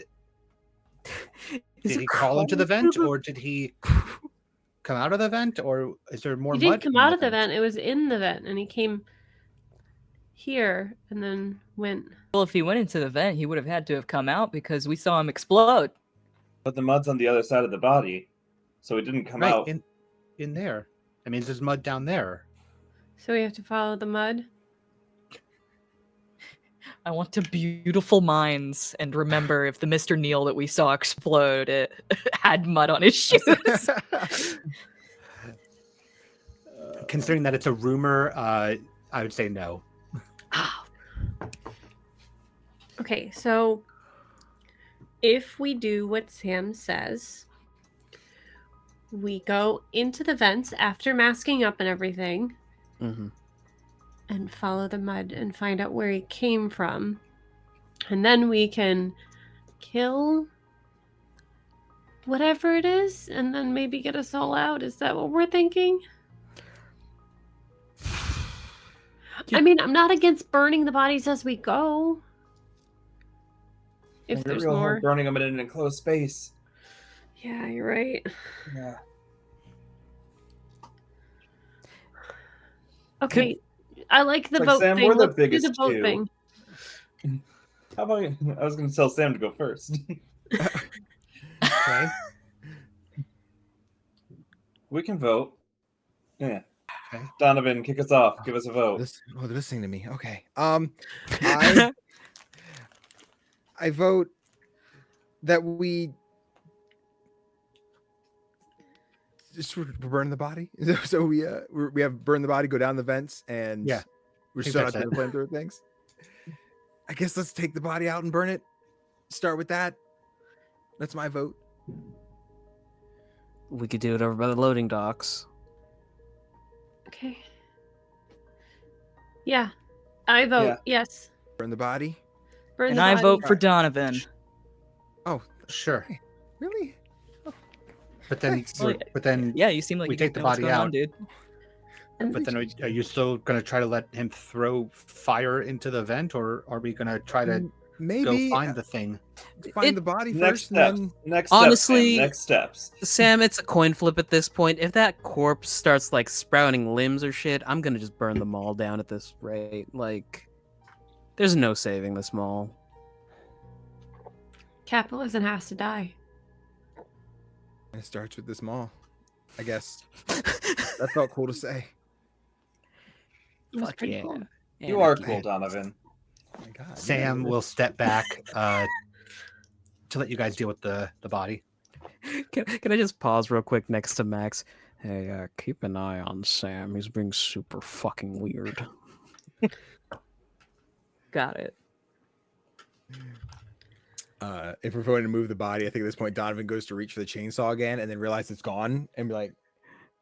S6: did
S2: it
S6: he crawl into the
S2: crawling
S6: vent,
S2: through
S6: or did he come out of the vent, or is there more
S3: He
S6: mud?
S3: didn't come
S6: in
S3: out of the vent. It was in the vent, and he came here and then went.
S4: Well, if he went into the vent, he would have had to have come out because we saw him explode.
S1: But the mud's on the other side of the body, so it didn't come
S6: Right
S1: out.
S6: in there. That means there's mud down there.
S3: So we have to follow the mud.
S4: I want to beautiful minds and remember if the Mr. Neal that we saw explode it had mud on his shoes.
S6: Considering that it's a rumor, I would say no.
S3: Okay, so if we do what Sam says, we go into the vents after masking up and everything
S2: Mm-hmm.
S3: and follow the mud and find out where he came from. And then we can kill whatever it is and then maybe get us all out. Is that what we're thinking? I mean, I'm not against burning the bodies as we go. If there's
S1: real
S3: more.
S1: hard burning them in an enclosed space.
S3: Yeah, you're right.
S1: Yeah.
S3: Okay. I like the
S1: It's like,
S3: vote
S1: Sam,
S3: thing.
S1: we're the
S3: Let's do the
S1: biggest
S3: vote
S1: two.
S3: thing.
S1: How about I was going to tell Sam to go first.
S5: Okay.
S1: We can vote. Yeah.
S6: Okay.
S1: Donovan, kick us off. Give us a vote.
S5: They're listening to me. Okay. I vote that we just burn the body. So we have burn the body, go down the vents, and
S6: Yeah,
S5: we're
S6: I think
S5: still not
S6: that's
S5: doing flamethrower things. I guess let's take the body out and burn it. Start with that. That's my vote.
S2: We could do it over by the loading docks.
S3: Okay. Yeah. I vote
S1: Yeah.
S3: yes.
S5: Burn the body.
S3: Burn
S4: And
S3: the
S4: I
S3: body.
S4: vote for Donovan.
S5: Oh,
S6: Sure.
S5: really?
S6: But then,
S5: Thanks.
S4: Yeah, you seem like
S6: we
S4: you
S6: take the
S4: know what's
S6: body
S4: going on,
S6: out.
S4: dude.
S6: But then, are you still going to try to let him throw fire into the vent, or are we going to try to
S5: Maybe
S6: go find the thing?
S5: find the body
S1: Next
S5: first,
S1: steps.
S5: and then
S1: Next
S2: Honestly-
S1: steps. Sam. Next steps.
S2: Sam, it's a coin flip at this point. If that corpse starts like sprouting limbs or shit, I'm gonna just burn them all down at this rate. Like, there's no saving this mall.
S3: Capitalism has to die.
S5: it starts with this mall. I guess that felt cool to say.
S3: It was
S2: Fuck
S3: pretty
S2: yeah.
S3: cool.
S1: You are
S2: Anarchy.
S1: cool, Donovan.
S5: Oh my God.
S6: Sam will step back to let you guys deal with the body.
S2: Can I just pause real quick next to Max? Hey, keep an eye on Sam. He's being super fucking weird.
S4: Got it.
S5: If we're going to move the body, I think at this point Donovan goes to reach for the chainsaw again, and then realize it's gone, and be like,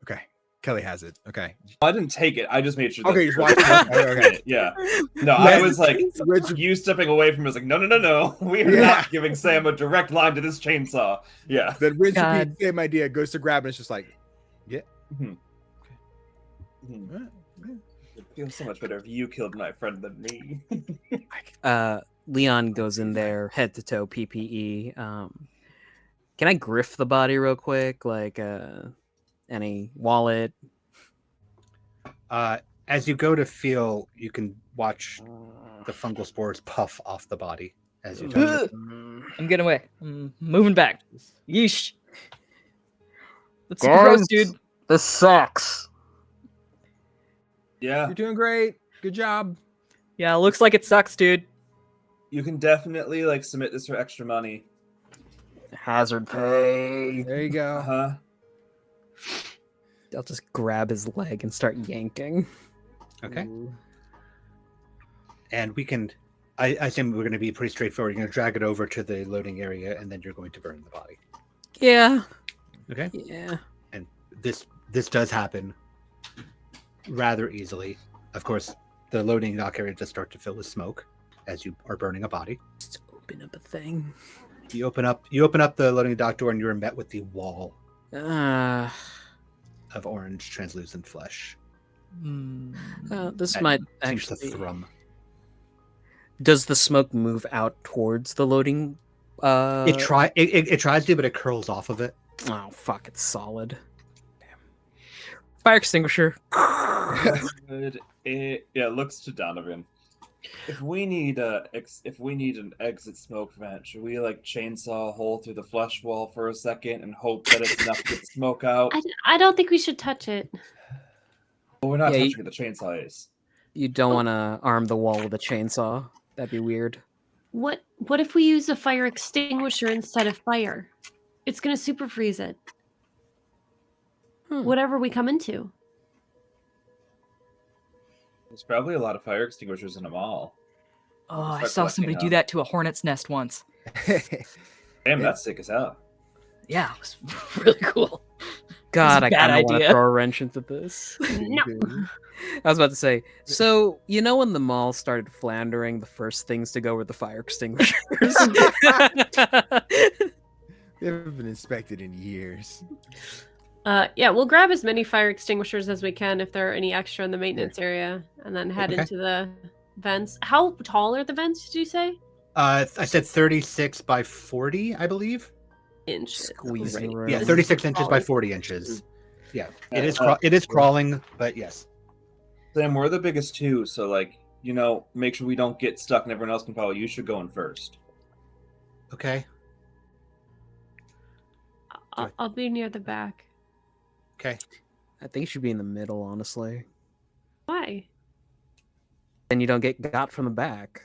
S5: "Okay, Kelly has it." Okay.
S1: I didn't take it. I just made sure.
S5: Okay,
S1: that
S5: just watch it. Okay.
S1: Yeah. No, I
S5: Yes.
S1: was like,
S5: Rich-
S1: you stepping away from me was like, no. We are
S5: Yeah.
S1: not giving Sam a direct line to this chainsaw. Yeah.
S5: Then Rich
S4: God.
S5: repeats the same idea, goes to grab, and it's just like,
S1: Mhm. It feels so much better if you killed my friend than me.
S2: Leon goes in there, head to toe PPE. Can I griff the body real quick? Like, any wallet?
S6: As you go to feel, you can watch the fungal spores puff off the body as you touch it.
S4: I'm getting away. I'm moving back. Yeesh. That's super
S2: Guys.
S4: gross, dude.
S2: This sucks.
S1: Yeah.
S5: "You're doing great. Good job."
S4: Yeah, looks like it sucks, dude.
S1: You can definitely like submit this for extra money.
S2: Hazard pay.
S5: There you go.
S1: Uh-huh.
S2: I'll just grab his leg and start yanking.
S6: Okay.
S2: Ooh.
S6: And we can. I assume we're going to be pretty straightforward. You're going to drag it over to the loading area, and then you're going to burn the body.
S2: Yeah.
S6: Okay.
S2: Yeah.
S6: And this does happen rather easily. Of course, the loading dock area does start to fill with smoke as you are burning a body.
S2: Just open up a thing.
S6: You open up the loading dock door, and you're met with the wall
S2: Uh,
S6: of orange translucent flesh.
S2: this
S6: That
S2: might
S6: seems to
S2: actually.
S6: thrum.
S2: Does the smoke move out towards the loading?
S6: It tries to, but it curls off of it.
S2: Oh fuck! It's solid. Damn. Fire extinguisher.
S1: It looks to Donovan. If we need an exit smoke vent, should we like chainsaw a hole through the flesh wall for a second and hope that it's enough to get the smoke out?
S3: I don't think we should touch it.
S1: Well, we're not
S2: Yeah,
S1: touching it. The chainsaw is.
S2: You don't want to arm the wall with a chainsaw. That'd be weird.
S3: What if we use a fire extinguisher instead of fire? It's gonna super freeze it.
S2: Hmm.
S3: Whatever we come into.
S1: There's probably a lot of fire extinguishers in a mall.
S4: Oh, I
S1: Start
S4: saw
S1: collecting
S4: somebody do
S1: them.
S4: that to a hornet's nest once.
S1: Damn, that's sick as hell.
S4: Yeah, it was really cool.
S2: God,
S4: a
S2: I
S4: bad
S2: kind of want to
S4: idea.
S2: throw a wrench into this.
S3: No.
S2: I was about to say, so you know when the mall started floundering, the first things to go were the fire extinguishers.
S5: They haven't been inspected in years.
S3: Yeah, we'll grab as many fire extinguishers as we can if there are any extra in the maintenance area, and then head
S6: Okay.
S3: into the vents. How tall are the vents? Did you say?
S6: I said 36 by 40, I believe.
S3: Inches.
S2: Squeezing
S3: Great.
S2: room.
S6: Yeah,
S3: This
S6: 36
S3: is
S6: inches by
S3: solid.
S6: 40 inches. Yeah,
S1: Yeah,
S6: it is crawling, but yes.
S1: Sam, we're the biggest two, so like, make sure we don't get stuck and everyone else can follow. You should go in first.
S6: Okay.
S3: I'll be near the back.
S6: Okay.
S2: I think you should be in the middle, honestly.
S3: Why?
S2: And you don't get got from the back.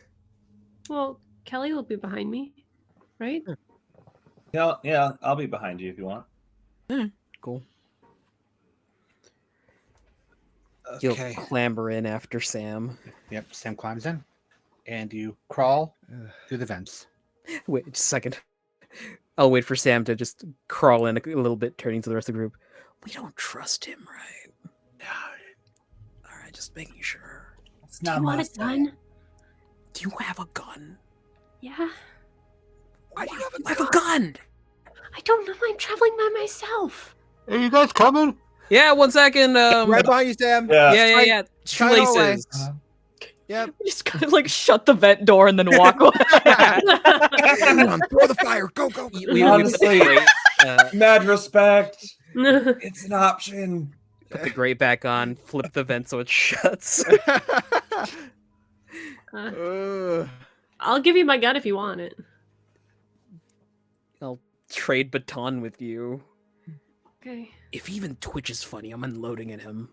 S3: Well, Kelly will be behind me, right?
S1: Yeah, I'll be behind you if you want.
S2: Cool. You'll
S6: Okay.
S2: clamber in after Sam.
S6: Yep, Sam climbs in, and you crawl
S5: Ugh.
S6: through the vents.
S2: Wait just a second. I'll wait for Sam to just crawl in a little bit, turning to the rest of the group. We don't trust him, right? All right, just making sure.
S1: It's
S3: Do you want a gun?
S2: Do you have a gun?
S3: Yeah.
S2: Why do you have a gun?
S3: I don't know. I'm traveling by myself.
S6: Are you guys coming?
S2: Yeah, 1 second.
S5: Right behind you, Sam.
S1: Yeah.
S2: Yeah.
S5: Try the hallway.
S2: Shoelaces.
S5: Yep.
S4: We just gotta like shut the vent door and then walk away.
S5: Everyone, throw the fire. Go, go, go.
S2: We
S1: Honestly-
S2: put
S1: Mad respect. It's an option.
S2: the grate back on, flip the vent so it shuts.
S3: I'll give you my gun if you want it.
S2: I'll trade baton with you.
S3: Okay.
S2: If even Twitch is funny, I'm unloading at him.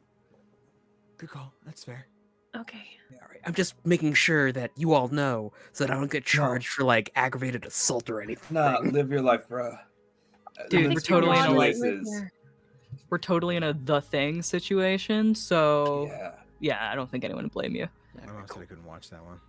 S5: Good call. That's fair.
S3: Okay.
S2: All right. I'm just making sure that you all know so that I don't get charged for like aggravated assault or anything.
S1: Nah, live your life, bro.
S4: Dude,
S1: Live
S4: we're totally
S1: your
S4: in a, like-
S1: choices.
S4: We're totally in a the thing situation, so
S1: Yeah.
S4: yeah, I don't think anyone would blame you.
S5: I almost said I couldn't watch that one.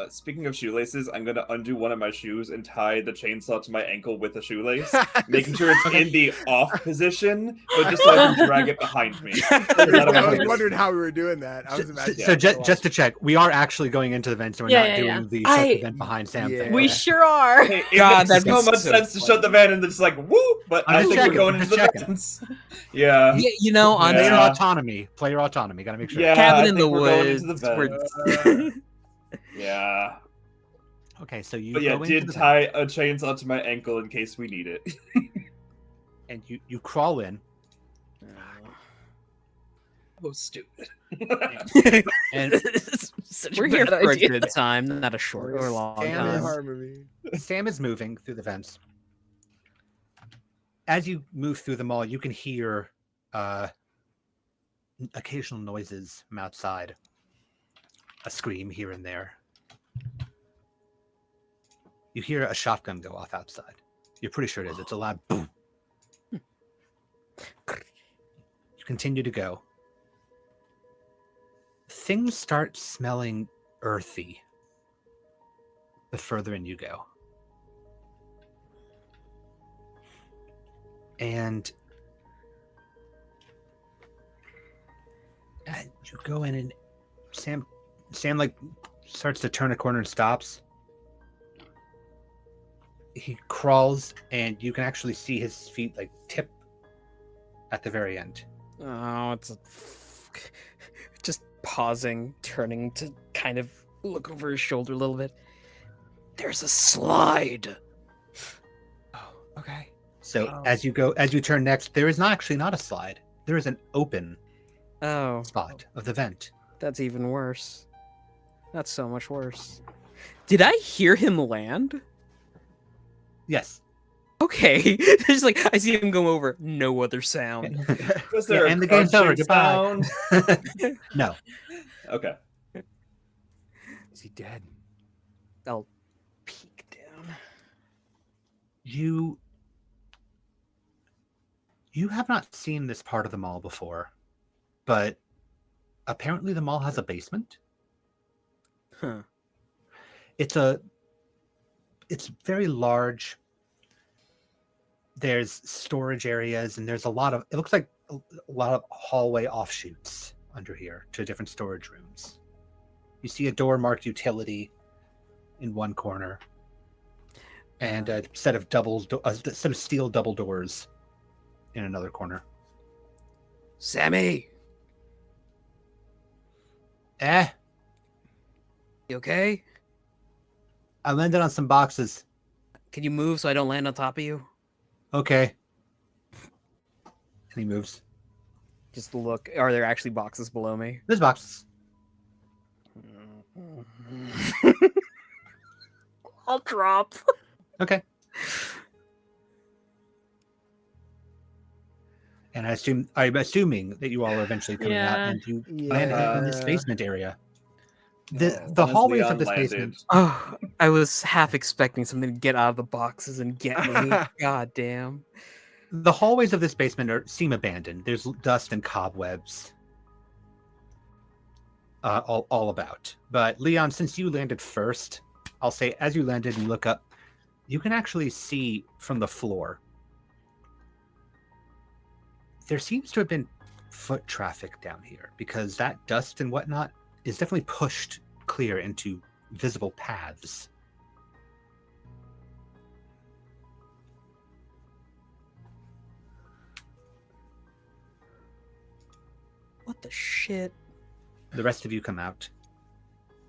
S1: Speaking of shoelaces, I'm gonna undo one of my shoes and tie the chainsaw to my ankle with a shoelace, making sure it's in the off position, but just so I can drag it behind me.
S5: I was
S1: Yeah.
S5: wondering how we were doing that. I was imagining.
S6: So just to check, we are actually going into the vents, and we're
S3: Yeah,
S6: not
S3: yeah,
S6: doing
S3: yeah.
S6: the shut the vent behind Sam
S5: Yeah.
S6: thing.
S4: We
S6: Okay.
S4: sure are.
S1: Hey, it
S2: God,
S1: makes
S2: that'd be
S1: so much
S2: so
S1: sense to
S2: funny.
S1: shut the van and just like whoop, but
S6: I'm
S1: I
S6: just
S1: think we're
S6: checking,
S1: going
S6: I'm
S1: into
S6: just
S1: the
S6: checking.
S1: vents. Yeah.
S2: Yeah, you know,
S1: Yeah.
S6: Player
S2: honestly,
S6: autonomy. Player autonomy. Gotta make sure.
S1: Yeah.
S2: cabin
S1: I
S2: in the
S1: think we're going
S2: woods.
S1: into the
S2: we're-
S1: Yeah.
S6: Okay, so you
S1: But yeah,
S6: go into
S1: did
S6: the
S1: tie a chainsaw to my ankle in case we need it.
S6: and you crawl in,
S1: Oh, stupid.
S6: and
S2: Such
S4: We're
S2: a
S4: here
S2: bad
S4: for a
S2: idea.
S4: good
S2: time, not a short or long
S6: Sam
S2: time.
S6: is-
S5: Harmony.
S6: Sam is moving through the vents. As you move through the mall, you can hear occasional noises from outside. A scream here and there. You hear a shotgun go off outside. You're pretty sure it is. It's a loud boom. You continue to go. things start smelling earthy the further in you go. And you go in and Sam like starts to turn a corner and stops. He crawls and you can actually see his feet like tip at the very end.
S2: Oh, just pausing, turning to kind of look over his shoulder a little bit. There's a slide.
S5: Oh, okay.
S6: So as you turn next, there is not a slide. There is an open spot of the vent.
S2: That's even worse. That's so much worse. Did I hear him land?
S6: Yes.
S2: Okay. Just like I see him go over. No other sound.
S1: Was there
S6: and the game's over.
S1: crunching
S6: Goodbye.
S1: sound?
S6: No.
S1: Okay.
S5: Is he dead?
S2: I'll peek down.
S6: You have not seen this part of the mall before, but apparently the mall has a basement.
S2: Huh.
S6: It's very large. There's storage areas and there's it looks like a lot of hallway offshoots under here to different storage rooms. You see a door marked utility in one corner and a set of steel double doors in another corner.
S2: Sammy,
S6: You
S2: you okay?
S6: I landed on some boxes.
S2: Can you move so I don't land on top of you?
S6: Okay. And he moves.
S2: Just look. Are there actually boxes below me?
S6: There's boxes.
S2: I'll drop.
S6: Okay. And I'm assuming that you all are eventually coming out
S3: Yeah.
S6: and you land in this basement area. The
S1: As
S6: hallways
S1: Leon
S6: of this
S1: landed.
S6: basement.
S2: Oh, I was half expecting something to get out of the boxes and get me. God damn.
S6: The hallways of this basement seem abandoned. There's dust and cobwebs all about. But Leon, since you landed first, I'll say as you landed and look up, you can actually see from the floor. There seems to have been foot traffic down here because that dust and whatnot is definitely pushed clear into visible paths.
S2: What the shit?
S6: The rest of you come out.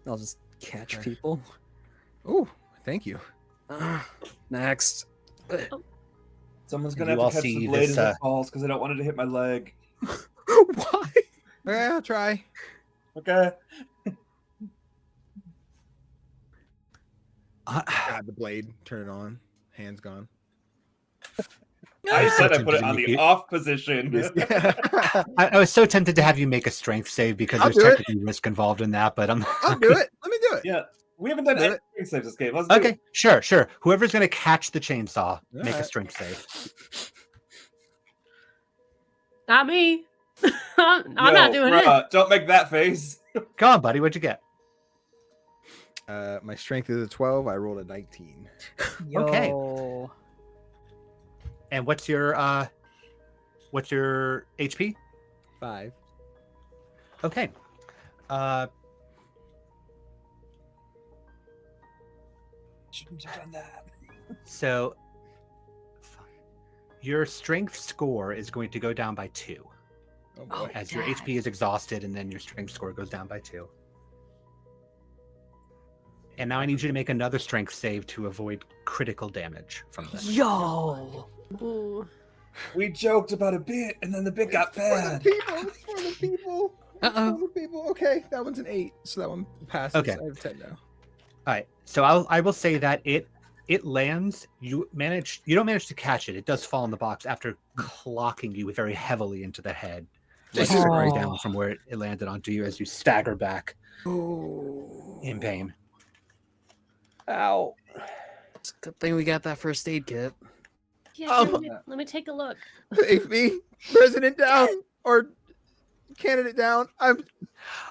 S2: I'll just catch
S5: Okay.
S2: people.
S5: Oh, thank you.
S2: Next.
S1: Someone's
S6: You
S1: gonna have
S6: all
S1: to catch
S6: see
S1: the blade
S6: this,
S1: as it falls because I don't want it to hit my leg.
S2: Why?
S5: Yeah, I'll try.
S1: Okay.
S5: Grab the blade, turn it on. Hands gone.
S1: I said I
S6: tempted
S1: put it
S6: to
S1: on
S6: make
S1: the
S6: you-
S1: off position.
S6: I was so tempted to have you make a strength save because
S5: I'll
S6: there's
S5: do it.
S6: technically risk involved in that, but I'm
S5: I'll do it. Let me do it.
S1: Yeah, we haven't done
S5: Do
S1: any
S5: it.
S1: strength saves this game. Let's do
S6: okay.
S1: it.
S6: Sure. Whoever's going to catch the chainsaw, make a
S5: Alright.
S6: strength save.
S3: Not me. I'm not doing it.
S1: bruh, don't make that face.
S6: Come on, buddy. What'd you get?
S5: My strength is a 12. I rolled a 19.
S6: Okay.
S4: Yo.
S6: And what's your HP?
S5: 5.
S6: Okay.
S1: Shouldn't have done that.
S6: So your strength score is going to go down by 2
S5: Oh boy.
S6: as your HP is exhausted, and then your strength score goes down by 2. And now I need you to make another strength save to avoid critical damage from this.
S4: Yo.
S3: Ooh.
S1: We joked about a bit, and then the bit got
S5: For the
S1: bad.
S5: people. For the people.
S2: Uh-oh.
S5: For the people. Okay, that one's an 8, so that one passes.
S6: Okay.
S5: I have 10 now.
S6: All right. So I will say that it lands. You don't manage to catch it. It does fall in the box after clocking you very heavily into the head, like
S5: Oh.
S6: right down from where it landed onto you as you stagger back in pain.
S2: Ow. It's a good thing we got that first aid kit.
S3: Yeah,
S5: Oh.
S3: let me take a look.
S5: Save me. President down. Or cannon it down.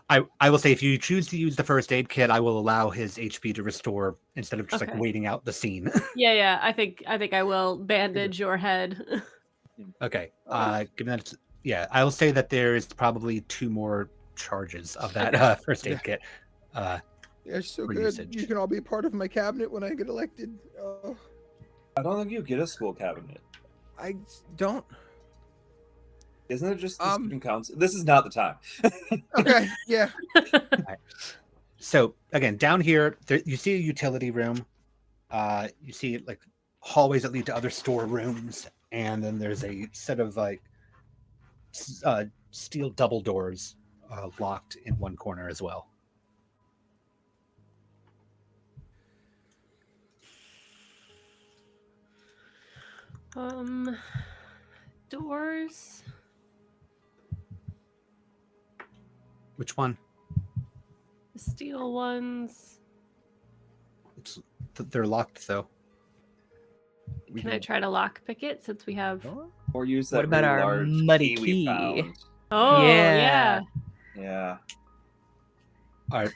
S6: I will say if you choose to use the first aid kit, I will allow his HP to restore instead of just like
S3: Okay.
S6: waiting out the scene.
S3: Yeah. I think I will bandage your head.
S6: Okay. Given that I will say that there is probably 2 more charges of that first aid kit.
S7: Yeah, it's so
S6: For
S7: good.
S6: usage.
S7: You can all be a part of my cabinet when I get elected. Oh,
S1: I don't think you get a school cabinet.
S7: I don't.
S1: Isn't it just the student council? This is not the time.
S7: Okay, yeah.
S6: So again, down here, you see a utility room. You see like hallways that lead to other storerooms, and then there's a set of like steel double doors locked in one corner as well.
S3: Doors.
S6: Which one?
S3: The steel ones.
S6: They're locked though.
S3: Can I try to lockpick it since we have?
S1: Or use that
S4: What about
S1: really
S4: our
S1: large
S4: muddy
S1: key we
S4: key?
S1: found.
S3: Oh
S4: Yeah.
S3: yeah.
S1: Yeah.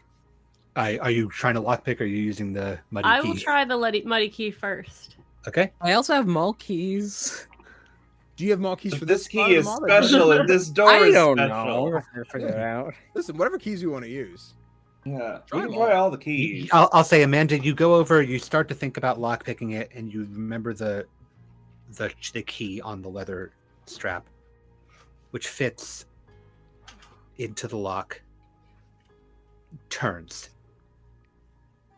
S6: Are you trying to lockpick or are you using the muddy
S3: I
S6: key?
S3: will try the muddy key first.
S6: Okay.
S2: I also have mall keys.
S7: Do you have more keys for
S1: This
S7: this?
S1: key is special, and this door
S2: I
S1: is
S2: don't
S1: special.
S2: know. We're gonna figure it out.
S7: Listen, whatever keys you want to use.
S1: Yeah,
S7: Try
S1: we can
S7: them
S1: try
S7: all.
S1: all the keys.
S6: I'll say, Amanda, you go over, you start to think about lockpicking it, and you remember the key on the leather strap, which fits into the lock, turns,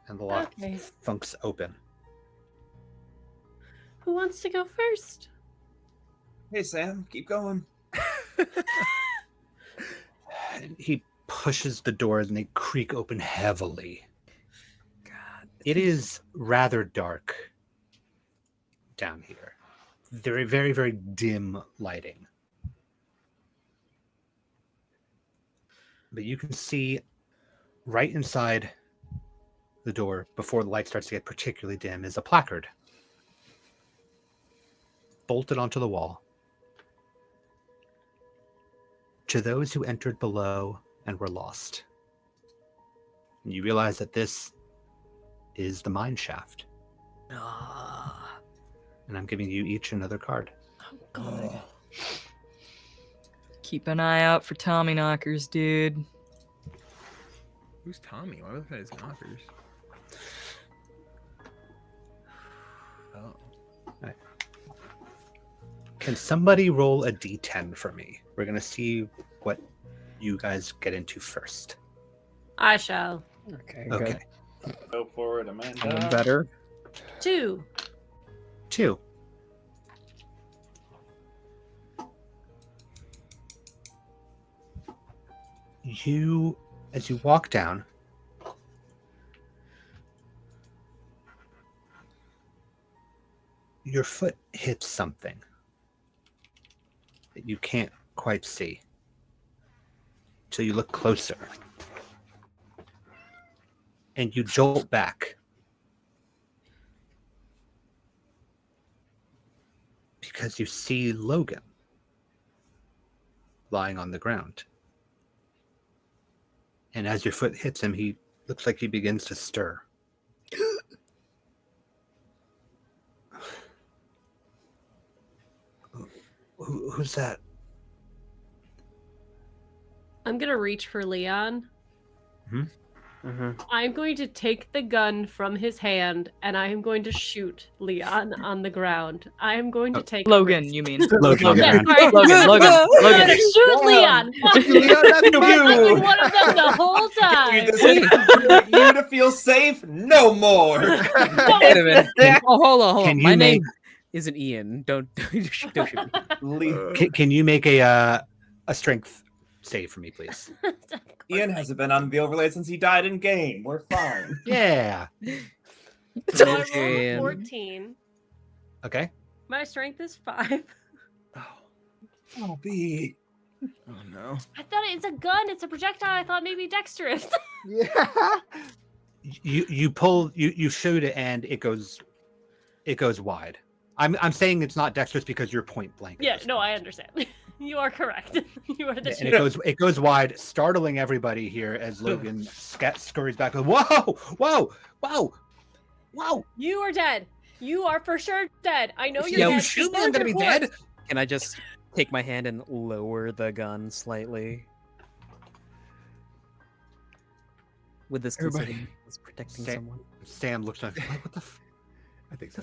S6: and the lock
S3: Okay.
S6: thunks open.
S3: Who wants to go first?
S1: Hey, Sam, keep going.
S6: He pushes the doors, and they creak open heavily.
S2: God.
S6: It is rather dark down here. Very, very, very dim lighting. But you can see right inside the door, before the light starts to get particularly dim, is a placard bolted onto the wall. To those who entered below and were lost. And you realize that this is the mine shaft.
S2: Ah.
S6: And I'm giving you each another card.
S3: Oh God.
S4: Keep an eye out for Tommy knockers, dude.
S7: Who's Tommy? Why look at his knockers? Oh.
S6: Can somebody roll a d10 for me? We're going to see what you guys get into first.
S3: I shall.
S2: Okay.
S6: Okay.
S1: Go for it,
S2: Good.
S1: Amanda.
S2: Better.
S3: 2.
S6: 2. As you walk down, your foot hits something that you can't quite see till you look closer. And you jolt back. Because you see Logan lying on the ground. And as your foot hits him, he looks like he begins to stir. Who's that?
S3: I'm gonna reach for Leon.
S2: Mm-hmm.
S3: I'm going to take the gun from his hand and I am going to shoot Leon on the ground. I am going to take a
S4: Logan,
S3: risk.
S4: you mean?
S6: Logan on the
S3: Yeah,
S6: ground.
S3: sorry.
S4: Logan.
S3: I'm gonna
S4: Logan.
S3: shoot Leon.
S7: Leon, that's
S1: Pew,
S7: my
S1: pew.
S3: I've
S7: boy.
S3: been one of them the whole
S1: You
S3: time.
S1: just you to feel safe? No more.
S2: Wait a minute. Oh, hold on.
S6: Can you
S2: My
S6: make-
S2: name isn't Ian. Don't shoot me.
S6: Can you make a strength save for me, please?
S1: Ian hasn't been on the overlay since he died in game. We're fine.
S6: Yeah.
S3: So I rolled a
S2: Ian.
S3: 14.
S6: Okay.
S3: My strength is 5.
S1: Oh, B.
S7: Oh no.
S3: I thought it's a gun. It's a projectile. I thought maybe dexterous.
S7: Yeah.
S6: You pull you shoot it and it goes wide. I'm saying it's not dexterous because you're point blank. at
S3: Yeah,
S6: this
S3: no, I
S6: point.
S3: understand. You are correct. You are the
S6: And
S3: chief.
S6: it goes wide, startling everybody here as Logan scurries back. Whoa! Whoa! Whoa! Whoa!
S3: You are dead. You are for sure dead. I know
S6: If
S3: you're
S2: you
S3: dead.
S6: shoot me, I'm
S3: Burned
S6: gonna be
S3: your
S6: dead.
S3: corpse.
S2: Can I just take my hand and lower the gun slightly? Would this consider
S5: Everybody.
S2: as protecting
S6: Sa-
S2: someone?
S6: Sam looks like, what the?
S5: I think so.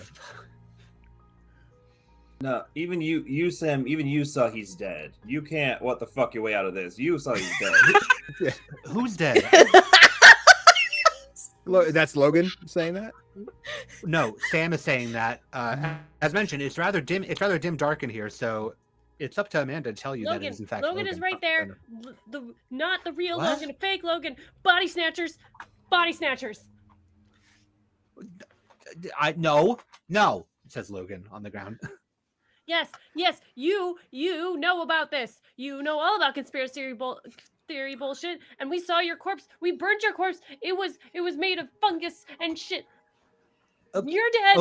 S1: No, even you, Sam, even you saw he's dead. You can't what the fuck your way out of this. You saw he's dead.
S6: Who's dead?
S5: That's Logan saying that.
S6: No, Sam is saying that. As mentioned, it's rather dim. It's rather dim, dark in here. So it's up to Amanda to tell you that it
S3: Logan,
S6: is in fact
S3: Logan is right there. Not the real
S6: What?
S3: Logan, fake Logan. Body snatchers. Body snatchers.
S6: No, says Logan on the ground.
S3: Yes, you know about this. You know all about conspiracy theory bullshit. And we saw your corpse. We burnt your corpse. It was made of fungus and shit.
S6: Okay,
S3: You're dead.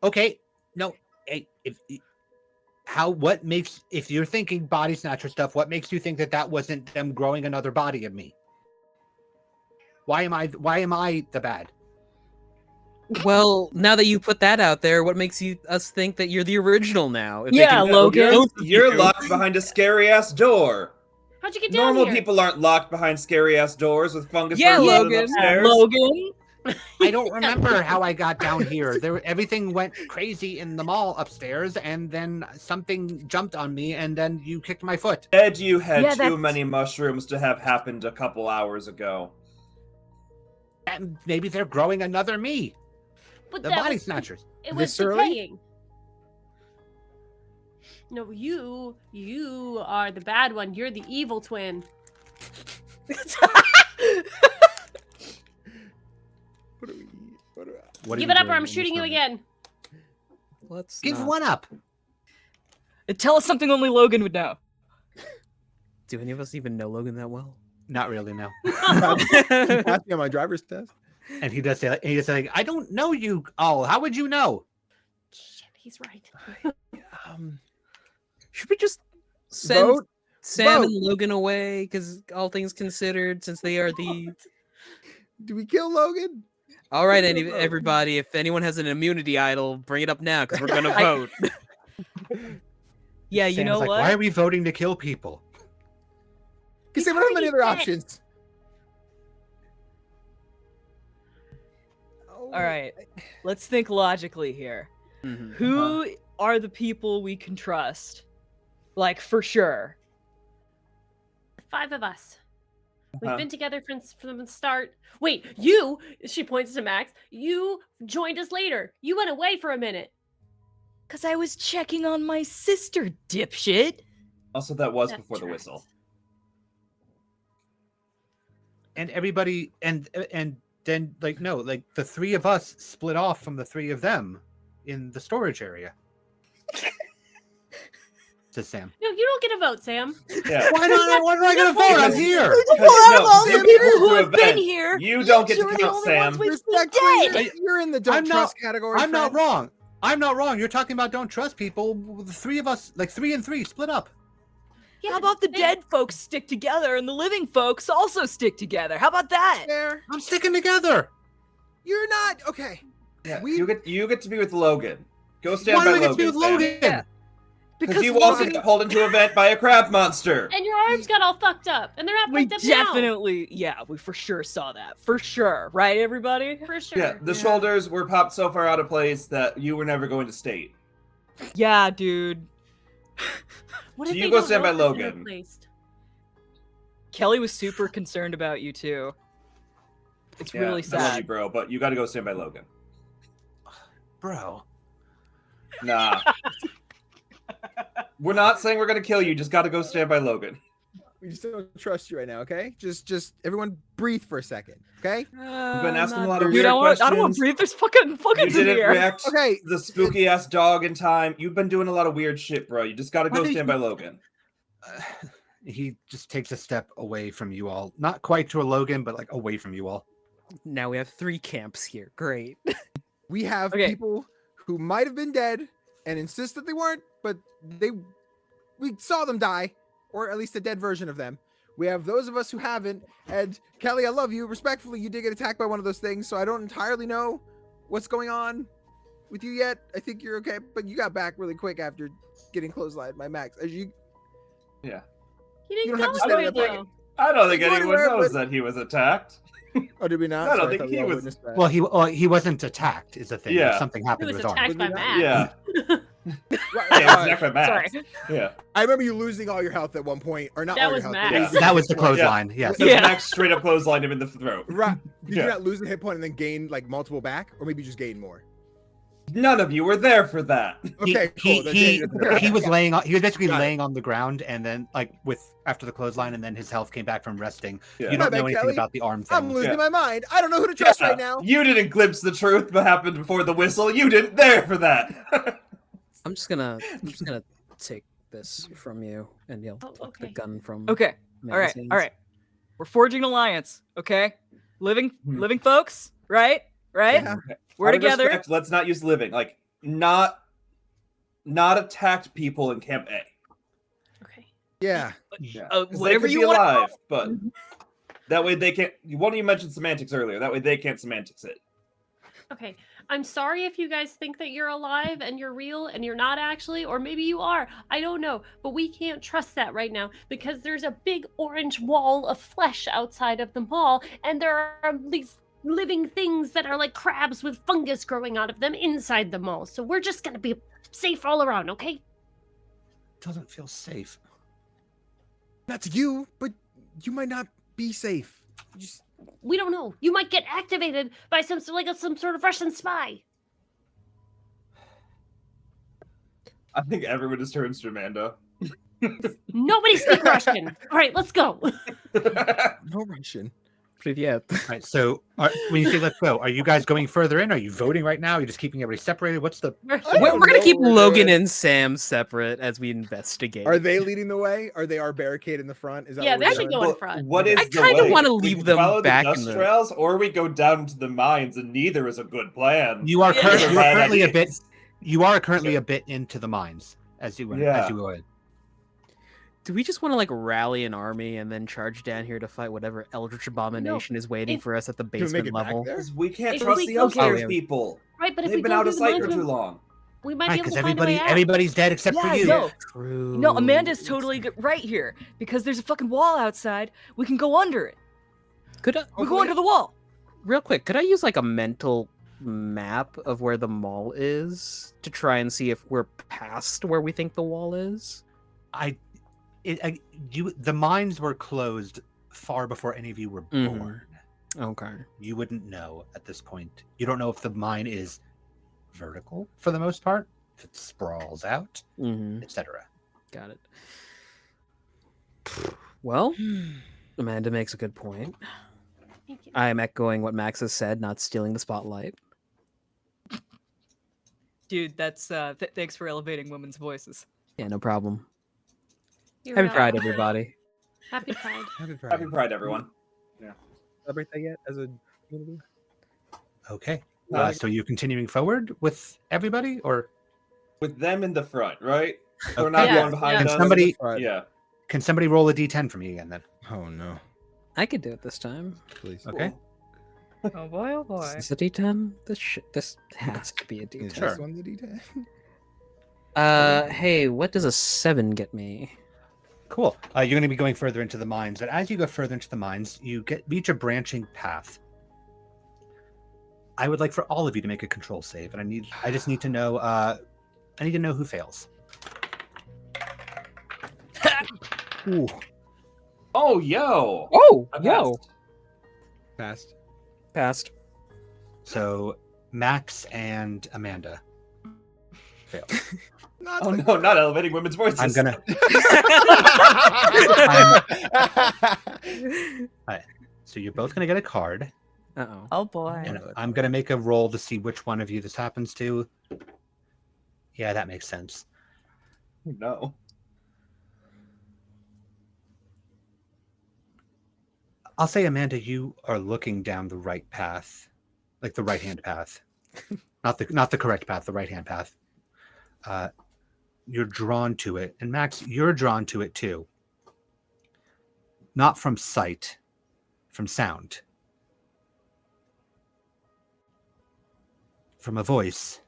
S6: Okay. No, hey, what makes, if you're thinking body snatcher stuff, what makes you think that wasn't them growing another body of me? Why am I the bad?
S2: Well, now that you put that out there, what makes us think that you're the original now? If they
S4: Yeah,
S2: can-
S4: Logan.
S1: You're locked behind a scary ass door.
S3: How'd you get down
S1: Normal
S3: here?
S1: people aren't locked behind scary ass doors with fungus
S2: Yeah,
S1: running out of
S2: Logan.
S1: upstairs.
S4: Logan.
S6: I don't remember how I got down here. Everything went crazy in the mall upstairs, and then something jumped on me, and then you kicked my foot.
S1: Said you had
S4: Yeah,
S1: too
S4: that's-
S1: many mushrooms to have happened a couple hours ago.
S6: And maybe they're growing another me.
S3: But
S6: The
S3: that
S6: body
S3: was-
S6: snatchers.
S3: It was
S5: This early?
S3: decaying. No, you are the bad one. You're the evil twin.
S6: What are
S3: Give
S6: you
S3: it up or
S6: doing
S3: I'm
S6: in
S3: shooting
S6: this
S3: you
S6: moment?
S3: again.
S2: Let's
S6: Give
S2: not-
S6: one up.
S4: Tell us something only Logan would know.
S2: Do any of us even know Logan that well?
S6: Not really, no.
S5: Passed me on my driver's test.
S6: And he does say, I don't know you all. How would you know?
S3: Shit, he's right.
S2: Should we just send
S5: Vote.
S2: Sam
S5: Vote.
S2: and Logan away? Because all things considered, since they are the...
S5: Do we kill Logan?
S2: All right,
S5: Vote.
S2: everybody, if anyone has an immunity idol, bring it up now, because we're going to
S4: I-
S2: vote.
S4: Yeah, you
S6: Sam's
S4: know
S6: like,
S4: what?
S6: why are we voting to kill people?
S5: Because they don't have many other
S3: already dead.
S5: options.
S4: All right, let's think logically here.
S2: Mhm.
S4: Who are the people we can trust? Like, for sure.
S3: 5 of us. We've
S1: Uh-huh.
S3: been together from the start. Wait, you, she points to Max, you joined us later. You went away for a minute.
S4: Because I was checking on my sister, dipshit.
S1: Also, that was
S3: That
S1: before the
S3: tracks.
S1: whistle.
S6: And everybody, and then, the 3 of us split off from the 3 of them in the storage area. Says Sam.
S3: No, you don't get a vote, Sam.
S1: Yeah.
S6: Why not? Why am I going to vote? I'm here.
S1: No,
S4: the
S1: you
S4: people who
S1: to
S4: have
S1: a
S4: been
S1: vent.
S4: here,
S1: You don't get
S4: two
S1: to
S4: are the
S1: count,
S4: only
S1: Sam.
S4: ones we've seen
S5: Respectfully,
S4: dead.
S5: you're in the don't
S6: I'm not-
S5: trust category.
S6: I'm not
S5: friend.
S6: wrong. I'm not wrong. You're talking about don't trust people. The 3 of us, 3 and 3, split up.
S3: Yeah,
S4: How about the
S3: they-
S4: dead folks stick together and the living folks also stick together? How about that?
S5: Fair.
S6: I'm sticking together.
S5: You're not okay.
S1: Yeah,
S5: We-
S1: you get to be with Logan. Go stand
S6: Why
S1: by
S6: do I get to
S1: Logan.
S6: be with
S1: Sam.
S6: Logan?
S4: Yeah.
S1: Because you also
S4: Logan-
S1: got pulled into a vent by a crab monster.
S3: And your arms got all fucked up. And they're not
S4: we
S3: fucked up now.
S4: definitely, yeah, we for sure saw that. For sure. Right, everybody?
S3: For sure.
S1: Yeah, the shoulders were popped so far out of place that you were never going to state.
S4: Yeah, dude.
S3: What
S1: So
S3: if
S1: you
S3: they
S1: go
S3: don't
S1: stand
S3: know
S1: by
S3: if they're
S1: Logan.
S3: replaced?
S4: Kelly was super concerned about you too. It's
S1: Yeah,
S4: really
S1: I love
S4: sad.
S1: you, bro, but you got to go stand by Logan.
S6: Bro.
S1: Nah. We're not saying we're gonna kill you. Just got to go stand by Logan.
S5: We just don't trust you right now, okay? Just everyone breathe for a second, okay?
S1: We've been asking a lot of
S4: Dude,
S1: weird
S4: I don't want to
S1: questions.
S4: breathe. There's fucking
S1: You
S4: in
S1: didn't
S4: here.
S1: react
S5: Okay.
S1: to the spooky ass dog in time. You've been doing a lot of weird shit, bro. You just got to
S6: Why
S1: go
S6: did
S1: stand
S6: you-
S1: by Logan.
S6: He just takes a step away from you all. Not quite to a Logan, but away from you all.
S2: Now we have 3 camps here. Great.
S5: We have
S4: Okay.
S5: people who might have been dead and insist that they weren't, but they we saw them die, or at least a dead version of them. We have those of us who haven't. And Kelly, I love you. Respectfully, you did get attacked by one of those things, so I don't entirely know what's going on with you yet. I think you're okay, but you got back really quick after getting clotheslined by Max. As you,
S1: Yeah.
S3: He didn't
S5: You don't
S3: go
S5: have to stay
S3: anywhere
S5: up there.
S3: though.
S1: I don't think
S5: Go
S1: anyone
S5: anywhere,
S1: knows
S5: but-
S1: that he was attacked.
S5: oh, did we not?
S1: I don't
S5: Sorry,
S1: think
S5: thought we
S1: he
S5: all
S1: was-
S5: witnessed that.
S6: Well, he wasn't attacked is the thing.
S1: Yeah.
S6: Something
S3: He
S6: happened
S3: was
S6: to his arm.
S3: attacked by
S5: Was he
S3: Max.
S1: Yeah.
S5: Right,
S1: Yeah,
S5: right.
S1: exactly, Max.
S4: Sorry.
S1: Yeah.
S5: I remember you losing all your health at one point, or not
S3: That
S5: all
S3: was
S5: your health.
S3: Max.
S5: but
S1: Yeah.
S5: losing
S6: That
S5: a
S6: was the
S5: hit point.
S6: clothesline. Yes.
S1: So
S4: Yeah.
S1: Max straight up clotheslined him in the throat.
S5: Right. Did
S1: Yeah.
S5: you not lose a hit point and then gain like multiple back, or maybe you just gain more?
S1: None of you were there for that.
S5: Okay, cool. Then Danny doesn't know.
S6: He was laying on. He was basically
S5: Got it.
S6: laying on the ground, and then after the clothesline, and then his health came back from resting.
S1: Yeah.
S6: You
S5: My
S6: don't
S5: bad,
S6: know anything
S5: Kelly.
S6: about the arm thing.
S5: I'm losing
S1: Yeah.
S5: my mind. I don't know who to trust
S1: Yeah,
S5: right now.
S1: You didn't glimpse the truth that happened before the whistle. You didn't there for that.
S2: I'm just gonna take this from you, and you'll
S3: Oh,
S2: pluck the
S3: okay.
S2: gun from.
S4: Okay. All right.
S2: Man's
S4: All
S2: hands.
S4: right. We're forging an alliance. Okay. Living
S1: Hmm.
S4: folks. Right. Right.
S5: Yeah.
S4: We're
S1: Out of
S4: together.
S1: respect, let's not use living. Like not attacked people in Camp A.
S3: Okay.
S5: Yeah.
S1: Yeah. 'Cause they
S4: Whatever
S1: could
S4: you
S1: be
S4: want.
S1: alive, but that way they can't. One of you mentioned semantics earlier. That way they can't semantics it.
S3: Okay. I'm sorry if you guys think that you're alive and you're real and you're not actually, or maybe you are. I don't know. But we can't trust that right now because there's a big orange wall of flesh outside of the mall, and there are these living things that are like crabs with fungus growing out of them inside the mall. So we're just gonna be safe all around, okay?
S6: Doesn't feel safe.
S5: That's you, but you might not be safe. You just
S3: We don't know. You might get activated by some sort of Russian spy.
S1: I think everyone just turns to Amanda.
S3: Nobody speak Russian. All right, let's go.
S5: no Russian.
S2: Привет.
S6: Right. So when you say let's go, are you guys going further in? Are you voting right now? Are you just keeping everybody separated? What's the?
S3: We're
S5: I
S3: here.
S5: don't
S2: We're gonna
S5: know
S2: keep
S5: what we're
S2: Logan
S5: doing.
S2: and Sam separate as we investigate.
S5: Are they leading the way? Are they our barricade in the front? Is that
S3: Yeah,
S5: what
S3: they
S5: we're
S3: should
S5: doing?
S3: go in front.
S1: What is
S2: I
S1: the
S2: kinda
S1: way?
S2: wanna
S1: We
S2: leave
S1: can
S2: them
S1: follow
S2: back
S1: the
S2: in
S1: dust
S2: the-
S1: trails, or we go down to the mines, and neither is a good plan.
S6: You are
S4: Yeah.
S6: currently,
S1: Those
S6: you
S1: are
S6: are
S1: bad
S6: currently a bit.
S1: ideas.
S6: You are currently a bit into the mines as you went.
S1: Yeah.
S6: As you go in.
S2: Do we just want to like rally an army and then charge down here to fight whatever eldritch abomination is waiting
S3: if-
S2: for us at the
S5: Can we make
S2: basement
S5: it back
S2: level?
S5: there?
S1: Because we can't
S3: If
S1: trust
S3: we
S1: the
S3: go
S1: upstairs
S2: through-
S1: people.
S3: Right, but if
S1: They've
S3: we
S1: been
S3: go
S1: out
S3: through
S1: of
S3: the
S1: sight
S3: mines,
S1: for too long.
S3: we might be able
S6: Because
S3: to find a way out.
S6: everybody's dead except for you.
S4: No.
S2: True.
S4: No, Amanda's totally right here because there's a fucking wall outside. We can go under it.
S2: Could I,
S4: We go under the wall.
S2: real quick? Could I use like a mental map of where the mall is to try and see if we're past where we think the wall is?
S6: The mines were closed far before any of you were
S2: Mhm.
S6: born.
S2: Okay.
S6: You wouldn't know at this point. You don't know if the mine is vertical for the most part, if it sprawls out,
S2: Mm-hmm.
S6: etc.
S2: Got it. Well, Amanda makes a good point.
S3: Thank you.
S2: I am echoing what Max has said, not stealing the spotlight.
S4: Dude, that's thanks for elevating women's voices.
S2: Yeah, no problem.
S3: You're
S2: Happy
S3: right.
S2: Pride, everybody.
S3: Happy Pride.
S5: Happy Pride.
S1: Happy Pride, everyone.
S7: Celebrate that yet as a community?
S6: Okay.
S1: Well,
S6: So you continuing forward with everybody, or
S1: with them in the front, right? So we're
S6: Okay.
S1: not
S3: Yeah,
S1: going behind
S6: Can
S1: us.
S6: somebody-
S1: Yeah.
S6: can somebody roll a d10 for me again then?
S5: Oh no,
S2: I could do it this time.
S5: please.
S6: Okay.
S4: Oh boy, oh boy.
S2: Is this a D10? This has to be a
S5: Is
S2: D10.
S5: this one the D10?
S2: Hey, what does a 7 get me?
S6: Cool. You're going to be going further into the mines, but as you go further into the mines, you reach a branching path. I would like for all of you to make a control save, and I just need to know. I need to know who fails.
S5: Ooh,
S1: Oh, yo.
S2: Oh,
S1: I
S2: yo.
S1: passed.
S5: fast.
S2: Passed.
S6: So Max and Amanda fail.
S5: Not
S1: Oh
S5: the-
S1: no, not elevating women's voices.
S6: I'm gonna. So you're both gonna get a card,
S2: Uh-oh.
S4: Oh boy.
S6: and I'm gonna make a roll to see which one of you this happens to. Yeah, that makes sense.
S1: No.
S6: I'll say, Amanda, you are looking down the right path, like the right hand path, not the correct path, the right hand path. you're drawn to it. And Max, you're drawn to it too. Not from sight, from sound. From a voice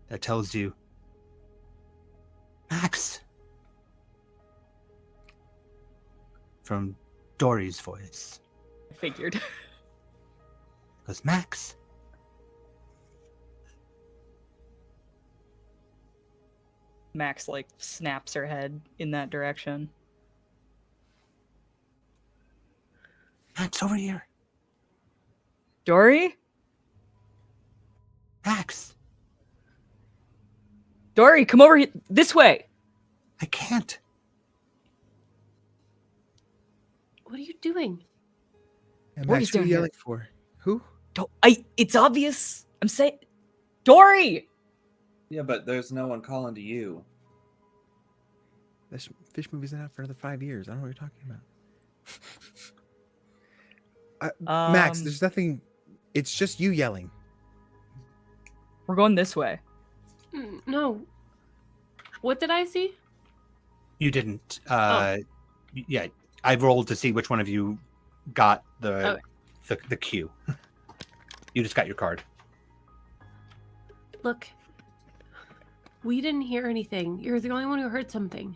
S6: that tells you, Max. From Dory's voice.
S4: I figured.
S6: Goes, Max.
S4: Max like snaps her head in that direction.
S6: Max, over here.
S4: Dory?
S6: Max.
S4: Dory, come over this way.
S6: I can't.
S3: What are you doing?
S5: And
S4: What
S5: Max,
S4: is
S5: who are
S4: down
S5: you
S4: here?
S5: yelling for? Who?
S4: It's obvious. I'm saying, Dory.
S1: Yeah, but there's no one calling to you.
S5: This fish movie's not out for another 5 years. I don't know what you're talking about. Max, there's nothing. It's just you yelling.
S4: We're going this way.
S3: No. What did I see?
S6: You didn't. Yeah, I rolled to see which one of you got the cue. You just got your card.
S3: Look. We didn't hear anything. You're the only one who heard something.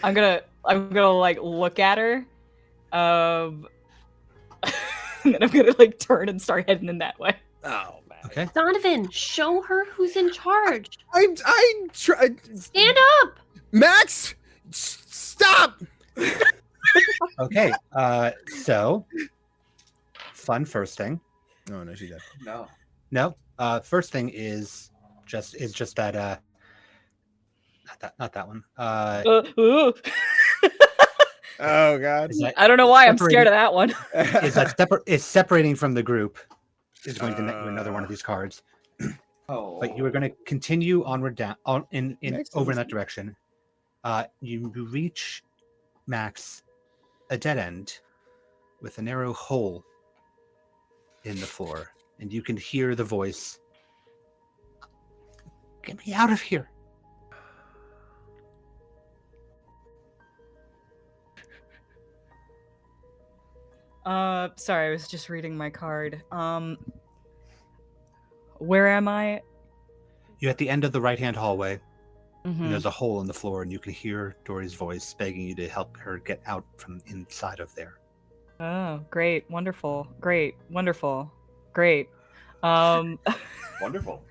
S4: I'm gonna like look at her. And then I'm gonna like turn and start heading in that way.
S5: Oh man.
S6: Okay.
S3: Donovan, show her who's in charge.
S5: I'm trying.
S3: Stand up!
S5: Max, stop!
S6: Okay. So, fun first thing.
S5: Oh no, she did.
S1: No.
S6: No. First thing is just that. Not that one.
S4: Ooh.
S5: Oh god.
S6: Is that
S4: I don't know why I'm
S6: separating-
S4: scared of that one.
S6: is separating from the group is going to net you another one of these cards.
S1: Oh.
S6: But you are going to continue onward down
S5: Next
S6: over in
S5: is-
S6: that direction. You reach Max a dead end with a narrow hole in the floor, and you can hear the voice. Get me out of here.
S4: Sorry, I was just reading my card. Where am I?
S6: You're at the end of the right-hand hallway,
S4: Mhm.
S6: and there's a hole in the floor, and you can hear Dory's voice begging you to help her get out from inside of there.
S4: Oh, great, wonderful, great, wonderful, great.
S1: Wonderful.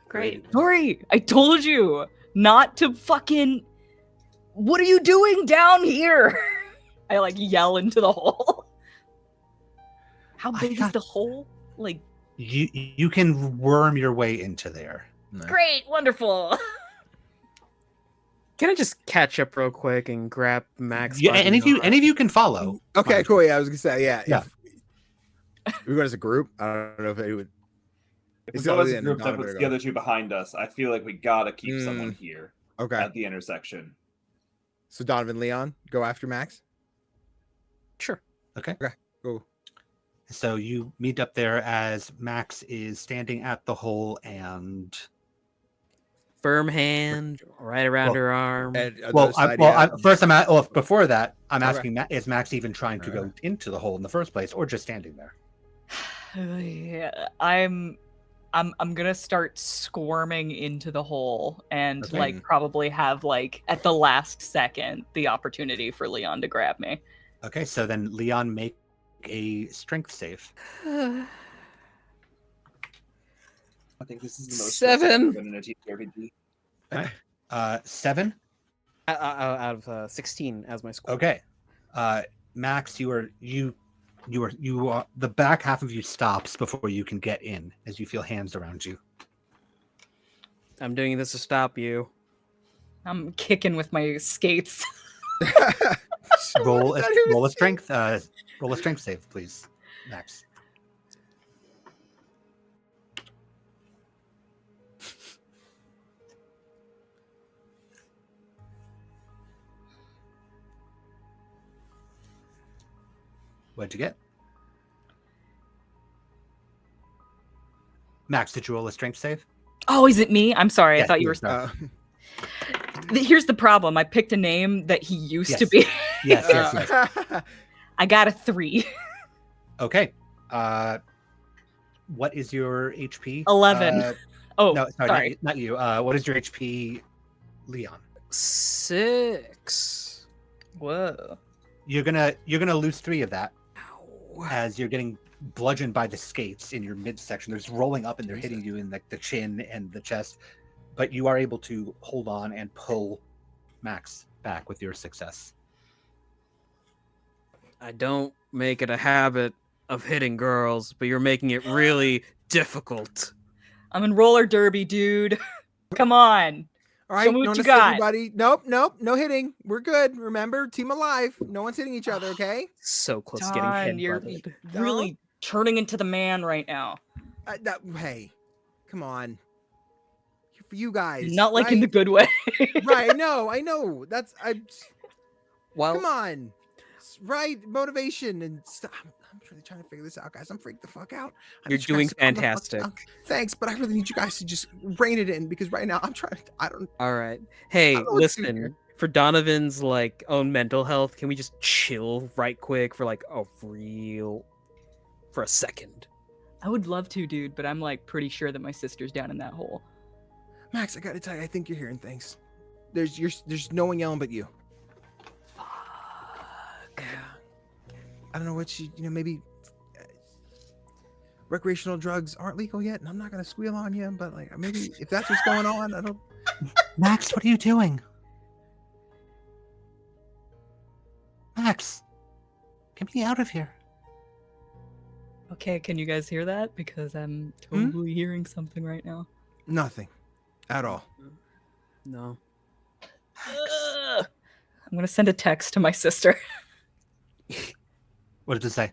S3: Great.
S4: Dory, I told you not to fucking. What are you doing down here? I like yell into the hole. How
S6: I
S4: big is
S6: got-
S4: the hole? Like,
S6: You can worm your way into there.
S5: Nice.
S4: great, wonderful.
S2: Can I just catch up real quick and grab Max?
S6: Yeah,
S2: by the
S6: any of you can follow.
S5: Okay,
S6: Mind
S5: cool. Yeah, I was gonna say, yeah.
S6: Yeah.
S5: If we go as a group, I don't know if it would.
S1: If we
S5: It's
S1: go
S5: the
S1: as
S5: other
S1: a
S5: end,
S1: group that
S5: Donovan
S1: puts
S5: would
S1: the
S5: go.
S1: other two behind us, I feel like we gotta keep someone here
S5: Okay.
S1: at the intersection.
S5: So Donovan, Leon, go after Max.
S2: Sure.
S6: Okay.
S5: Go.
S6: So you meet up there as Max is standing at the hole, and
S2: Firm hand right around
S6: Well,
S2: her arm.
S5: And on the
S6: well,
S5: other side, yeah.
S6: first I'm at. Well, before that, I'm
S5: Okay.
S6: asking, is Max even trying to go into the hole in the first place, or just standing there?
S4: Yeah, I'm gonna start squirming into the hole and
S6: Okay.
S4: like probably have like at the last second the opportunity for Leon to grab me.
S6: Okay, so then Leon, make a strength save.
S1: I think this is the most
S2: 7.
S1: in a TTRPG.
S6: 7.
S2: Out of 16 as my score.
S6: Okay, Max, you are the back half of you stops before you can get in, as you feel hands around you.
S2: I'm doing this to stop you.
S4: I'm kicking with my skates.
S6: Roll
S5: I thought he was
S6: roll a strength save, please, Max. What'd you get? Max, did you roll a strength save?
S4: Oh, is it me? I'm sorry.
S6: Yes,
S4: I thought you
S6: you
S4: were.
S6: are.
S4: Here's the problem. I picked a name that he used to
S6: Yes.
S4: be.
S6: Yes.
S4: I got a 3.
S6: Okay. What is your HP?
S4: 11. Oh,
S6: no,
S4: sorry.
S6: not you. What is your HP, Leon?
S2: 6.
S4: Whoa.
S6: You're gonna lose 3 of that
S2: Ow.
S6: as you're getting bludgeoned by the skates in your midsection. They're just rolling up and they're hitting you in the chin and the chest, but you are able to hold on and pull Max back with your success.
S2: I don't make it a habit of hitting girls, but you're making it really difficult.
S4: I'm in roller derby, dude. Come on.
S5: All
S4: Show
S5: right,
S4: me what
S5: notice
S4: you got.
S5: everybody. Nope, no hitting. We're good. Remember, team alive. No one's hitting each other, okay?
S2: So close to
S4: Don,
S2: getting
S4: you're
S2: headbutted.
S4: really turning into the man right now.
S5: Hey, come on. For you guys.
S4: Not like
S5: right?
S4: in the good way.
S5: Right, I know. Come
S2: Well,
S5: on. Right, motivation and stuff. I'm really trying to figure this out, guys. I'm freaked the fuck out. I
S2: you're
S5: need you
S2: doing
S5: guys to calm the fuck
S2: fantastic.
S5: down. Thanks, but I really need you guys to just rein it in because right now I'm trying to. I don't.
S2: All right. Hey,
S5: don't know what to do here.
S2: listen. For Donovan's like own mental health, can we just chill right quick for like for a second?
S4: I would love to, dude, but I'm like pretty sure that my sister's down in that hole.
S5: Max, I gotta tell you, I think you're hearing things. There's no one yelling but you.
S2: Fuck.
S5: I don't know what maybe recreational drugs aren't legal yet, and I'm not gonna squeal on you, but like maybe if that's what's going on, I don't.
S6: Max, what are you doing? Max, get me out of here.
S4: Okay, can you guys hear that? Because I'm totally hearing something right now.
S5: Nothing, at all.
S2: No.
S4: I'm gonna send a text to my sister.
S6: What did it say?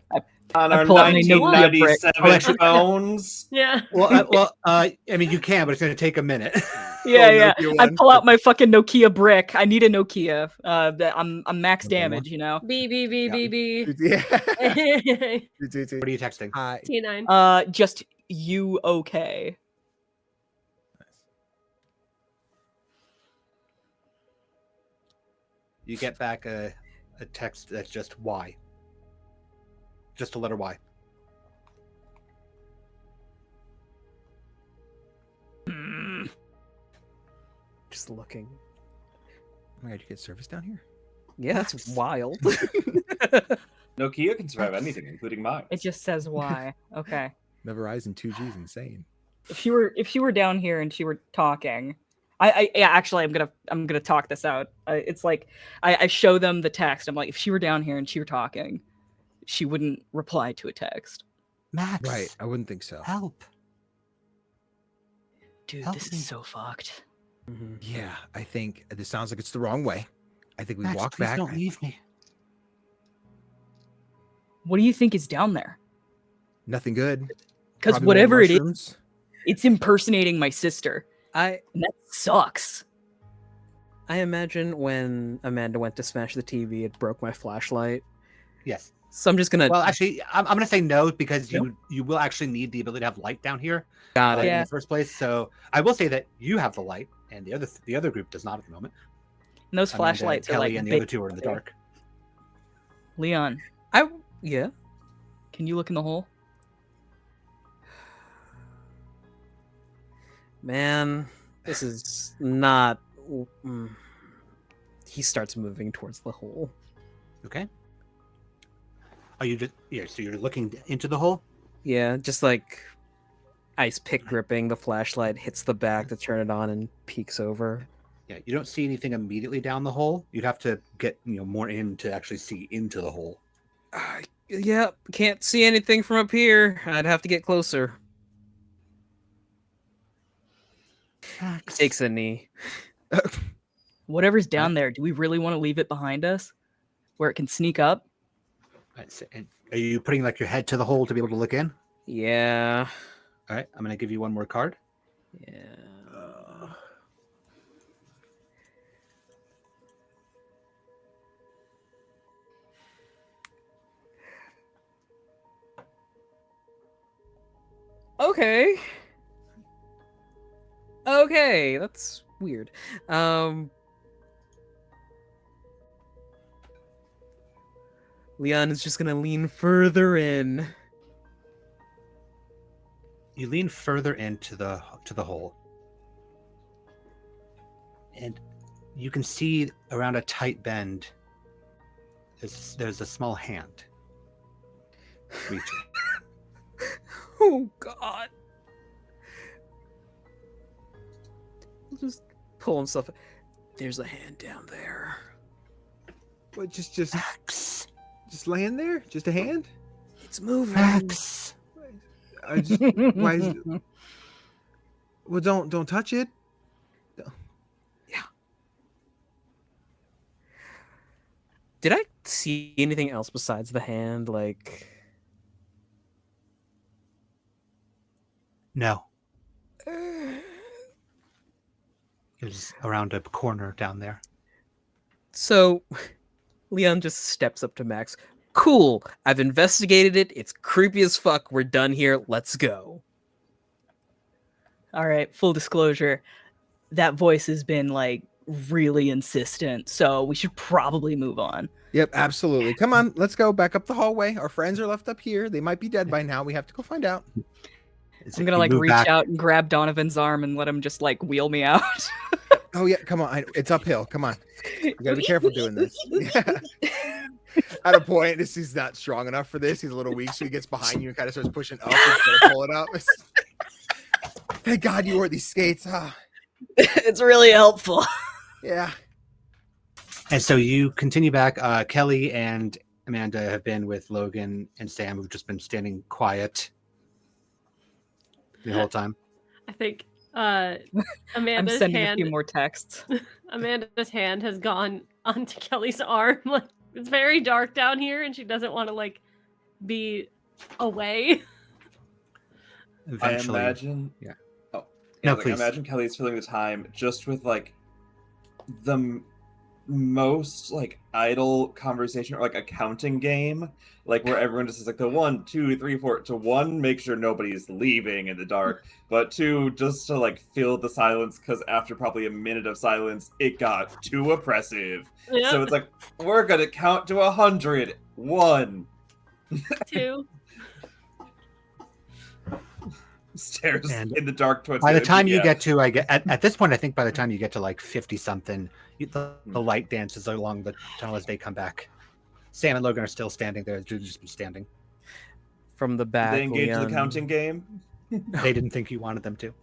S1: On
S4: I
S1: our
S4: pull out my Nokia brick.
S1: 1997 phones.
S3: Yeah.
S6: Well, I mean, you can, but it's going to take a minute.
S4: Yeah.
S5: Nokia
S4: I
S5: one.
S4: pull out my fucking Nokia brick. I need a Nokia. I'm max
S5: Okay,
S4: damage, you know.
S3: B.
S5: Yeah.
S3: T9.
S6: What are you texting?
S5: Hi.
S4: Just you okay?
S6: You get back a text that's just Y. Just a letter Y.
S2: Just looking.
S5: Oh my god, you get service down here?
S2: Yeah, that's wild.
S1: Nokia can survive anything, including mine.
S4: It just says why. Okay.
S5: The Verizon 2G is insane.
S4: If she were down here and she were talking, actually I'm gonna talk this out. It's like I show them the text. I'm like, if she were down here and she were talking, she wouldn't reply to a text.
S6: Max.
S5: Right, I wouldn't think so.
S6: Help.
S4: Dude,
S6: Help
S4: this
S6: me.
S4: is so fucked.
S5: Yeah, I think this sounds like it's the wrong way. I think we
S6: Max,
S5: walk
S6: please
S5: back.
S6: don't leave me.
S4: What do you think is down there?
S5: Nothing good.
S4: Because
S5: Probably more
S4: whatever it is,
S5: mushrooms.
S4: it's impersonating my sister.
S2: I
S4: And that sucks.
S2: imagine when Amanda went to smash the TV, it broke my flashlight.
S6: Yes.
S2: So I'm just gonna
S6: Well, actually, I'm going to say no because
S4: Nope.
S6: you will actually need the ability to have light down here
S2: got it.
S4: Yeah.
S6: in the first place. So I will say that you have the light, and the other group does not at the moment.
S4: And those
S6: Amanda,
S4: flashlights are
S6: Kelly,
S4: like
S6: and the
S4: big-
S6: other two are in the dark.
S4: Leon,
S2: Yeah.
S4: can you look in the hole?
S2: Man, this is not. He starts moving towards the hole.
S6: Okay. Are you just so you're looking into the hole?
S2: Yeah, just like ice pick gripping. The flashlight hits the back to turn it on and peeks over.
S6: Yeah, you don't see anything immediately down the hole. You'd have to get more in to actually see into the hole.
S2: Yeah, can't see anything from up here. I'd have to get closer. He takes a knee.
S4: Whatever's down there, do we really want to leave it behind us? Where it can sneak up?
S6: And are you putting like your head to the hole to be able to look in?
S2: Yeah.
S6: All right, I'm going to give you one more card.
S2: Yeah. Okay. Okay, that's weird. Leon is just gonna lean further in.
S6: You lean further into the hole, and you can see around a tight bend. There's a small hand reaching.
S2: Oh God! He'll just pull himself. There's a hand down there.
S5: What? Just laying there? Just a hand?
S2: It's moving.
S6: Max.
S5: I just why is it? Well, don't touch it.
S2: Yeah. Did I see anything else besides the hand? Like,
S6: No. It was around a corner down there.
S2: so Leon just steps up to Max. Cool. I've investigated it. It's creepy as fuck. We're done here. Let's go.
S4: All right, full disclosure, that voice has been like really insistent, so we should probably move on.
S5: Yep, absolutely. Come on, let's go back up the hallway. Our friends are left up here. They might be dead by now. We have to go find out.
S4: I'm gonna like reach out and grab Donovan's arm and let him just like wheel me out.
S5: Oh yeah, come on. It's uphill. Come on. You gotta be careful doing this. Yeah. At a point, he's not strong enough for this. He's a little weak, so he gets behind you and kind of starts pushing up instead of pull it up. Thank God you wore these skates. Ah.
S4: It's really helpful.
S5: Yeah.
S6: And so you continue back. Kelly and Amanda have been with Logan and Sam, who've just been standing quiet the whole time.
S3: I think
S4: I'm
S3: Amanda's
S4: sending a
S3: hand.
S4: few more texts.
S3: Amanda's hand has gone onto Kelly's arm. Like it's very dark down here, and she doesn't want to like be away.
S6: Eventually,
S1: I imagine.
S6: yeah.
S1: Oh,
S6: No,
S1: like,
S6: please.
S1: imagine Kelly's filling the time just with like the most like idle conversation or like a counting game, like where everyone just is like the 1, 2, 3, 4 to 1, make sure nobody's leaving in the dark, but 2, just to like fill the silence because after probably a minute of silence, it got too oppressive.
S3: Yep.
S1: So it's like we're gonna count to 100. 1.
S3: 2.
S1: Stares
S6: And
S1: in the dark towards.
S6: By the
S1: the
S6: time you
S1: yeah.
S6: get to, at this point, I think by the time you get to like 50 something, the light dances along the tunnel as they come back. Sam and Logan are still standing there. They've just been standing.
S2: From the back,
S1: They engage in the
S2: Leon-
S1: counting game.
S6: They didn't think you wanted them to.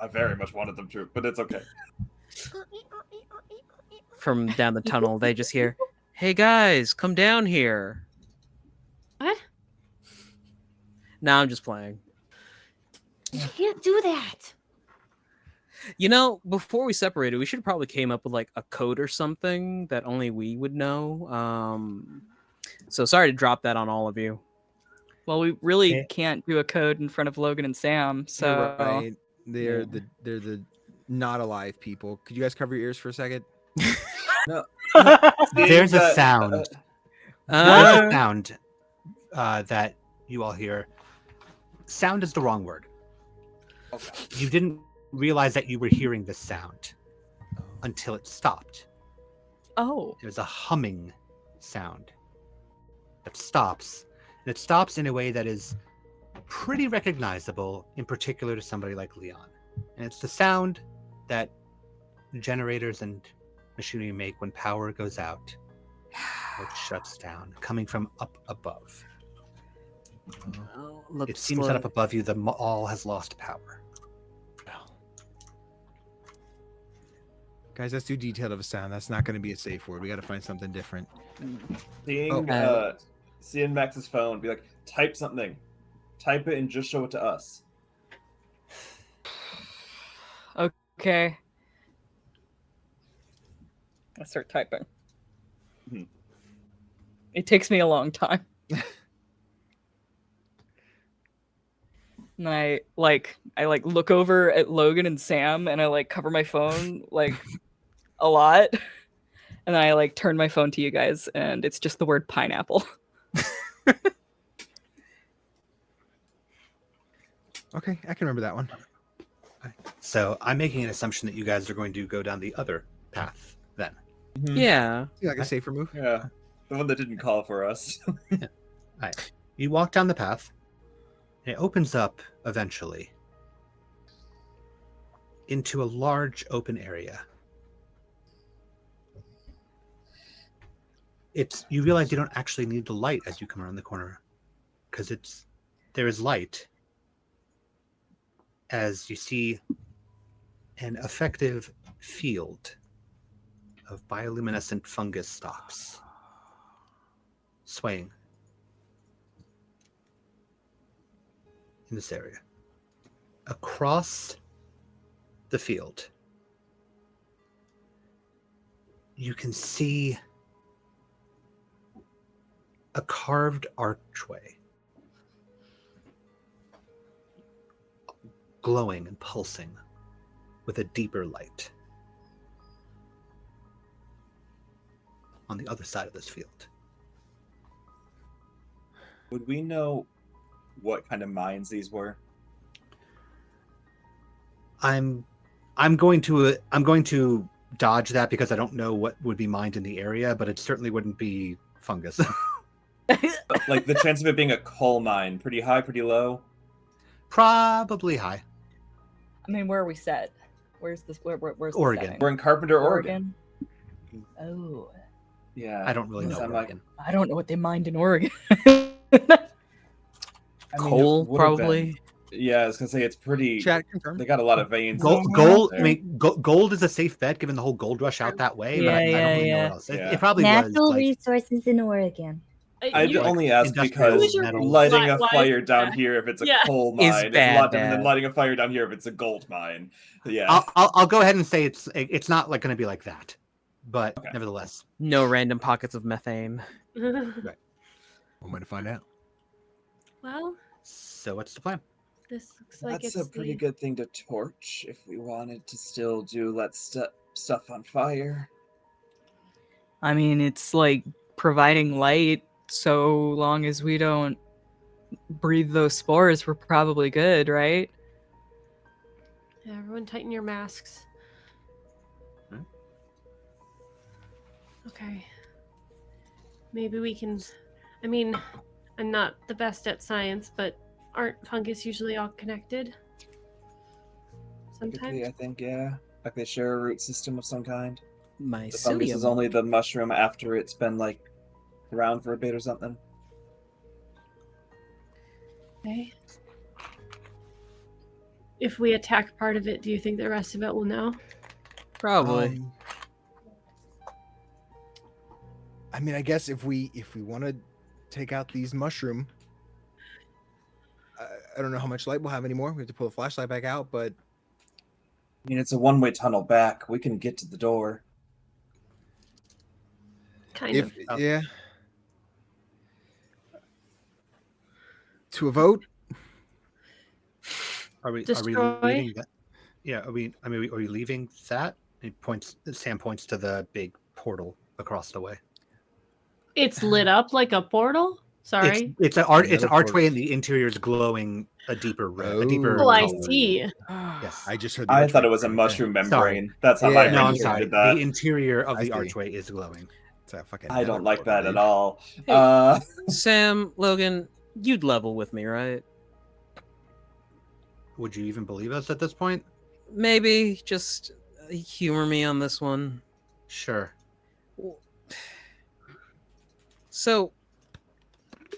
S1: I very much wanted them to, but it's okay.
S2: From down the tunnel, they just hear, "Hey guys, come down here."
S3: What?
S2: Nah, I'm just playing.
S3: You can't do that.
S2: You know, before we separated, we should have probably came up with like a code or something that only we would know. So sorry to drop that on all of you.
S4: Well, we really
S6: Yeah.
S4: can't do a code in front of Logan and Sam, so
S5: You're right. They're
S2: Yeah.
S5: they're the not alive people. Could you guys cover your ears for a second?
S6: There's a
S1: That-
S6: sound. There's
S2: Uh,
S6: a sound that you all hear. Sound is the wrong word.
S1: okay.
S6: You didn't realize that you were hearing the sound until it stopped.
S4: oh,
S6: There's a humming sound that stops. And it stops in a way that is pretty recognizable, in particular to somebody like Leon. And it's the sound that generators and machinery make when power goes out or it shuts down, coming from up above.
S2: well,
S6: It
S2: looks
S6: seems that
S2: like-
S6: up above you, the mall has lost power.
S5: Guys, that's too detailed of a sound. That's not going to be a safe word. We got to find something different.
S1: Seeing Max's phone, be like, type something. Type it and just show it to us.
S4: okay. I start typing.
S1: Mhm.
S4: It takes me a long time. And I look over at Logan and Sam and I like cover my phone like a lot. And I like turn my phone to you guys and it's just the word pineapple.
S5: Okay, I can remember that one.
S6: So I'm making an assumption that you guys are going to go down the other path then.
S2: Yeah.
S7: Yeah, like a safer move.
S1: Yeah. The one that didn't call for us.
S6: Right. You walk down the path, and it opens up eventually into a large open area. You realize you don't actually need the light as you come around the corner, because there is light as you see an effective field of bioluminescent fungus stalks swaying in this area. Across the field, you can see a carved archway glowing and pulsing with a deeper light on the other side of this field.
S1: Would we know what kind of mines these were?
S6: I'm going to dodge that because I don't know what would be mined in the area, but it certainly wouldn't be fungus.
S1: Like the chance of it being a coal mine, pretty high, pretty low?
S6: Probably high.
S4: I mean, where are we set? Where's this? Where's the
S6: Oregon.
S4: setting?
S1: We're in Carpenter, Oregon.
S4: Oh,
S1: Yeah.
S6: I don't really know.
S1: So I'm like,
S6: Oregon.
S4: I don't know what they mined in Oregon.
S1: I mean,
S2: Coal,
S1: it would've
S2: probably.
S1: been- Yeah, I was gonna say it's pretty.
S7: Chat confirmed.
S1: They got a lot of veins.
S6: Gold.
S1: there.
S6: I mean, gold is a safe bet given the whole gold rush out that way. But I don't really know what else.
S1: Yeah.
S6: It probably
S8: Natural
S6: was like
S8: resources in Oregon.
S1: I'd
S3: You-
S1: only ask
S6: industrial
S1: because
S6: metals.
S1: lighting a
S3: Why-
S1: fire down
S3: yeah.
S1: here if it's a
S3: Yeah.
S1: coal
S2: Is
S1: mine is a
S2: bad,
S1: lot different than
S2: bad.
S1: lighting a fire down here if it's a gold mine. Yeah.
S6: I'll go ahead and say it's not like going to be like that, but
S1: Okay.
S6: nevertheless,
S2: No random pockets of methane.
S7: One way to find out.
S3: Well,
S6: so what's the plan?
S3: this looks like
S1: That's
S3: it's
S1: a pretty
S3: the...
S1: good thing to torch if we wanted to still let stuff on fire.
S4: I mean, it's like providing light. So long as we don't breathe those spores, we're probably good, right?
S3: Yeah, everyone tighten your masks.
S6: Hmm?
S3: Okay. Maybe we can... I mean, I'm not the best at science, but aren't fungus usually all connected?
S1: Typically,
S3: Sometimes?
S1: I think, yeah. Like they share a root system of some kind. The fungus
S2: Mycelium.
S1: is only the mushroom after it's been, like, around for a bit or something.
S3: Okay. If we attack part of it, do you think the rest of it will know?
S2: Probably.
S7: I mean, I guess if we want to take out these mushroom, I don't know how much light we'll have anymore. We have to pull the flashlight back out, but
S1: I mean, it's a one-way tunnel back. We can get to the door.
S3: Kind
S7: if
S3: of.
S7: yeah, to a vote.
S6: Are we
S3: Destroy?
S6: leaving that? Yeah, are we leaving that? Sam points to the big portal across the way.
S3: It's lit up like a portal? Sorry.
S6: It's an
S7: Another
S6: archway
S7: portal.
S6: and the interior is glowing a deeper red. A deeper
S3: Oh, I
S6: color.
S3: see.
S6: Yes.
S7: I just heard. The
S1: I
S7: archway
S1: thought it was a
S7: right there.
S1: mushroom
S6: Sorry.
S1: membrane. That's how
S7: Yeah,
S1: my
S7: no,
S6: No, I'm
S1: brain
S6: sorry.
S1: did that.
S6: The interior of
S7: I
S6: the
S7: see.
S6: archway is glowing.
S7: It's a fucking
S1: I don't
S7: nether
S1: like
S7: portal,
S1: that
S7: dude.
S1: at all.
S2: Hey. Sam, Logan, you'd level with me, right?
S6: Would you even believe us at this point?
S2: Maybe just humor me on this one.
S6: Sure.
S2: So,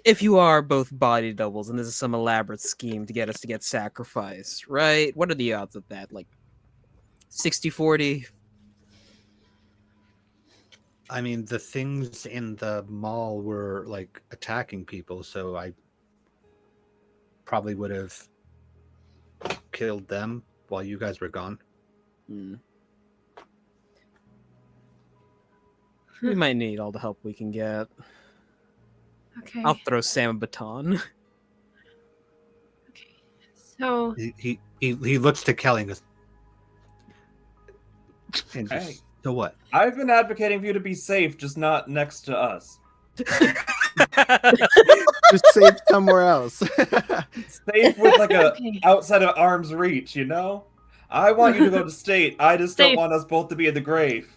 S2: if you are both body doubles and this is some elaborate scheme to get us to get sacrificed, right? What are the odds of that? Like 60-40?
S6: I mean, the things in the mall were like attacking people, so I probably would have killed them while you guys were gone.
S2: Hmm. We might need all the help we can get.
S3: Okay.
S2: I'll throw Sam a baton.
S3: Okay. So,
S6: He looks to Kelly and goes, and just,
S1: Hey.
S6: so what?
S1: I've been advocating for you to be safe, just not next to us.
S7: Just save somewhere else.
S1: Safe with like a
S3: Okay.
S1: outside of arm's reach, you know? I want you to go to state. I just don't
S3: Safe.
S1: want us both to be in the grave.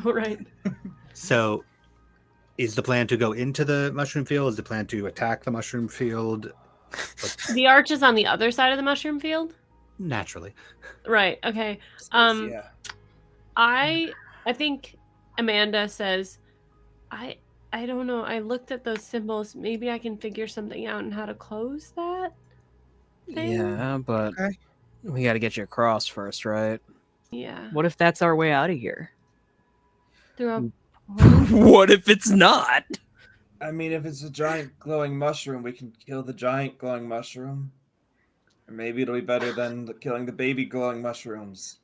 S3: Right.
S6: So, is the plan to go into the mushroom field? Is the plan to attack the mushroom field?
S3: The arch is on the other side of the mushroom field.
S6: Naturally.
S3: Right. Okay.
S1: Yeah.
S3: I think Amanda says, I don't know. I looked at those symbols. Maybe I can figure something out on how to close that thing.
S2: Yeah, but
S5: Okay.
S2: we got to get you across first, right?
S3: Yeah.
S4: What if that's our way out of here?
S3: Through a
S2: What if it's not?
S1: I mean, if it's a giant glowing mushroom, we can kill the giant glowing mushroom. Or maybe it'll be better than killing the baby glowing mushrooms.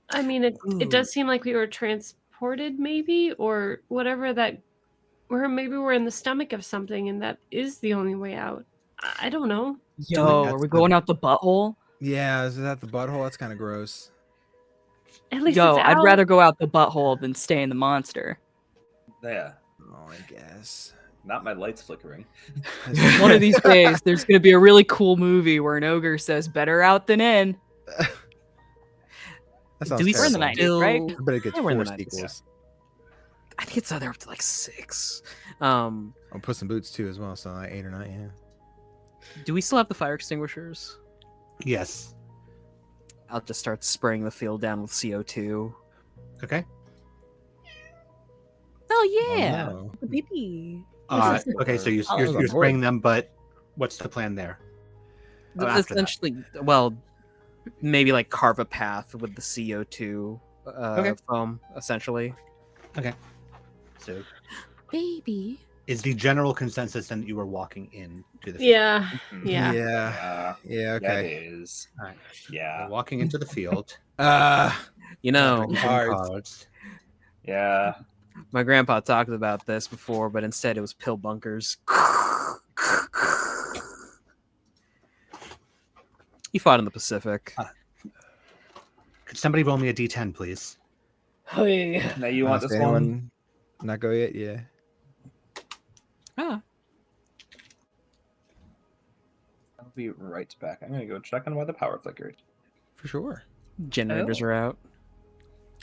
S3: I mean, it does seem like we were transported, maybe, or whatever that, or maybe we're in the stomach of something, and that is the only way out. I don't know.
S4: Yo,
S6: that's
S4: are we
S6: the-
S4: going out the butthole?
S7: Yeah, is that the butthole? That's kind of gross.
S3: At least
S4: Yo,
S3: it's
S4: I'd
S3: out.
S4: rather go out the butthole than stay in the monster.
S1: Yeah.
S7: Oh, I guess.
S1: Not my lights flickering.
S4: One of these days, there's going to be a really cool movie where an ogre says, "Better out than in."
S7: That sounds
S2: Do we
S4: We're in the
S7: terrible.
S4: 90s, right?
S7: I bet it gets
S2: Yeah, we're in
S7: 4
S2: the 90s,
S7: sequels.
S2: I think it's either up to like 6.
S7: I'll put some boots too as well, so like 8 or 9. Yeah.
S2: Do we still have the fire extinguishers?
S6: Yes.
S2: I'll just start spraying the field down with CO2.
S6: Okay.
S2: Oh yeah,
S7: no.
S2: baby.
S6: Okay, so
S7: I was on
S6: you're
S7: board.
S6: spraying them, but what's the plan there? After that.
S2: Essentially, well, maybe like carve a path with the CO2
S6: Okay.
S2: foam. Essentially,
S6: So,
S2: baby.
S6: is the general consensus then that you were walking in to the field?
S3: Yeah.
S1: Mhm.
S3: Yeah.
S7: Yeah.
S1: Yeah.
S7: Yeah.
S1: Yeah,
S7: Okay.
S1: it is.
S6: All right.
S1: Yeah.
S6: You're walking into the field.
S2: You know,
S6: picking
S7: Cards.
S6: cards.
S1: Yeah.
S2: my grandpa talked about this before, but instead it was pill bunkers. He fought in the Pacific.
S6: Could somebody roll me a d10, please?
S3: Hey.
S1: Now you want
S7: Does
S1: this one?
S7: anyone not go yet? Yeah.
S2: Ah,
S1: I'll be right back. I'm gonna go check on why the power flickered.
S7: For sure.
S2: generators are out.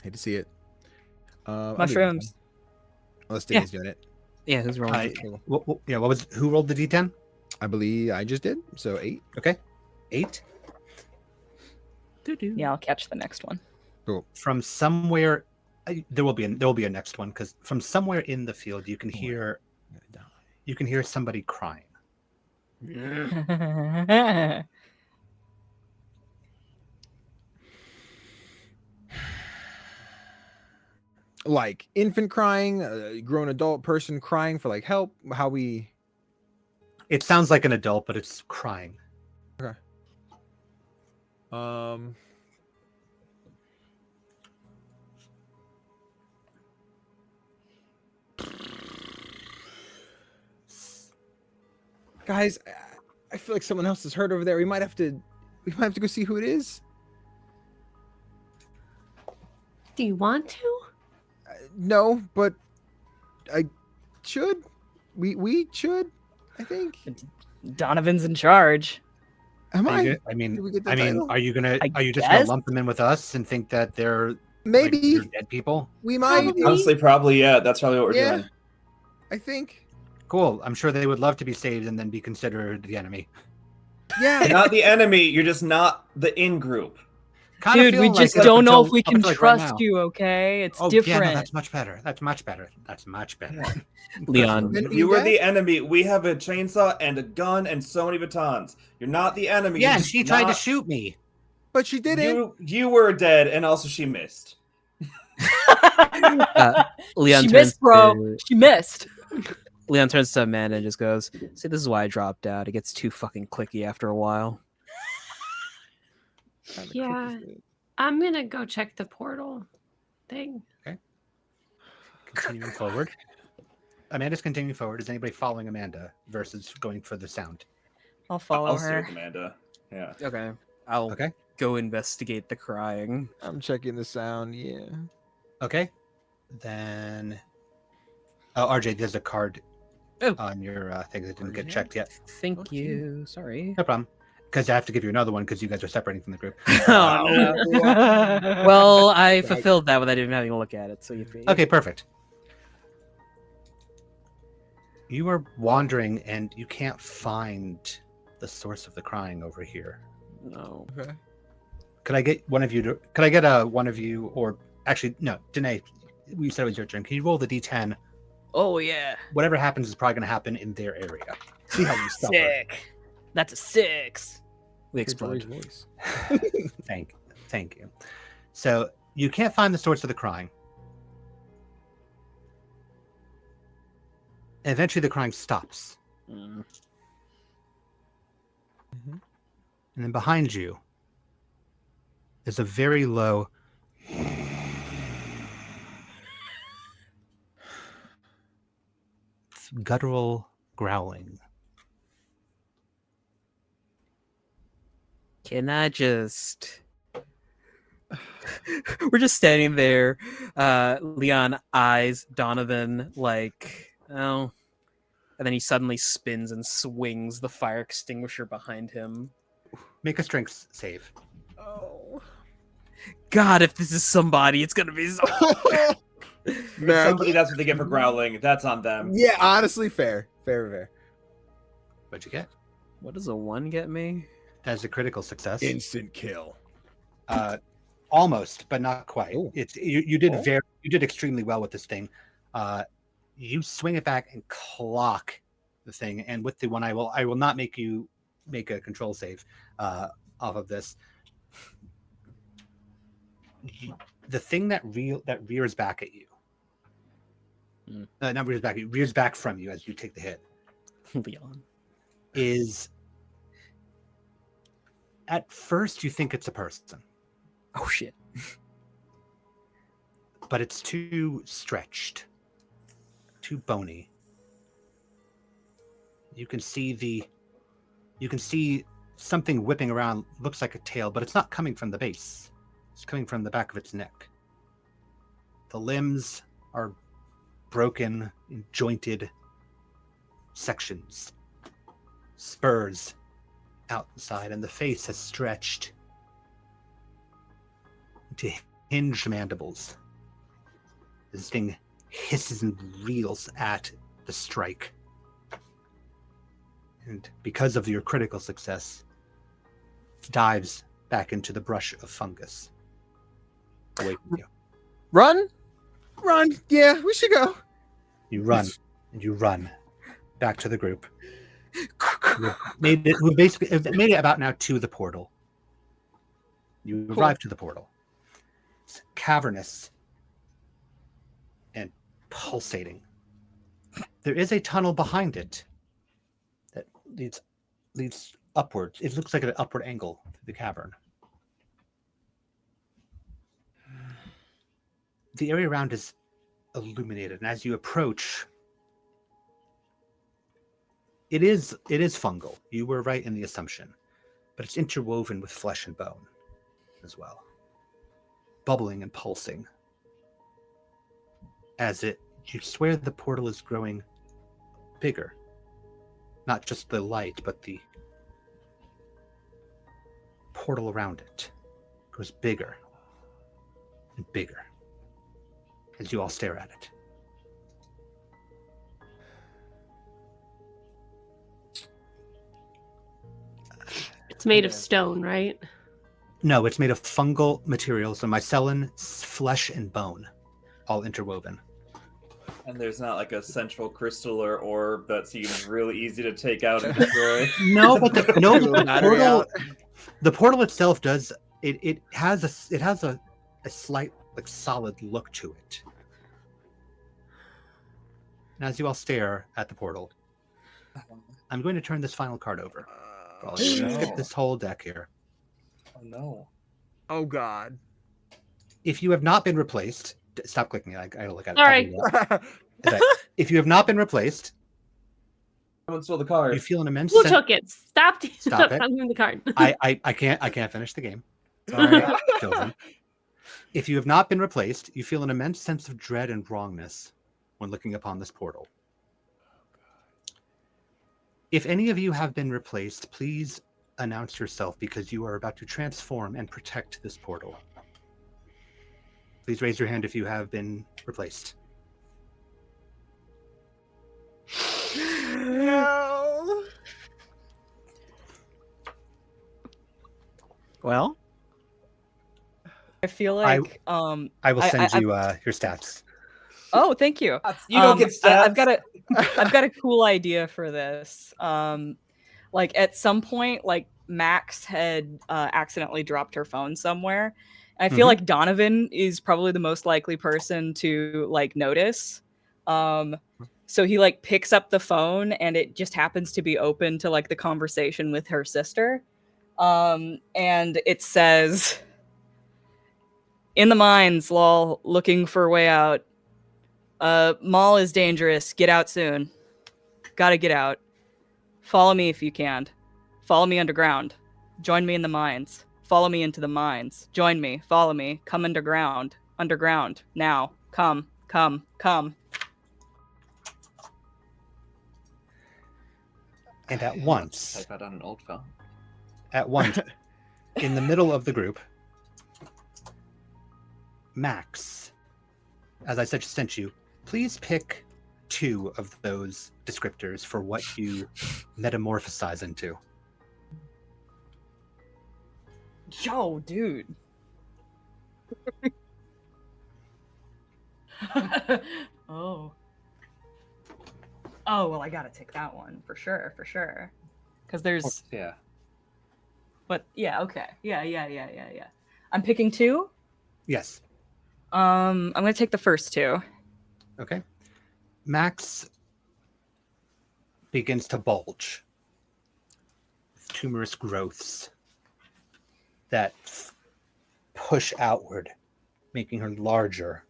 S7: Hate to see it. I'll do
S4: Mushrooms.
S7: it. Unless
S2: Yeah.
S7: Danny's doing it.
S2: Yeah, who's rolling?
S6: I-
S7: Cool.
S6: What was who rolled the d10?
S7: I believe I just did. So 8.
S6: Okay. 8.
S2: Doo-doo.
S4: Yeah, I'll catch the next one.
S6: From somewhere there will be a next one, because from somewhere in the field you can hear
S7: I'm gonna die.
S6: somebody crying.
S7: Like infant crying, a grown adult person crying for like help. How we?
S6: It sounds like an adult, but it's crying.
S7: Um. Guys, I feel like someone else is hurt over there. We might have to go see who it is.
S3: Do you want to?
S7: No, but I should. We should. I think.
S4: Donovan's in charge.
S7: Am
S6: Are you
S7: I?
S6: gonna- I mean,
S7: Did we get the title?
S6: are you gonna
S4: I
S6: are you just gonna
S4: guess.
S6: lump them in with us and think that they're like,
S7: Maybe
S6: they're dead people?
S7: we might.
S3: Probably.
S1: Honestly, probably yeah. That's probably what we're
S7: Yeah.
S1: doing.
S7: I think.
S6: Cool. I'm sure they would love to be saved and then be considered the enemy.
S7: Yeah.
S1: You're not the enemy. You're just not the in group.
S6: Kinda
S4: Dude, we
S6: feeling like
S4: just
S6: that
S4: don't know
S6: up
S4: if we
S6: until-
S4: can
S6: up until, like, right
S4: trust
S6: now.
S4: you, okay? It's
S6: Oh,
S4: different.
S6: yeah, no, that's much better. That's much better. That's much better.
S2: Leon,
S7: Then
S1: You were
S7: dead?
S1: the enemy. We have a chainsaw and a gun and so many batons. You're not the enemy.
S6: Yeah,
S1: You're
S6: and she
S1: just
S6: tried to
S1: not-
S6: shoot me.
S7: But she didn't.
S1: You were dead, and also she missed.
S2: Leon
S4: she
S2: turns
S4: missed, bro.
S2: to-
S4: She missed.
S2: Leon turns to Amanda and just goes, "See, this is why I dropped out. It gets too fucking clicky after a while."
S3: Yeah. I'm gonna go check the portal thing.
S6: Continuing forward. Amanda's continuing forward. Is anybody following Amanda versus going for the sound?
S4: I'll follow
S1: I'll stay
S4: her.
S1: with Amanda. Yeah.
S2: Okay, I'll
S6: Okay.
S2: go investigate the crying.
S7: I'm checking the sound. Yeah.
S6: Okay. Then. Oh, RJ, there's a card
S2: Oh.
S6: on your thing that didn't get
S2: RJ?
S6: checked yet.
S2: Thank
S7: Okay.
S2: you. Sorry.
S6: No problem. because I have to give you another one because you guys are separating from the group.
S2: Oh, no. Well, I fulfilled that without even having to look at it. So you
S6: Okay, perfect. You are wandering and you can't find the source of the crying over here.
S2: No.
S5: Okay.
S6: Could I get one of you to? Could I get one of you, or actually no, Danae? We said it was your turn. Can you roll the d10?
S2: Oh yeah.
S6: Whatever happens is probably going to happen in their area. See how you suffer.
S2: Sick. That's a 6. We
S5: Hear Joy's
S2: explode.
S5: voice.
S6: Thank you. So you can't find the source of the crying. Eventually, the crying stops,
S2: Mm.
S6: and then behind you is a very low. Guttural growling.
S2: Can I just? We're just standing there. Leon eyes Donovan like, oh, and then he suddenly spins and swings the fire extinguisher behind him.
S6: Make a strength save.
S5: Oh.
S2: God, if this is somebody, it's gonna be so.
S1: If
S5: Man,
S1: somebody, that's what they get for growling. That's on them.
S5: yeah, honestly, fair.
S6: What'd you get?
S2: What does a 1 get me?
S6: That's a critical success.
S5: Instant kill.
S6: Almost, but not quite.
S5: Ooh.
S6: It's you did
S5: Oh.
S6: you did extremely well with this thing. You swing it back and clock the thing, and with the one I will not make you make a control save off of this. The thing that rears back at you, not rears back at you, rears back from you as you take the hit,
S2: Leon.
S6: is at first you think it's a person,
S2: Oh shit.
S6: but it's too stretched, too bony. You can see something whipping around, looks like a tail, but it's not coming from the base. It's coming from the back of its neck. The limbs are broken in jointed sections. Spurs outside, and the face has stretched into hinged mandibles. This thing hisses and reels at the strike. And because of your critical success, dives back into the brush of fungus, away from you.
S2: Run!
S5: Run. Yeah, we should go.
S6: You run, and you run back to the group. We basically made it about now to the portal. You arrive to the portal. It's cavernous and pulsating. There is a tunnel behind it that leads upwards. It looks like an upward angle to the cavern. The area around is illuminated, and as you approach, it is fungal. You were right in the assumption, but it's interwoven with flesh and bone as well, bubbling and pulsing. You swear the portal is growing bigger. Not just the light, but the portal around it grows bigger and bigger as you all stare at it.
S3: It's made of stone, right?
S6: No, it's made of fungal materials, so mycelium, flesh, and bone, all interwoven.
S1: And there's not like a central crystal or orb that seems really easy to take out and destroy.
S6: No, but the
S5: Battery
S6: portal,
S5: out.
S6: the portal itself does. It has a slight like solid look to it. And as you all stare at the portal, I'm going to turn this final card over. For all of you.
S1: no.
S6: Skip this whole deck here.
S1: Oh no.
S5: Oh God.
S6: If you have not been replaced, stop clicking it. I gotta look at it.
S3: Sorry.
S6: If you have not been replaced,
S1: Someone stole the card.
S6: you feel an immense
S3: Who
S6: sense.
S3: took it? Stop
S6: Stop it.
S3: telling me the card.
S6: I can't finish the game. Sorry, children. If you have not been replaced, you feel an immense sense of dread and wrongness when looking upon this portal. If any of you have been replaced, please announce yourself because you are about to transform and protect this portal. Please raise your hand if you have been replaced.
S7: No.
S2: Well,
S4: I feel like
S6: I will send you your stats.
S4: Oh, thank you.
S1: You don't get stats.
S4: I've got a cool idea for this. Like at some point, like Max had accidentally dropped her phone somewhere. I feel like Donovan is probably the most likely person to like notice. So he like picks up the phone and it just happens to be open to like the conversation with her sister. And it says, "In the mines, lol, looking for a way out. Mall is dangerous. Get out soon. Gotta get out. Follow me if you can. Follow me underground. Join me in the mines. Follow me into the mines. Join me. Follow me. Come underground. Underground. Now. Come. Come. Come."
S6: And at once,
S1: Type that on an old phone.
S6: at once, in the middle of the group, Max, as I sent you, please pick 2 of those descriptors for what you metamorphosize into.
S4: Yo, dude. Oh. Oh, well, I gotta take that one for sure. Because there's.
S1: Yeah.
S4: But yeah, okay. Yeah. I'm picking 2.
S6: Yes.
S4: I'm gonna take the first 2.
S6: Okay. Max begins to bulge with tumorous growths that push outward, making her larger,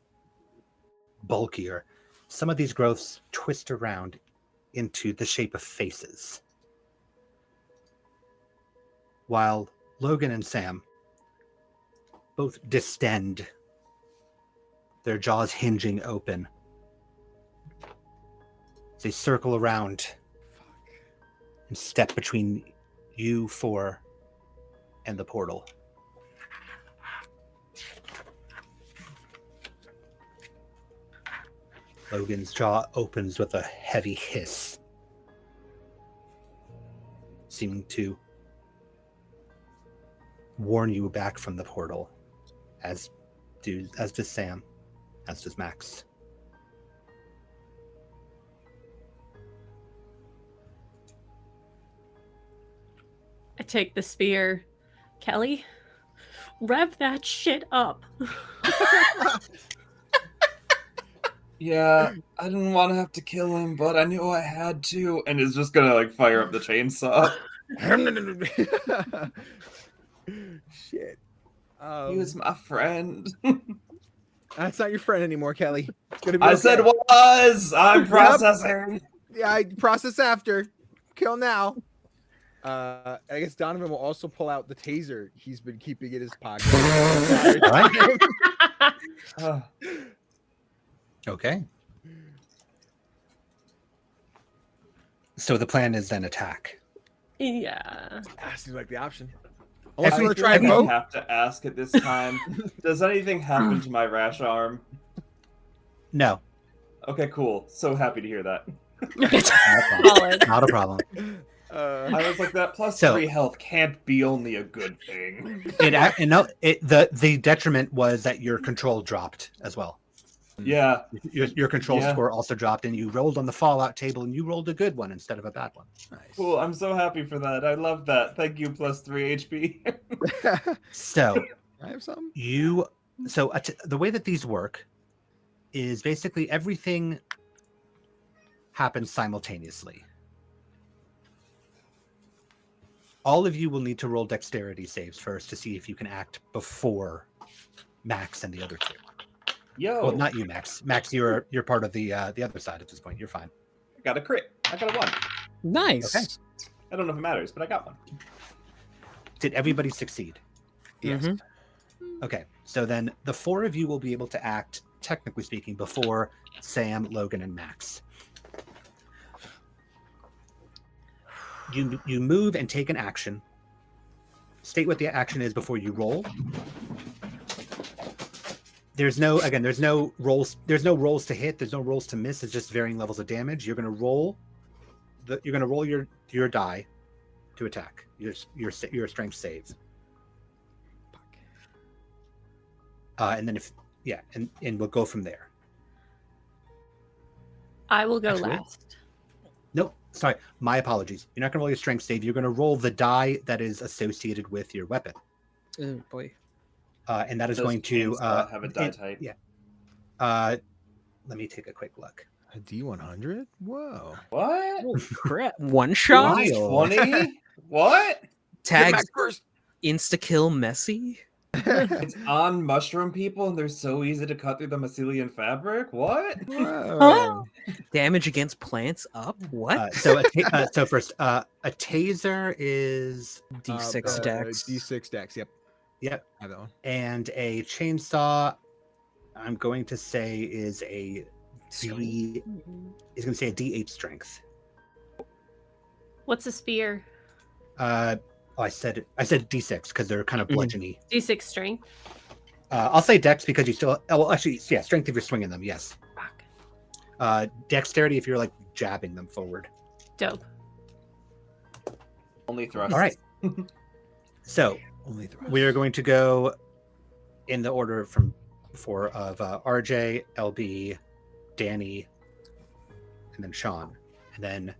S6: bulkier. Some of these growths twist around into the shape of faces. While Logan and Sam both distend, their jaws hinging open. They circle around and step between you 4 and the portal. Logan's jaw opens with a heavy hiss, seeming to warn you back from the portal, as does Sam, as does Max.
S3: I take the spear. Kelly, rev that shit up.
S1: Yeah, I didn't want to have to kill him, but I knew I had to, and is just gonna like fire up the chainsaw.
S5: Shit.
S1: He was my friend.
S5: That's not your friend anymore, Kelly. It's gonna be
S1: I
S5: okay.
S1: said was. I'm processing.
S5: Yeah, I process after. Kill now. I guess Donovan will also pull out the taser he's been keeping in his pocket.
S6: Okay. So the plan is then attack.
S3: Yeah.
S5: Seems like the option.
S6: Unless
S5: Unless
S6: you
S5: you want to try and
S1: I
S5: vote.
S1: have to ask at this time. Does anything happen to my rash arm?
S6: No,
S1: Okay, cool. So happy to hear that.
S3: Solid.
S6: not a problem.
S1: I was like, that plus
S6: So-
S1: 3 health can't be only a good thing.
S6: The detriment was that your control dropped as well.
S1: Yeah.
S6: Your control
S1: Yeah.
S6: score also dropped, and you rolled on the fallout table, and you rolled a good one instead of a bad one.
S5: Nice.
S1: Cool. I'm so happy for that. I love that. Thank you, plus 3 HP.
S6: So
S5: I have some.
S6: the way that these work is basically everything happens simultaneously. All of you will need to roll dexterity saves first to see if you can act before Max and the other 2.
S1: Yo.
S6: Well, not you, Max. Max, you're part of the other side at this point. You're fine.
S1: I got a crit. I got a 1.
S2: nice.
S6: Okay.
S1: I don't know if it matters, but I got 1.
S6: Did everybody succeed?
S5: Yes.
S2: Mhm.
S6: Okay. So then the 4 of you will be able to act, technically speaking, before Sam, Logan, and Max. You move and take an action state what the action is before you roll. There's no rolls. There's no rolls to hit. There's no rolls to miss. It's just varying levels of damage. You're gonna roll your die to attack. Your strength save. And then and we'll go from there.
S3: I will go
S6: Actually,
S3: last.
S6: Nope. Sorry. My apologies. You're not going to roll your strength save. You're going to roll the die that is associated with your weapon.
S2: Oh boy.
S6: And that is
S1: Does
S6: going to
S1: chainsaw have a die type?
S6: Yeah. Let me take a quick look.
S5: A D100? Whoa.
S1: What?
S2: Holy crap! One shot.
S6: Wild.
S1: 20? What?
S2: Tags insta kill Messi.
S1: It's on mushroom people, and they're so easy to cut through the mycelium fabric. What?
S5: Whoa.
S2: Damage against plants up. What?
S6: So first, a taser is
S2: D6 dex.
S5: D6 dex. Yep.
S6: Yep.
S5: I have that one.
S6: And a chainsaw, I'm going to say is a D. Is going to say a D8 strength.
S3: What's a spear?
S6: I said D6 because they're kind of bludgeony.
S3: D6 strength.
S6: I'll say Dex because you still. Oh, well, actually, yeah, strength if you're swinging them. Yes.
S3: Fuck.
S6: Dexterity if you're like jabbing them forward.
S3: Dope.
S1: Only thrust.
S6: All right. So
S5: Only thrust.
S6: we are going to go in the order of RJ, LB, Danny, and then Sean, and then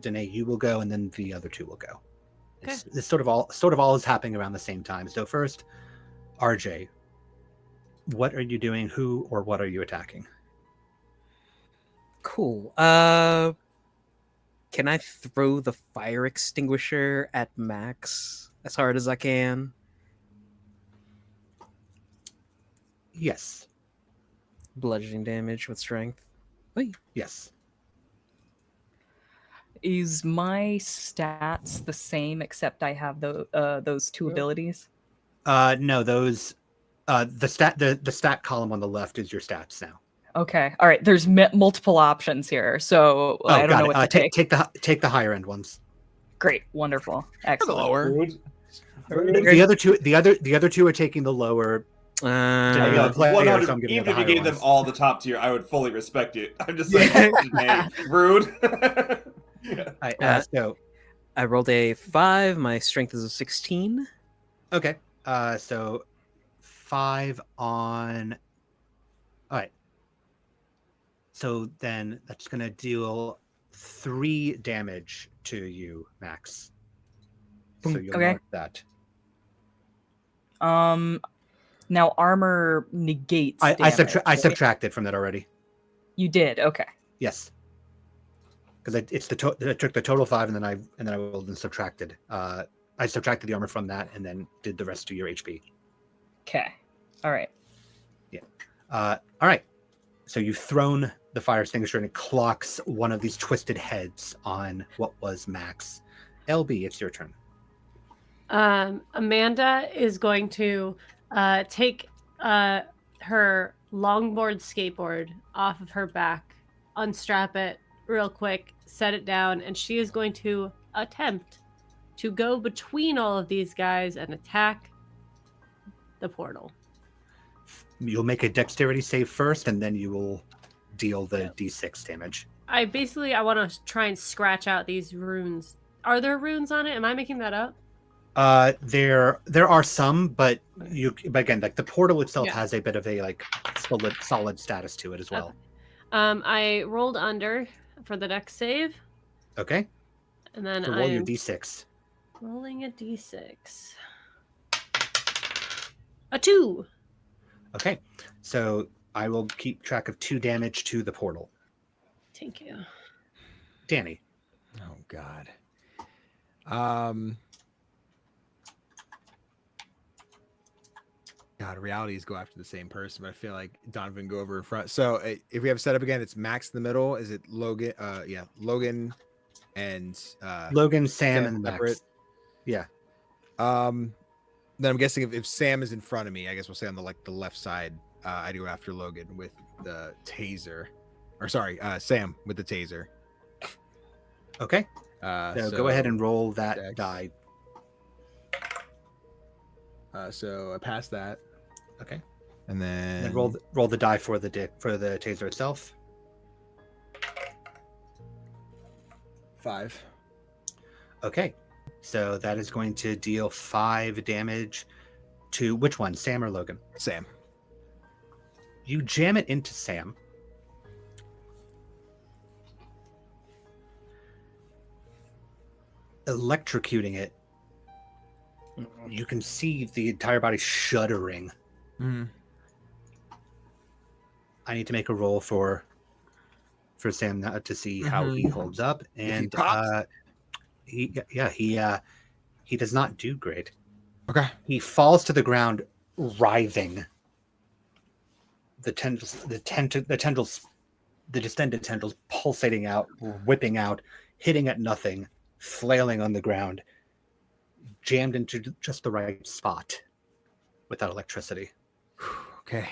S6: Danae. You will go, and then the other two will go. It's sort of all is happening around the same time. So first, RJ, what are you doing? Who or what are you attacking?
S2: Cool. Can I throw the fire extinguisher at Max as hard as I can?
S6: Yes.
S2: Bludgeoning damage with strength. Wait.
S6: Yes.
S4: Is my stats the same except I have those two abilities?
S6: No, those the stat column on the left is your stats now.
S4: Okay. All right. There's multiple options here, so I don't know what to take.
S6: Take the higher end ones.
S4: Great. Wonderful. Excellent.
S5: Lower.
S6: The other two are taking the lower.
S1: Yeah,
S6: player,
S1: 100,
S6: so I'm giving
S1: even
S6: the
S1: if you
S6: higher
S1: gave them
S6: ones.
S1: all the top tier, I would fully respect it. I'm just like, hey, rude.
S6: So
S2: I rolled a 5. My strength is a 16.
S6: okay. So 5 on. All right. So then that's gonna deal 3 damage to you, Max. So you'll
S4: Okay.
S6: mark that.
S4: Now armor negates.
S6: I
S4: damage, right?
S6: subtracted from that already.
S4: You did. Okay.
S6: Yes. Because I took the total 5 and then I rolled and subtracted. I subtracted the armor from that and then did the rest to your HP.
S4: Okay. All right.
S6: Yeah. All right. So you've thrown the fire extinguisher and it clocks one of these twisted heads on what was Max. LB, it's your turn.
S3: Amanda is going to take her longboard skateboard off of her back, unstrap it real quick, set it down, and she is going to attempt to go between all of these guys and attack the portal.
S6: You'll make a dexterity save first, and then you will deal the d6 damage.
S3: I want to try and scratch out these runes. Are there runes on it? Am I making that up?
S6: There are some, but again, like the portal itself
S3: Yeah.
S6: has a bit of a like solid status to it as well.
S3: I rolled under for the dex save,
S6: Okay.
S3: and then
S6: So roll your
S3: I'm
S6: d6.
S3: rolling a d6. A 2.
S6: Okay. So I will keep track of 2 damage to the portal.
S3: Thank you.
S5: Oh
S6: Danny.
S5: God. God, realities go after the same person, but I feel like Donovan go over in front. So if we have set up again, it's Max in the middle. Is it Logan? Yeah, Logan and
S6: Logan, Sam, and Max.
S5: separate?
S6: Yeah.
S5: Then I'm guessing if Sam is in front of me, I guess we'll say on the left side, I go after Logan with the taser, or sorry, Sam with the taser.
S6: Okay. So go ahead and roll that
S5: Dex.
S6: die.
S5: So I passed that,
S6: Okay.
S5: and then
S6: And then roll the die for the taser itself.
S5: 5.
S6: Okay. So that is going to deal 5 damage to which one, Sam or Logan?
S5: Sam.
S6: You jam it into Sam. Electrocuting it. You can see the entire body shuddering.
S5: Mm.
S6: I need to make a roll for Sam now to see how he holds up,
S5: If he
S6: and
S5: pops.
S6: he does not do great.
S5: Okay.
S6: He falls to the ground, writhing. The tendrils, the distended tendrils pulsating out, whipping out, hitting at nothing, flailing on the ground, jammed into just the right spot without electricity.
S5: Okay.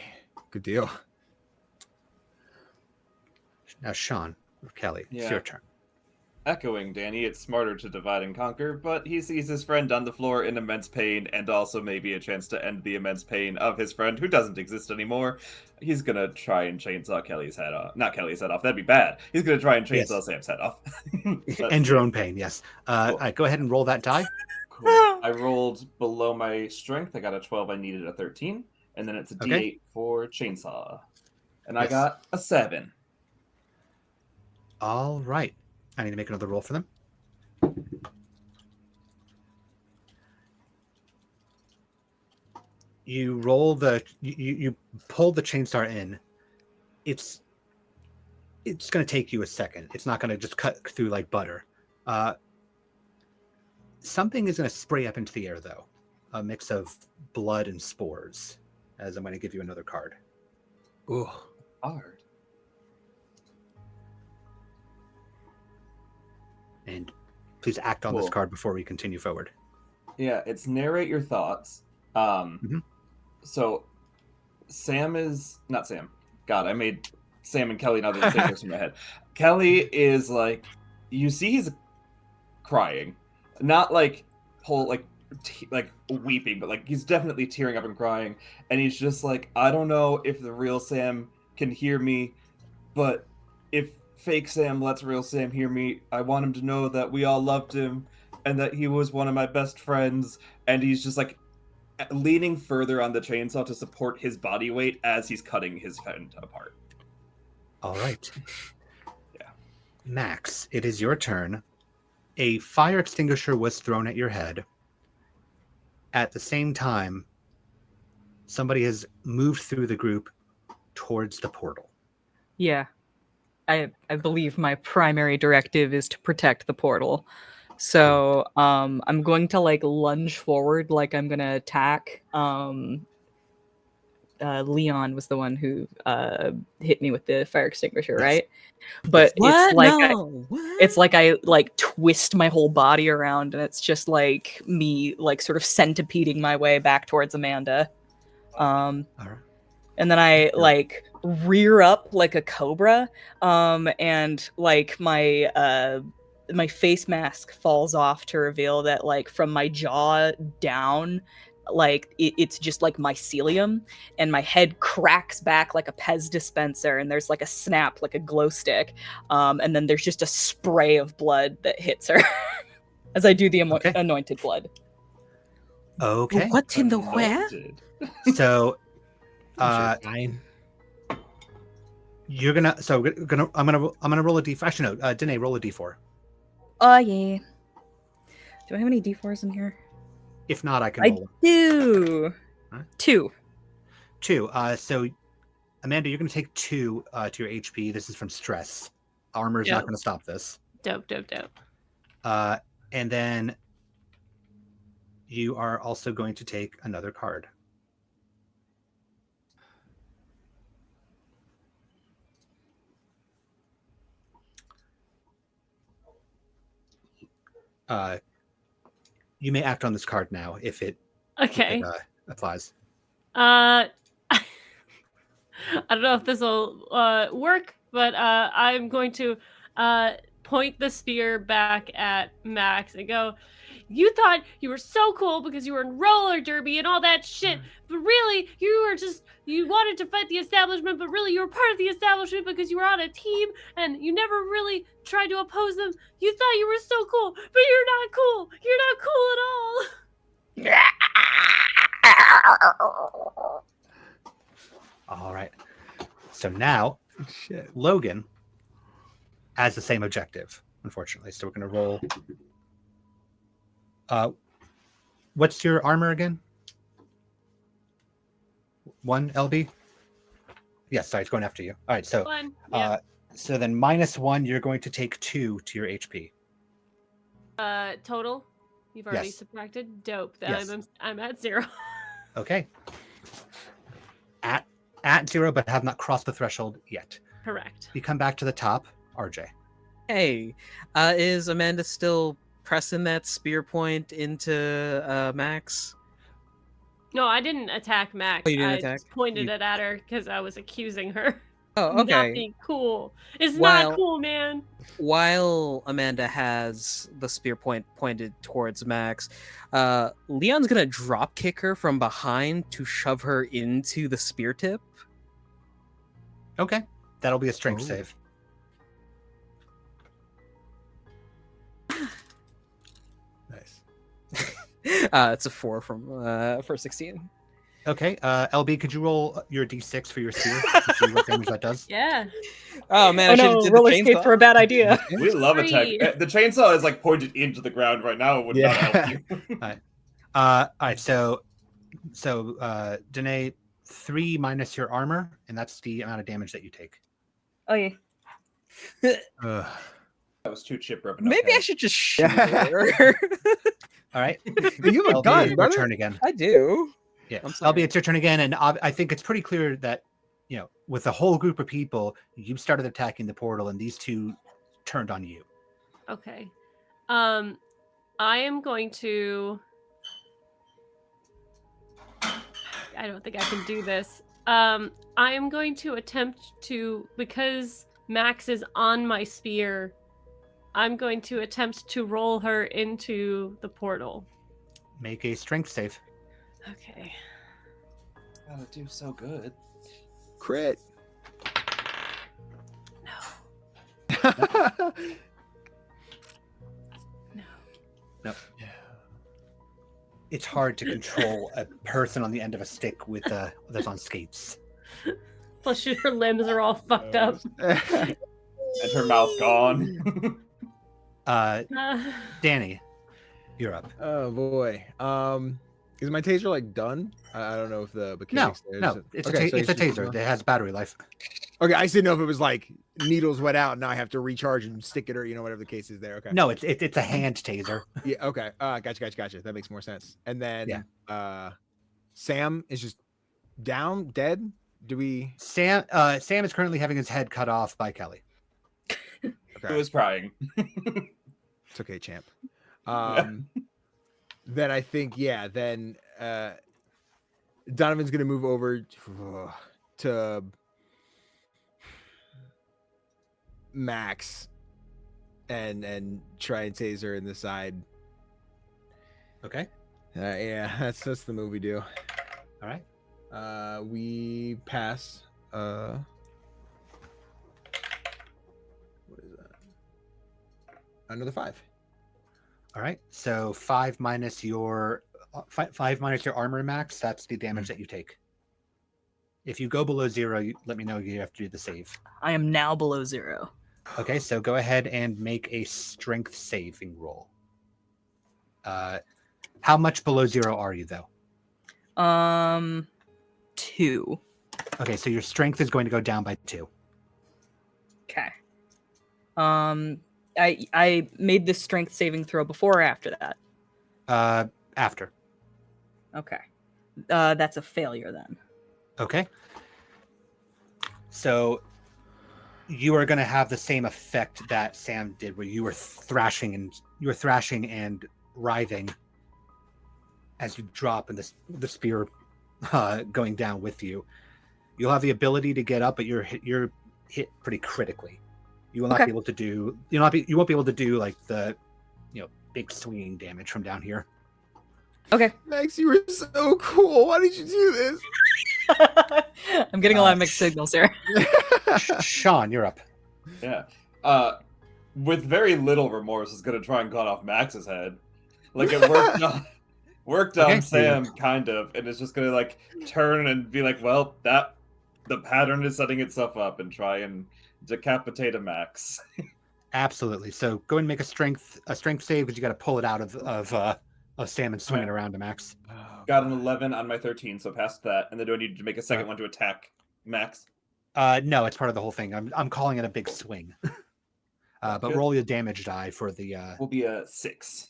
S5: Good deal.
S6: Now, Sean or Kelly, it's
S1: Yeah.
S6: your turn.
S1: Echoing Danny, it's smarter to divide and conquer, but he sees his friend on the floor in immense pain, and also maybe a chance to end the immense pain of his friend who doesn't exist anymore. He's gonna try and chainsaw Kelly's head off. Not Kelly's head off, that'd be bad. He's gonna try and chainsaw
S6: Yes.
S1: Sam's head off.
S6: And your own pain, yes.
S1: Cool.
S6: All right, go ahead and roll that die.
S1: Cool. I rolled below my strength. I got a 12, I needed a 13, and then it's a
S6: Okay.
S1: D8 for chainsaw. And I
S6: Yes.
S1: got a 7.
S6: All right. I need to make another roll for them. You roll you pull the chainsaw in. It's going to take you a second. It's not going to just cut through like butter. Something is going to spray up into the air, though. A mix of blood and spores, as I'm going to give you another card.
S5: Ooh.
S1: Hard.
S6: And please act on this
S1: Cool.
S6: card before we continue forward.
S1: Yeah, it's narrate your thoughts. So Sam is not Sam. God, I made Sam and Kelly now they're the same person in my head. Kelly is like, you see he's crying, not like like weeping, but like he's definitely tearing up and crying, and he's just like, I don't know if the real Sam can hear me, but if fake Sam lets real Sam hear me, I want him to know that we all loved him and that he was one of my best friends. And he's just like leaning further on the chainsaw to support his body weight as he's cutting his friend apart.
S6: All right.
S1: Yeah.
S6: Max, it is your turn. A fire extinguisher was thrown at your head. At the same time, somebody has moved through the group towards the portal.
S4: Yeah. I believe my primary directive is to protect the portal. So I'm going to like lunge forward like I'm gonna attack. Leon was the one who hit me with the fire extinguisher,
S6: Yes.
S4: right? But
S2: What?
S4: it's like
S2: No.
S4: it's like I like twist my whole body around, and it's just like me like sort of centipeding my way back towards Amanda.
S6: All right.
S4: And then I like rear up like a cobra, and like my face mask falls off to reveal that like from my jaw down, like it's just like mycelium, and my head cracks back like a Pez dispenser, and there's like a snap, like a glow stick, and then there's just a spray of blood that hits her as I do the
S6: Okay.
S4: anointed blood.
S6: Okay.
S2: What in the where?
S1: Anointed.
S6: So
S5: Fine.
S6: you're gonna I'm gonna roll a d4. Actually, no, Danae, roll a d4.
S4: Oh yeah. Do I have any d4s in here?
S6: If not, I can
S4: I
S6: roll one.
S4: do.
S6: Huh?
S4: 2.
S6: 2. So Amanda, you're gonna take 2 to your HP. This is from stress. Armor's
S3: Yep.
S6: not gonna stop this.
S3: Dope.
S6: And then you are also going to take another card. You may act on this card now if it
S3: Okay.
S6: applies.
S3: I don't know if this will work, but I'm going to point the spear back at Max and go, You thought you were so cool because you were in roller derby and all that shit, but really you wanted to fight the establishment, but really you were part of the establishment because you were on a team and you never really tried to oppose them. You thought you were so cool, but you're not cool. You're not cool at all.
S6: All right. So now,
S5: Shit.
S6: Logan has the same objective, unfortunately. So we're going to roll. What's your armor again? 1 LB? Yes, sorry, it's going after you. All right, so
S3: Fun. Yeah.
S6: so then -1, you're going to take 2 to your HP.
S3: Total. You've already
S6: Yes.
S3: subtracted. Dope. Then
S6: Yes.
S3: I'm at 0.
S6: Okay. At 0, but have not crossed the threshold yet.
S3: Correct.
S6: You come back to the top, RJ.
S2: Hey, is Amanda still pressing that spear point into Max?
S3: No, I didn't attack Max.
S2: Oh, you didn't
S3: I
S2: attack?
S3: just pointed
S2: You-
S3: it at her because I was accusing her.
S2: Oh,
S3: Not
S2: okay.
S3: being cool. It's
S2: Well-
S3: not cool, man.
S2: While Amanda has the spear point pointed towards Max, Leon's gonna drop kick her from behind to shove her into the spear tip.
S6: Okay. That'll be a strength
S5: Oh.
S6: save.
S5: Nice.
S2: It's a 4 for 16.
S6: Okay. LB, could you roll your d6 for your spear? And see what damage that does?
S3: Yeah.
S2: Oh man,
S4: Oh
S2: I should have
S4: no,
S2: did
S4: roller
S2: the
S4: skate
S2: chainsaw.
S4: for a bad idea.
S1: We love a tech.
S3: 3.
S1: The chainsaw is like pointed into the ground right now. It would not help you.
S6: All right. So Danae, 3 minus your armor, and that's the amount of damage that you take.
S4: Oh yeah.
S5: Ugh.
S1: That was too chipper of a
S2: Maybe
S1: okay.
S2: I should just shoot
S5: Yeah.
S2: her.
S6: All right.
S5: You have a
S6: LB,
S5: gun,
S6: it's your
S5: brother.
S6: turn again.
S2: I do.
S6: Yeah.
S2: I'm sorry.
S6: LB, it's your turn again, and I think it's pretty clear that with a whole group of people, you started attacking the portal, and these two turned on you.
S3: Okay. I am going to. I don't think I can do this. I am going to attempt to, because Max is on my spear, I'm going to attempt to roll her into the portal.
S6: Make a strength save.
S3: Okay.
S1: Gotta do so good.
S5: Crit.
S3: No.
S6: No. It's hard to control a person on the end of a stick with that's on skates.
S3: Plus, her limbs are all fucked up.
S1: And her mouth gone.
S6: Danny, you're up.
S5: Oh boy. Is my taser like done? I don't know if the mechanics there.
S6: No, it's
S5: Okay, so
S6: it's a
S5: just-
S6: taser. It has battery life.
S5: Okay, I just didn't know if it was like needles went out and now I have to recharge and stick it or whatever the case is there. Okay.
S6: No, it's a hand taser.
S5: Yeah. Okay. Gotcha. That makes more sense. And then Sam is just down, dead. Do we?
S6: Sam is currently having his head cut off by Kelly.
S1: Who
S5: Okay.
S1: was crying?
S5: It's okay, champ. Then I think then Donovan's gonna move over to Max and try and taser in the side.
S6: Okay.
S5: Yeah, that's the move we do.
S6: All right.
S5: We pass. What is that? Another 5.
S6: All right. So 5 minus your 5 minus your armor max. That's the damage that you take. If you go below 0, let me know. You have to do the save.
S4: I am now below 0.
S6: Okay. So go ahead and make a strength saving roll. How much below 0 are you though?
S4: 2.
S6: Okay. So your strength is going to go down by 2.
S4: Okay. I made this strength saving throw before or after that?
S6: After.
S4: Okay. That's a failure then.
S6: Okay. So you are going to have the same effect that Sam did, where you were thrashing and writhing as you drop, and the spear going down with you. You'll have the ability to get up, but you're hit pretty critically. You will not be able to do. You won't be able to do like the, big swinging damage from down here.
S4: Okay.
S7: Max, you were so cool. Why did you do this?
S4: I'm getting a lot of mixed signals here.
S6: Sean, you're up.
S1: Yeah. With very little remorse, is gonna try and cut off Max's head. Like it worked
S6: Okay.
S1: on Sam, kind of, and it's just gonna like turn and be like, well, the pattern is setting itself up, and try and decapitate a Max.
S6: Absolutely. So go and make a strength save because you got to pull it out of Sam and swing it around to Max.
S1: Got an 11 on my 13, so past that. And then do I need to make a second one to attack Max?
S6: No, it's part of the whole thing. I'm calling it a big swing. But
S1: good.
S6: roll your damage die for the.
S1: Will be a 6.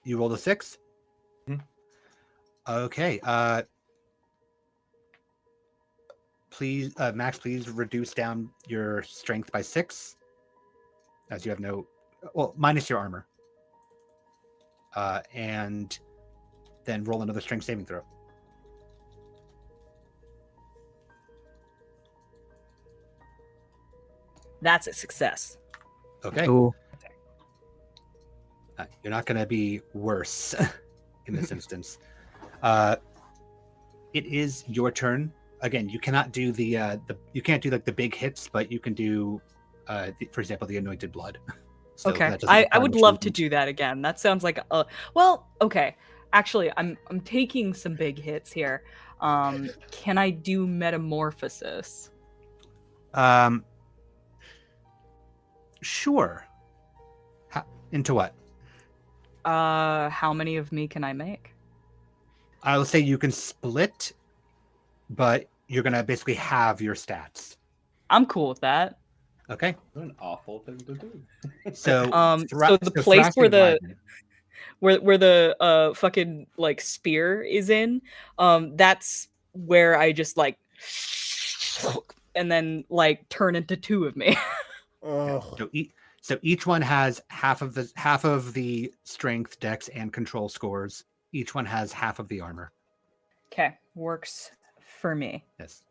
S6: You rolled a 6.
S1: Mhm.
S6: Okay. Please, Max, please reduce down your strength by 6, as you have minus your armor. And then roll another strength saving throw.
S4: That's a success.
S6: Okay.
S2: Ooh.
S6: You're not going to be worse in this instance. It is your turn. Again, you cannot do you can't do like the big hits, but you can do, for example, the anointed blood. So
S4: Okay,
S6: that doesn't
S4: I
S6: require
S4: would
S6: much
S4: love to
S6: movement.
S4: do that again. That sounds like well, okay. Actually, I'm taking some big hits here. Can I do metamorphosis?
S6: Sure. Into what?
S4: How many of me can I make?
S6: I will say you can split, but you're gonna basically have your stats.
S4: I'm cool with that.
S6: Okay.
S1: What an awful thing to do.
S6: So
S4: So the place where
S6: thrashing
S4: the
S6: lightning.
S4: where the fucking like spear is in, that's where I just like and then like turn into two of me.
S7: Oh,
S6: So each one has half of the strength, dex, and control scores. Each one has half of the armor.
S4: Okay, works for me.
S6: Yes.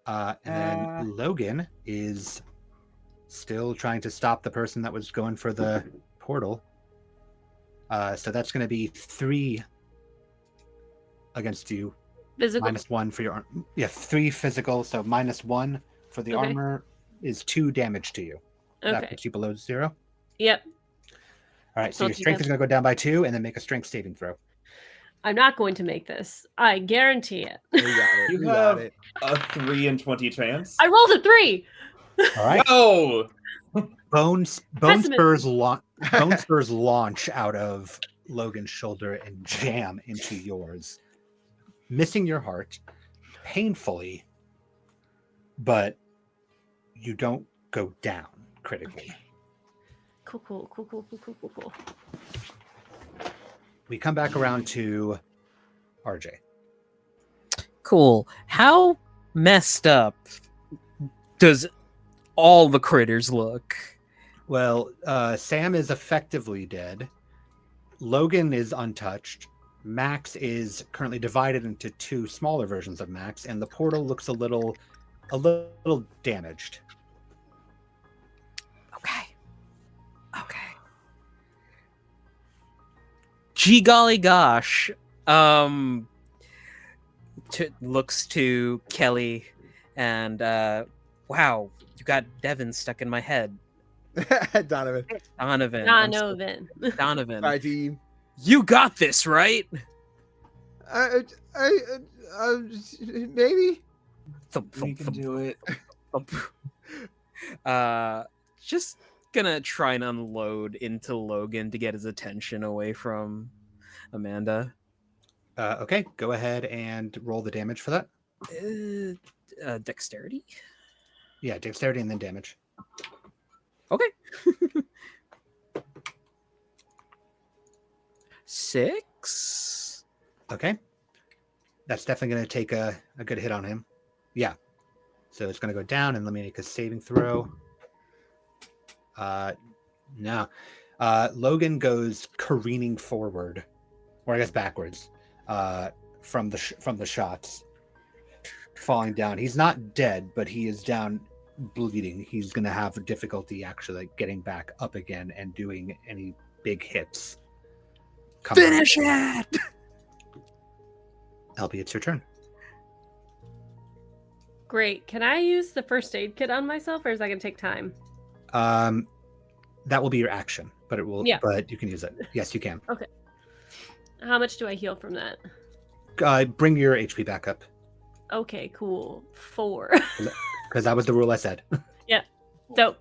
S6: And then Logan is still trying to stop the person that was going for the portal. So that's going to be 3 against you.
S3: Physical.
S6: -1 for your arm. Yeah, 3 physical. So -1 for the
S3: Okay.
S6: armor is 2 damage to you. That
S3: Okay.
S6: puts you below 0.
S3: Yep.
S6: All right, so
S3: I'll
S6: your
S3: do
S6: strength
S3: that.
S6: is going to go down by 2, and then make a strength saving throw.
S3: I'm not going to make this. I guarantee it.
S7: we got it.
S1: You
S7: we
S1: have
S7: got it.
S1: a 3 in 20 chance.
S3: I rolled a 3.
S6: All right.
S1: No!
S6: Bone
S3: Pessimism.
S6: spurs launch out of Logan's shoulder and jam into yours, missing your heart painfully, but you don't go down critically.
S3: Cool.
S6: We come back around to RJ.
S2: Cool. How messed up does all the critters look?
S6: Well, Sam is effectively dead. Logan is untouched. Max is currently divided into 2 smaller versions of Max, and the portal looks a little damaged.
S2: Okay. Gee golly gosh. Looks to Kelly and wow, you got Devin stuck in my head.
S7: Donovan.
S2: Donovan.
S3: Nah,
S2: I'm
S3: no,
S2: so-
S3: then.
S2: Donovan.
S7: Hi, team.
S2: You got this, right?
S7: Maybe.
S2: Thump,
S1: We
S2: thump,
S1: can
S2: thump,
S1: do it.
S2: thump. Just gonna try and unload into Logan to get his attention away from Amanda.
S6: Okay, go ahead and roll the damage for that.
S2: Dexterity.
S6: Yeah, dexterity and then damage.
S2: Okay. 6.
S6: Okay. That's definitely going to take a good hit on him. Yeah. So it's going to go down, and let me make a saving throw. No. Logan goes careening forward, or I guess backwards, from the shots, falling down. He's not dead, but he is down bleeding. He's going to have difficulty actually getting back up again and doing any big hits.
S7: Finish it!
S6: LB, it's your turn.
S3: Great. Can I use the first aid kit on myself, or is that gonna take time?
S6: That will be your action, but it will.
S3: Yeah.
S6: But you can use it. Yes, you can.
S3: How much do I heal from that?
S6: Bring your HP back up,
S3: Okay, cool. 4.
S6: because that was the rule I said.
S3: Dope.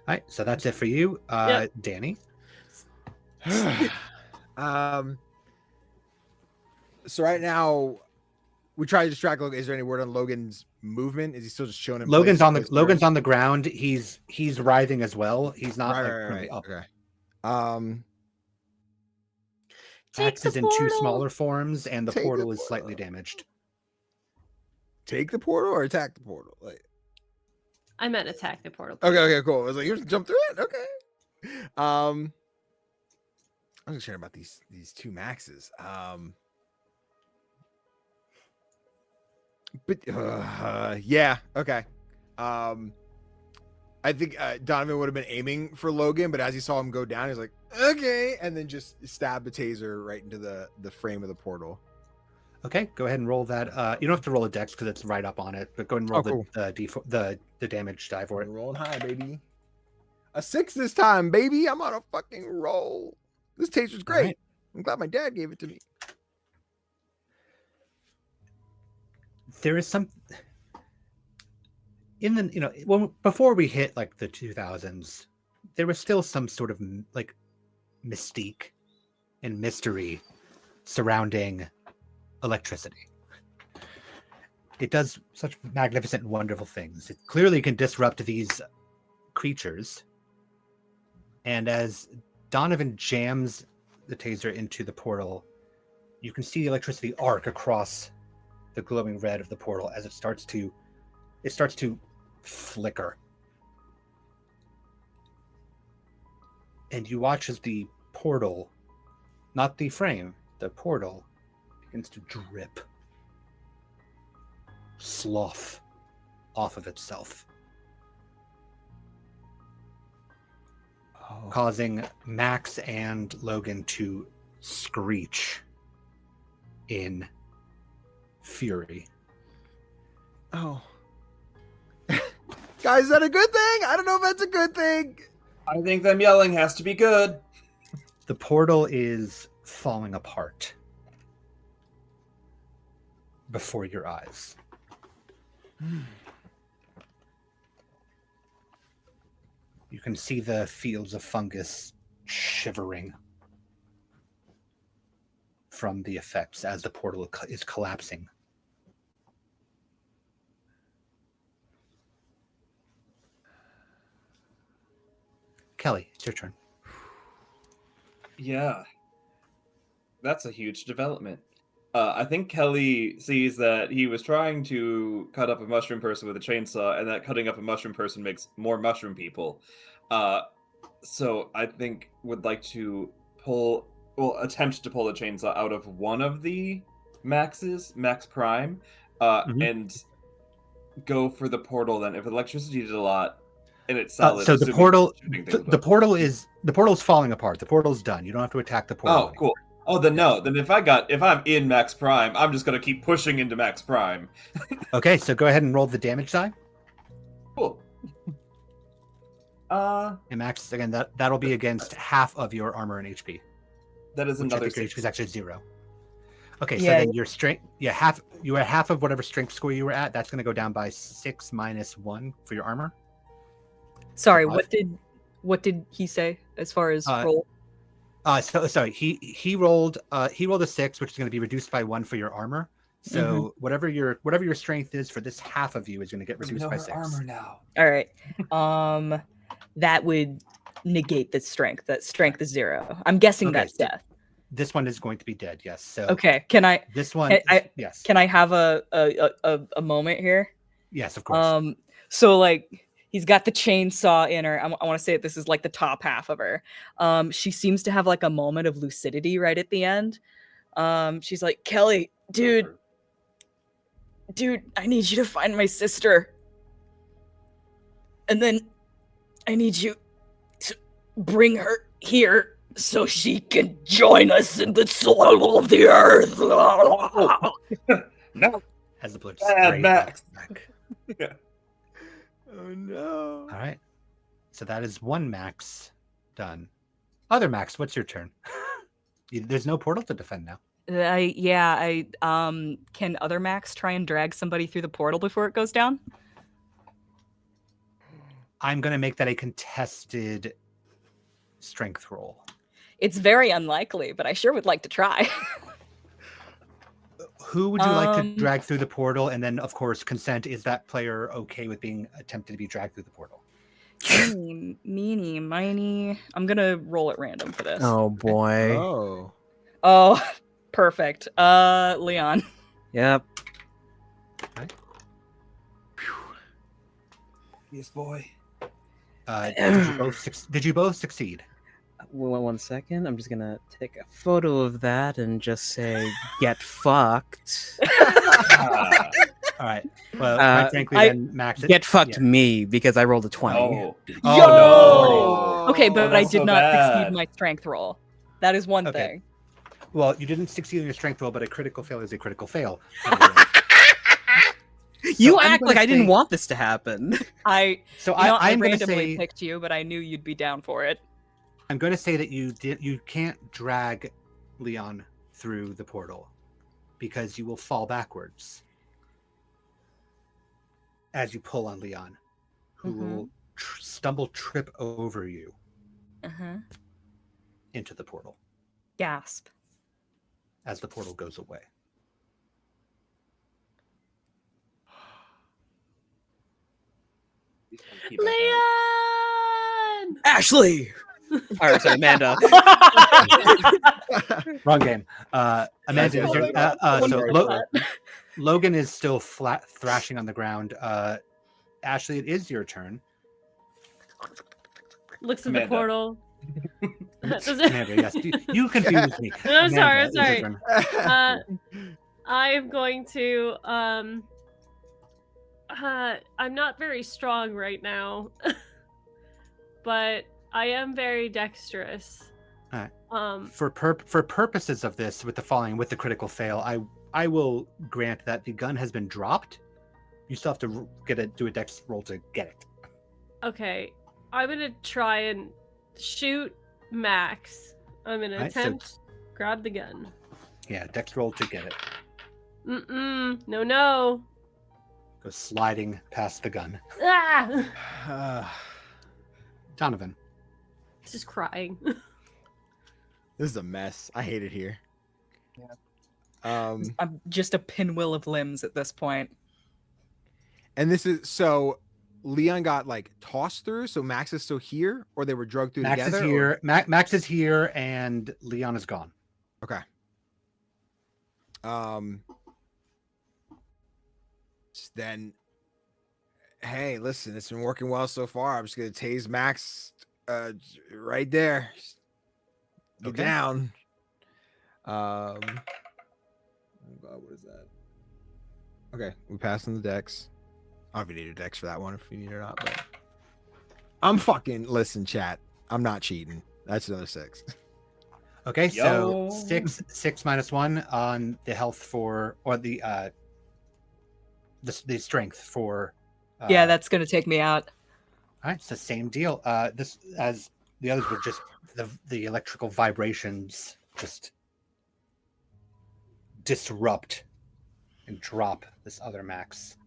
S6: All right, so that's it for you,
S3: Yep.
S6: Danny.
S7: So right now, we try to distract Logan. Is there any word on Logan's movement? Is he still just chilling in
S6: Logan's
S7: place?
S6: Logan's on the ground. He's writhing as well. He's not
S7: Right,
S6: like
S7: right,
S6: currently
S7: right.
S6: up.
S7: Okay.
S3: Take
S6: Axe
S3: the
S6: is in two
S3: portal.
S6: smaller forms, and the
S7: Take the
S6: portal is
S7: portal.
S6: slightly damaged.
S7: Take the portal or attack the portal? Like,
S3: I meant attack the portal.
S7: okay, cool. I was like, you just jump through it. Okay. I'm just sharing about these two maxes. But yeah, okay. I think Donovan would have been aiming for Logan, but as he saw him go down, he's like, okay, and then just stabbed the taser right into the frame of the portal.
S6: Okay, go ahead and roll that. You don't have to roll a dex because it's right up on it, but go ahead and roll
S7: cool.
S6: the damage die for
S7: We're
S6: it.
S7: rolling high, baby. A 6 this time, baby. I'm on a fucking roll. This taser's great.
S6: right.
S7: I'm glad my dad gave it to me.
S6: There is some in the before we hit like the 2000s, there was still some sort of like mystique and mystery surrounding electricity. It does such magnificent and wonderful things. It clearly can disrupt these creatures. And as Donovan jams the taser into the portal, you can see the electricity arc across the glowing red of the portal as it starts to flicker. And you watch as the portal, not the frame, the portal begins to drip, slough off of itself, causing Max and Logan to screech in fury.
S7: Oh. Guys, is that a good thing? I don't know if that's a good thing.
S1: I think them yelling has to be good.
S6: The portal is falling apart before your eyes. You can see the fields of fungus shivering from the effects as the portal is collapsing. Kelly, it's your turn.
S1: Yeah. That's a huge development. I think Kelly sees that he was trying to cut up a mushroom person with a chainsaw, and that cutting up a mushroom person makes more mushroom people. So I think would like to attempt to pull the chainsaw out of one of the Maxes, Max Prime, and go for the portal. Then, if electricity did a lot, and it's solid.
S6: So the
S1: assuming
S6: portal is falling apart. The portal's done. You don't have to attack the portal.
S1: Oh, cool. Oh, then no. Then if I'm in Max Prime, I'm just gonna keep pushing into Max Prime.
S6: Okay, so go ahead and roll the damage die.
S1: Cool.
S6: And Max, again, that'll be against half of your armor and HP.
S1: That is
S6: Which I
S1: another
S6: think your
S1: 6.
S6: HP is actually 0. Okay, so
S4: Yeah.
S6: then your strength, you are half of whatever strength score you were at. That's going to go down by 6 minus 1 for your armor.
S4: Sorry,
S6: Five.
S4: what did he say as far as roll?
S6: So sorry, he rolled a 6, which is going to be reduced by 1 for your armor. So whatever your strength is for this half of you is going to get reduced by 6.
S1: Armor now.
S4: All right. That would negate the strength. That strength is 0. I'm guessing
S6: Okay,
S4: that's
S6: so
S4: death.
S6: This one is going to be dead. Yes. So
S4: Okay. Can I
S6: this one yes.
S4: can I have a moment here?
S6: Yes, of course.
S4: So like he's got the chainsaw in her. I want to say that this is like the top half of her. She seems to have like a moment of lucidity right at the end. She's like, Kelly, dude, I need you to find my sister. And then I need you to bring her here so she can join us in the soil of the earth.
S1: No.
S6: As the blood
S1: Bad
S6: sprays
S1: Max.
S6: back.
S7: Oh no.
S6: All right. So that is one Max done. Other Max, what's your turn? There's no portal to defend now.
S4: Can other Max try and drag somebody through the portal before it goes down?
S6: I'm going to make that a contested strength roll.
S4: It's very unlikely, but I sure would like to try.
S6: Who would you like to drag through the portal? And then, of course, consent. Is that player okay with being attempted to be dragged through the portal?
S4: Meeny, miny. I'm going to roll at random for this.
S2: Oh boy.
S4: Oh, perfect. Leon.
S2: Yep.
S1: Yes, boy.
S6: Did you both succeed?
S2: One second. I'm just gonna take a photo of that and just say "get fucked."
S6: All right. Well, quite frankly, then Max.
S2: Get fucked me because I rolled a 20.
S1: Oh,
S6: no!
S4: Okay, but I
S1: that's
S4: did
S1: so
S4: not
S1: bad.
S4: succeed my strength roll. That is one
S6: Okay.
S4: thing.
S6: Well, you didn't succeed in your strength roll, but a critical fail is a critical fail.
S2: You
S6: So I'm
S2: act
S6: gonna
S2: like I didn't
S6: say-
S2: want this to happen.
S4: I
S6: I'm going to
S4: randomly
S6: say
S4: picked you, but I knew you'd be down for it.
S6: I'm going to say that you can't drag Leon through the portal because you will fall backwards as you pull on Leon, who will trip over you into the portal
S4: Gasp.
S6: as the portal goes away.
S3: Leon!
S2: Ashley. Or sorry, Amanda.
S6: Wrong game. Amanda, is your, Logan is still flat thrashing on the ground. Ashley, it is your turn.
S3: Looks at
S1: Amanda.
S3: the portal. Does it-
S6: Amanda, yes. You confused me.
S3: I'm
S6: Amanda,
S3: sorry, I'm
S6: it's your
S3: sorry.
S6: turn.
S3: I am going to I'm not very strong right now. But I am very dexterous.
S6: Alright.
S3: For
S6: For purposes of this, with the following, with the critical fail, I will grant that the gun has been dropped. You still have to do a dex roll to get it.
S3: Okay, I'm gonna try and shoot Max. I'm gonna
S6: Alright, so-
S3: attempt grab the gun.
S6: Yeah, dex roll to get it.
S3: No.
S6: Go sliding past the gun.
S3: Ah!
S6: Donovan.
S3: Just crying.
S7: This is a mess. I hate it here.
S1: Yeah.
S4: I'm just a pinwheel of limbs at this point.
S7: And this is so Leon got like tossed through, so Max is still here, or they were drugged through
S6: Max
S7: together.
S6: is here. Max is here, and Leon is gone.
S7: Okay. Then, hey, listen, it's been working well so far. I'm just gonna tase Max, right there. Get
S6: Okay.
S7: down. Oh God, what is that? Okay, we passed on the dex. I don't know if you need a dex for that one, if you need it or not, but I'm fucking listen, chat. I'm not cheating. That's another 6.
S6: Okay,
S1: Yo.
S6: so 6 minus 1 on the health for, or the strength for.
S4: Yeah, that's gonna take me out.
S6: All right, it's the same deal. This, as the others were just the electrical vibrations just disrupt and drop this other Max.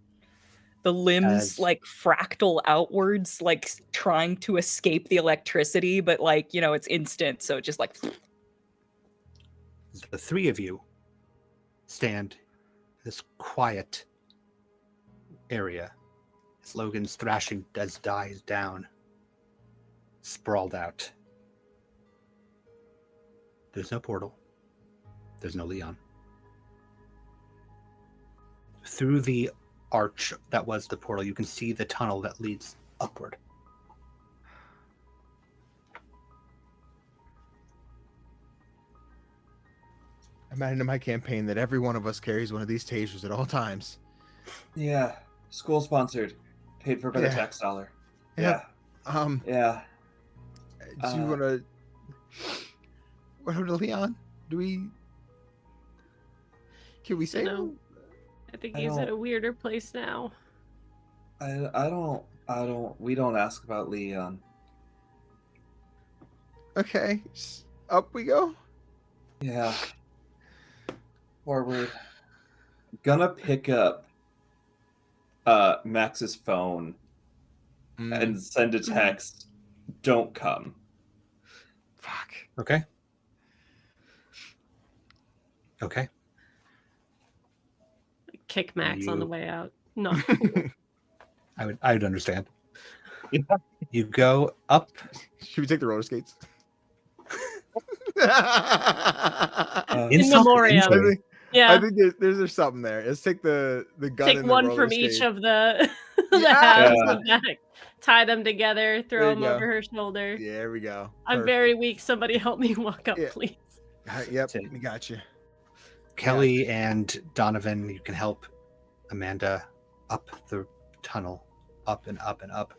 S4: The limbs
S6: As-
S4: like fractal outwards, like trying to escape the electricity, but like, you know, it's instant, so it just like
S6: The three of you stand in this quiet area as Logan's thrashing dies down, sprawled out. There's no portal. There's no Leon. Through the arch that was the portal, you can see the tunnel that leads upward.
S7: Imagine in my campaign that every one of us carries one of these tasers at all times.
S1: Yeah, school sponsored, paid for by the
S7: Yeah.
S1: tax dollar. Yeah. Yeah.
S7: Do you want to? What happened to Leon? Do we? Can we
S3: You
S7: save
S3: know,
S7: him?
S3: I think
S1: I
S3: he's at
S1: don't-
S3: a weirder place now.
S1: We don't ask about Leon.
S7: Okay, up we go.
S1: Yeah. Forward. Gonna pick up Max's phone and send a text. Don't come.
S7: Fuck.
S6: Okay. Okay.
S3: Kick Max on the
S6: You-
S3: way out. Not cool.
S6: I would understand. You go up.
S7: Should we take the roller skates?
S3: In
S6: Insult to
S3: memoriam.
S6: injury.
S3: Yeah.
S7: I think there's something there. Let's take the gun
S3: Take
S7: and
S3: one
S7: the roller
S3: from each
S7: skate.
S3: of the the
S7: Yeah.
S3: halves
S1: Yeah.
S3: and back. Tie them together,
S7: There
S3: throw
S7: you
S3: them
S7: go.
S3: over her shoulder.
S7: Yeah, there we go.
S3: I'm very weak. Somebody help me walk up,
S7: Yeah.
S3: please.
S7: Yep,
S6: Take-
S7: we got you.
S6: Kelly and Donovan, you can help Amanda up the tunnel, up and up and up,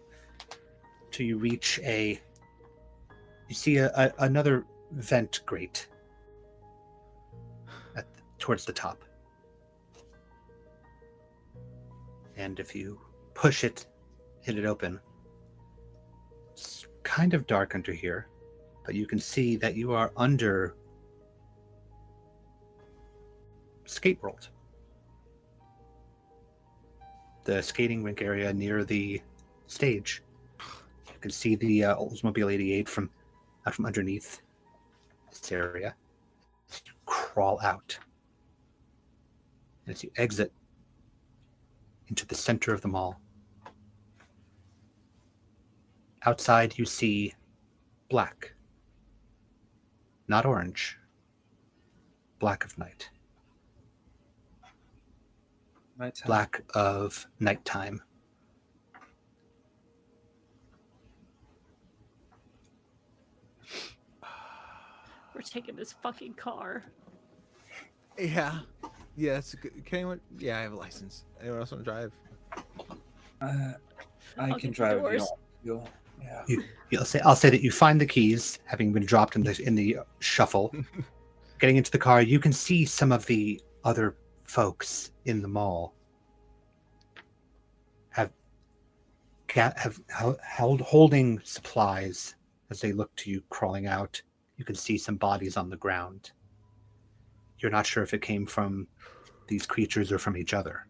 S6: till you reach you see another vent grate towards the top. And if you push it, hit it open, it's kind of dark under here, but you can see that you are under skate world. The skating rink area near the stage. You can see the Oldsmobile 88 from out from underneath this area. You crawl out. And as you exit into the center of the mall, outside you see black. Not orange. Black of night. Black of nighttime.
S3: We're taking this fucking car.
S7: Yeah. Yeah, that's good. Can anyone? Yeah, I have a license. Anyone else want to drive?
S1: I
S3: I'll
S1: can
S3: get the
S1: drive. If you
S3: doors.
S1: don't. Yeah.
S6: I'll say that you find the keys, having been dropped in the shuffle. Getting into the car, you can see some of the other folks in the mall have holding supplies as they look to you crawling out. You can see some bodies on the ground. You're not sure if it came from these creatures or from each other.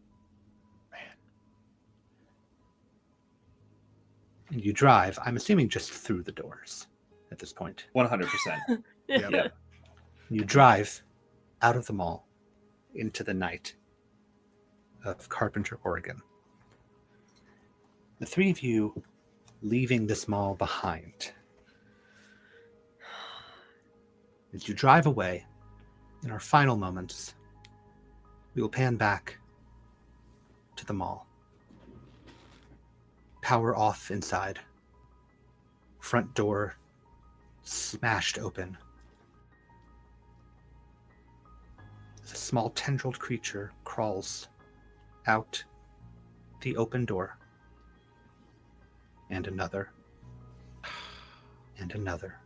S6: And you drive, I'm assuming just through the doors at this point.
S1: 100%.
S7: Yep.
S1: Yeah.
S6: You drive out of the mall into the night of Carpenter, Oregon. The three of you leaving this mall behind. As you drive away, in our final moments, we will pan back to the mall. Power off inside. Front door smashed open. As a small tendrilled creature crawls out the open door. And another. And another.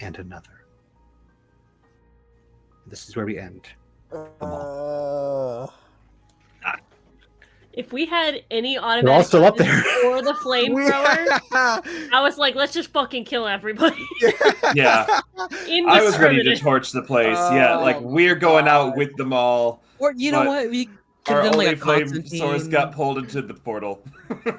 S6: And another. This is where we end the mall.
S3: If we had any
S6: They're all
S3: automatic
S6: still up
S3: weapons
S6: there.
S3: or the flamethrower, I was like, let's just fucking kill everybody.
S1: Yeah. I was ready to
S3: Indiscriminate.
S1: torch the place. Yeah, like we're going out with them all.
S2: Or you know
S1: But
S2: what? We could
S1: Our
S2: have done
S1: only
S2: like a
S1: flame source
S2: Constantine.
S1: got pulled into the portal.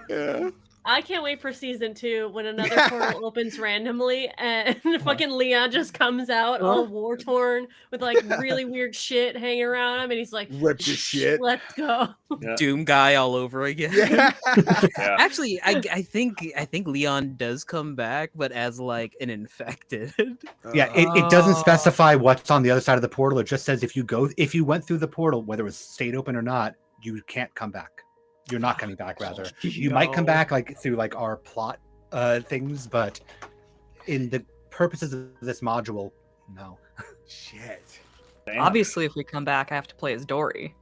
S7: Yeah.
S3: I can't wait for season 2 when another portal opens randomly and fucking Leon just comes out all war torn with like really weird shit hanging around him, and he's like,
S7: Ripped to shit.
S3: let's go.
S1: Yeah.
S2: Doom guy all over again.
S7: Yeah.
S1: Yeah.
S2: Actually, I think Leon does come back, but as like an infected.
S6: Yeah, it doesn't
S2: Oh.
S6: specify what's on the other side of the portal. It just says if you went through the portal, whether it was stayed open or not, you can't come back. You're not coming back, rather. You might come back like through like our plot things, but in the purposes of this module, no.
S7: Shit.
S1: Damn.
S4: Obviously, if we come back, I have to play as Dory.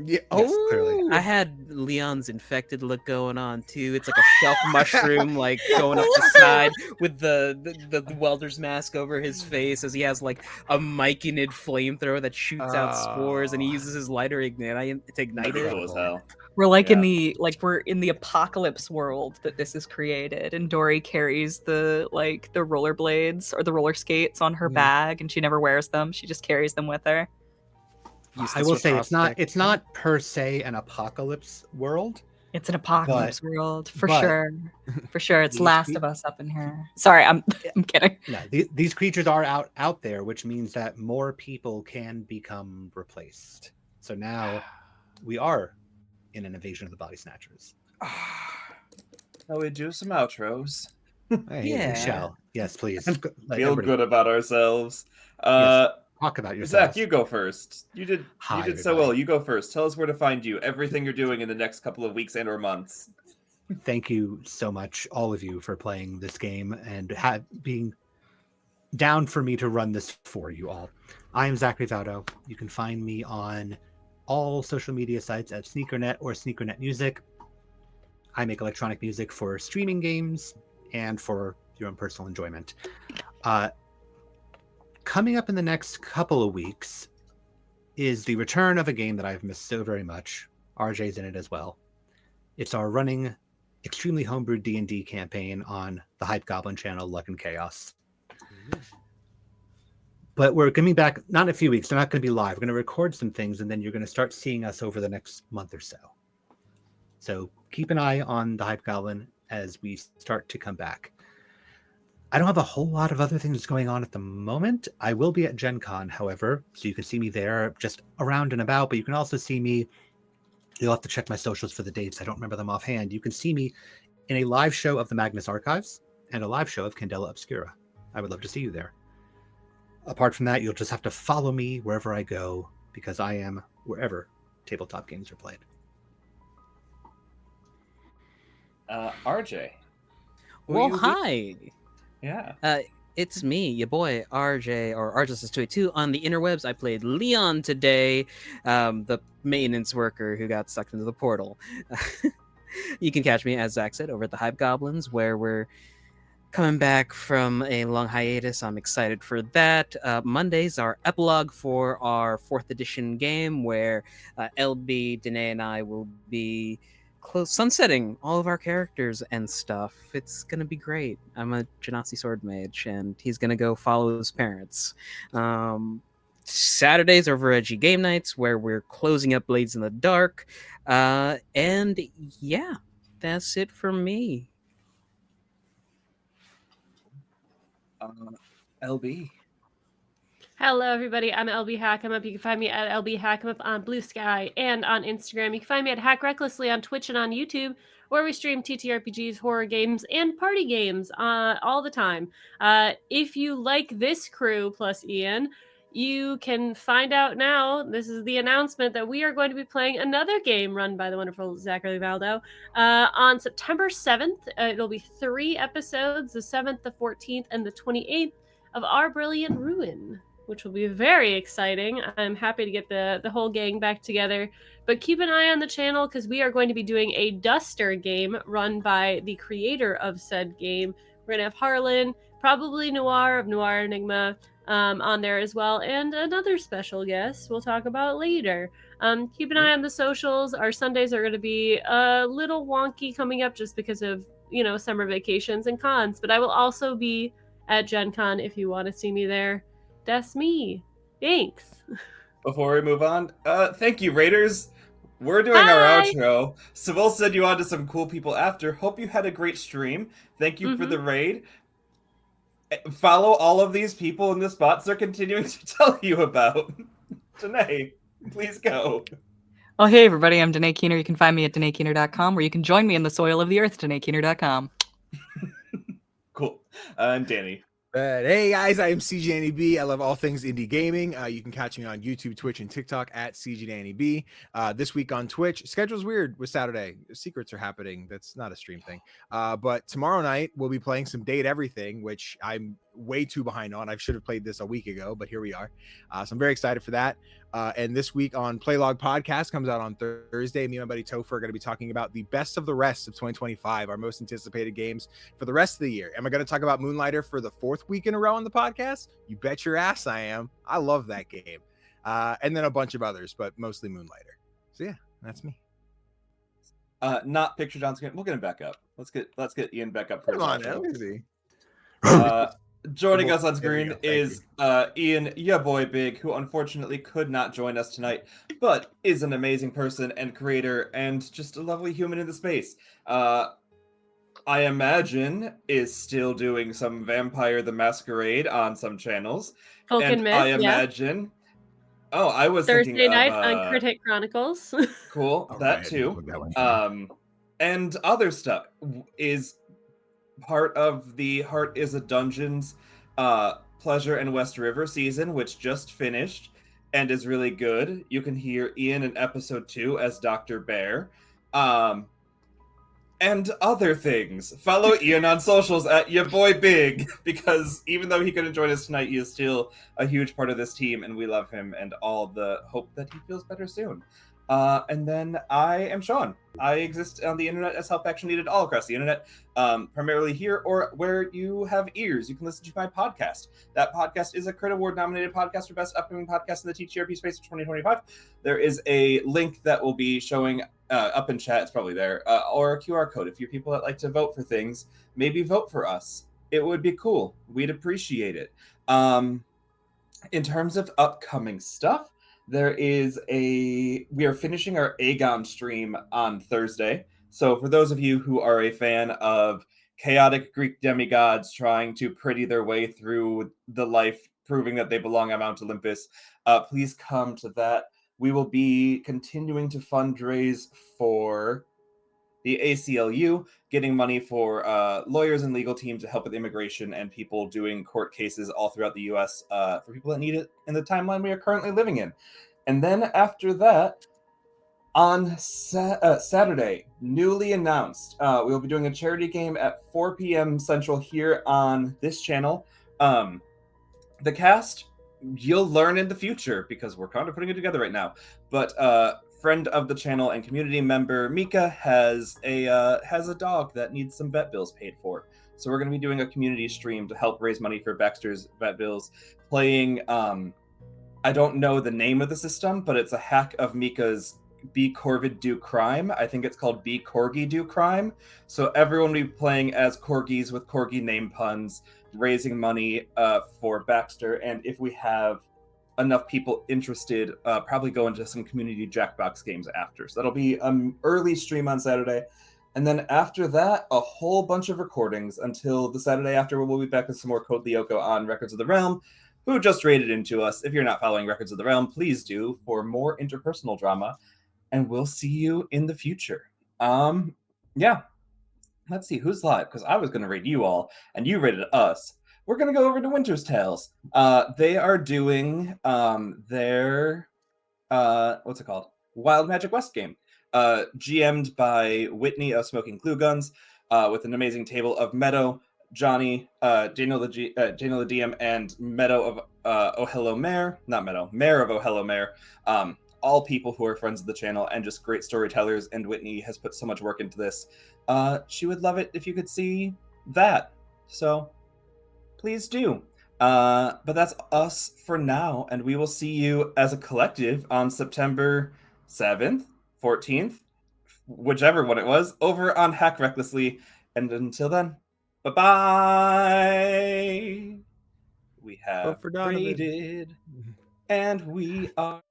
S5: Yeah.
S6: Yes, clearly.
S2: I had Leon's infected look going on too. It's like a shelf mushroom, like going up the side with the welder's mask over his face, as he has like a myconid flamethrower that shoots out spores, and he uses his lighter to ignite it.
S1: Cool as hell.
S4: We're like
S1: Yeah.
S4: we're in the apocalypse world that this is created, and Dory carries the rollerblades or the roller skates on her bag, and she never wears them. She just carries them with her.
S6: I will say it's not per se an apocalypse world.
S4: It's an apocalypse world for
S6: but
S4: sure. For sure, it's
S6: these
S4: Last of Us up in here. Sorry, I'm kidding.
S6: No, these creatures are out there, which means that more people can become replaced. So now we are in an invasion of the body snatchers.
S1: Shall we do some outros?
S2: Yeah.
S6: We shall. Yes, please.
S1: Feel good about ourselves.
S6: Yes. Talk about yourself.
S1: Zach, you go first. You did so
S6: everybody.
S1: well. You go first. Tell us where to find you. Everything you're doing in the next couple of weeks and or months.
S6: Thank you so much, all of you, for playing this game and being down for me to run this for you all. I am Zachary Vaudo. You can find me on all social media sites at SneakerNet or SneakerNet Music. I make electronic music for streaming games and for your own personal enjoyment. Coming up in the next couple of weeks is the return of a game that I've missed so very much. RJ's in it as well. It's our running, extremely homebrewed D&D campaign on the Hype Goblin channel, Luck and Chaos. But we're coming back, not in a few weeks. They're not going to be live. We're going to record some things, and then you're going to start seeing us over the next month or so. So keep an eye on the Hype Goblin as we start to come back. I don't have a whole lot of other things going on at the moment. I will be at Gen Con, however, so you can see me there just around and about, but you can also see me. You'll have to check my socials for the dates. I don't remember them offhand. You can see me in a live show of the Magnus Archives and a live show of Candela Obscura. I would love to see you there. Apart from that, you'll just have to follow me wherever I go, because I am wherever tabletop games are played.
S1: RJ.
S2: Well, hi.
S1: Yeah.
S2: It's me, your boy RJ, or RJ282 on the interwebs. I played Leon today, the maintenance worker who got sucked into the portal. You can catch me, as Zach said, over at the Hype Goblins, where we're coming back from a long hiatus. I'm excited for that. Mondays are epilogue for our 4th edition game, where LB, Danae, and I will be sunsetting all of our characters and stuff. It's gonna be great. I'm a Genasi sword mage, and he's gonna go follow his parents. Saturdays are over edgy game nights, where we're closing up Blades in the Dark. And yeah, that's it for me.
S1: LB.
S3: Hello, everybody. I'm LB Hackemup. You can find me at LB Hackemup on Blue Sky and on Instagram. You can find me at Hack Recklessly on Twitch and on YouTube, where we stream TTRPGs, horror games, and party games all the time. If you like this crew plus Ian, you can find out now. This is the announcement that we are going to be playing another game run by the wonderful Zachary Valdo on September 7th. It'll be 3 episodes, the 7th, the 14th, and the 28th of Our Brilliant Ruin, which will be very exciting. I'm happy to get the whole gang back together. But keep an eye on the channel, because we are going to be doing a Duster game run by the creator of said game. We're going to have Harlan, probably Noir of Noir Enigma, on there as well, and another special guest we'll talk about later. Keep an eye on the socials. Our Sundays are going to be a little wonky coming up just because of, summer vacations and cons. But I will also be at Gen Con if you want to see me there. That's me. Thanks.
S1: Before we move on, thank you, Raiders. We're doing our outro. Seville said you on to some cool people after. Hope you had a great stream. Thank you for the raid. Follow all of these people in the spots they're continuing to tell you about. Danae, please go.
S4: Oh, hey, everybody. I'm Danae Keener. You can find me at DanaeKeener.com, where you can join me in the soil of the earth, DanaeKeener.com.
S1: Cool. And Danny.
S5: Hey guys, I am CGNEB. I love all things indie gaming. You can catch me on YouTube, Twitch, and TikTok at CGNEB. This week on Twitch, schedule's weird with Saturday. Secrets are happening. That's not a stream thing. But tomorrow night we'll be playing some Date Everything, which I'm way too behind on. I should have played this a week ago, but here we are. So I'm very excited for that. And this week on Playlog Podcast comes out on Thursday. Me and my buddy Topher are going to be talking about the best of the rest of 2025, our most anticipated games for the rest of the year. Am I going to talk about Moonlighter for the 4th week in a row on the podcast? You bet your ass I am. I love that game. And then a bunch of others, but mostly Moonlighter. So yeah, that's me.
S1: Not Picture John's game. We'll get him back up. Let's get Ian back up for
S5: Come
S1: his
S5: on,
S1: outro.
S5: let me see.
S1: Joining us on
S5: There we
S1: screen
S5: go, thank
S1: is Ian, ya boy Big, who unfortunately could not join us tonight, but is an amazing person and creator and just a lovely human in the space. I imagine is still doing some Vampire the Masquerade on some channels.
S3: Folk and
S1: And
S3: Myth,
S1: I
S3: yeah.
S1: imagine... Oh, I was
S3: Thursday
S1: thinking
S3: night
S1: of...
S3: on Critic Chronicles.
S1: Cool,
S5: All
S1: that
S5: right,
S1: too.
S5: put that one down.
S1: And other stuff is part of the Heart is a Dungeon's Pleasure and West River season, which just finished and is really good. You can hear Ian in episode 2 as Dr. Bear. And other things. Follow Ian on socials at your boy Big, because even though he couldn't join us tonight, he is still a huge part of this team, and we love him and all the hope that he feels better soon. And then I am Sean. I exist on the internet as help action needed all across the internet, primarily here or where you have ears. You can listen to my podcast. That podcast is a Crit Award nominated podcast for Best Upcoming Podcast in the TTRP space of 2025. There is a link that will be showing up in chat. It's probably there, or a QR code. If you're people that like to vote for things, maybe vote for us. It would be cool. We'd appreciate it. In terms of upcoming stuff, we are finishing our Aegon stream on Thursday. So for those of you who are a fan of chaotic Greek demigods trying to pretty their way through the life, proving that they belong on Mount Olympus, please come to that. We will be continuing to fundraise for the ACLU, getting money for lawyers and legal teams to help with immigration and people doing court cases all throughout the U.S. For people that need it in the timeline we are currently living in. And then after that, on Saturday, newly announced, we'll be doing a charity game at 4 p.m. Central here on this channel. The cast, you'll learn in the future because we're kind of putting it together right now. But friend of the channel and community member Mika has a dog that needs some vet bills paid for. So we're going to be doing a community stream to help raise money for Baxter's vet bills, playing I don't know the name of the system, but it's a hack of Mika's Be Corvid Do Crime. I think it's called Be Corgi Do Crime. So everyone will be playing as corgis with corgi name puns, raising money for Baxter. And if we have enough people interested, probably go into some community Jackbox games after. So that'll be an early stream on Saturday. And then after that, a whole bunch of recordings until the Saturday after. We'll be back with some more Code Lyoko on Records of the Realm, who just raided into us. If you're not following Records of the Realm, please do for more interpersonal drama. And we'll see you in the future. Yeah. Let's see who's live, because I was going to raid you all, and you raided us. We're going to go over to Winter's Tales. They are doing their, what's it called? Wild Magic West game. GM'd by Whitney of Smoking Glue Guns, with an amazing table of Meadow, Johnny, Daniel the DM, and Meadow of Oh Hello Mare. Not Meadow, Mare of Oh Hello Mare. All people who are friends of the channel and just great storytellers, and Whitney has put so much work into this. She would love it if you could see that. So please do. But that's us for now, and we will see you as a collective on September 7th, 14th, whichever one it was, over on Hack Recklessly. And until then, bye-bye. We have
S5: Vote for Donovan.
S1: raided, and we are...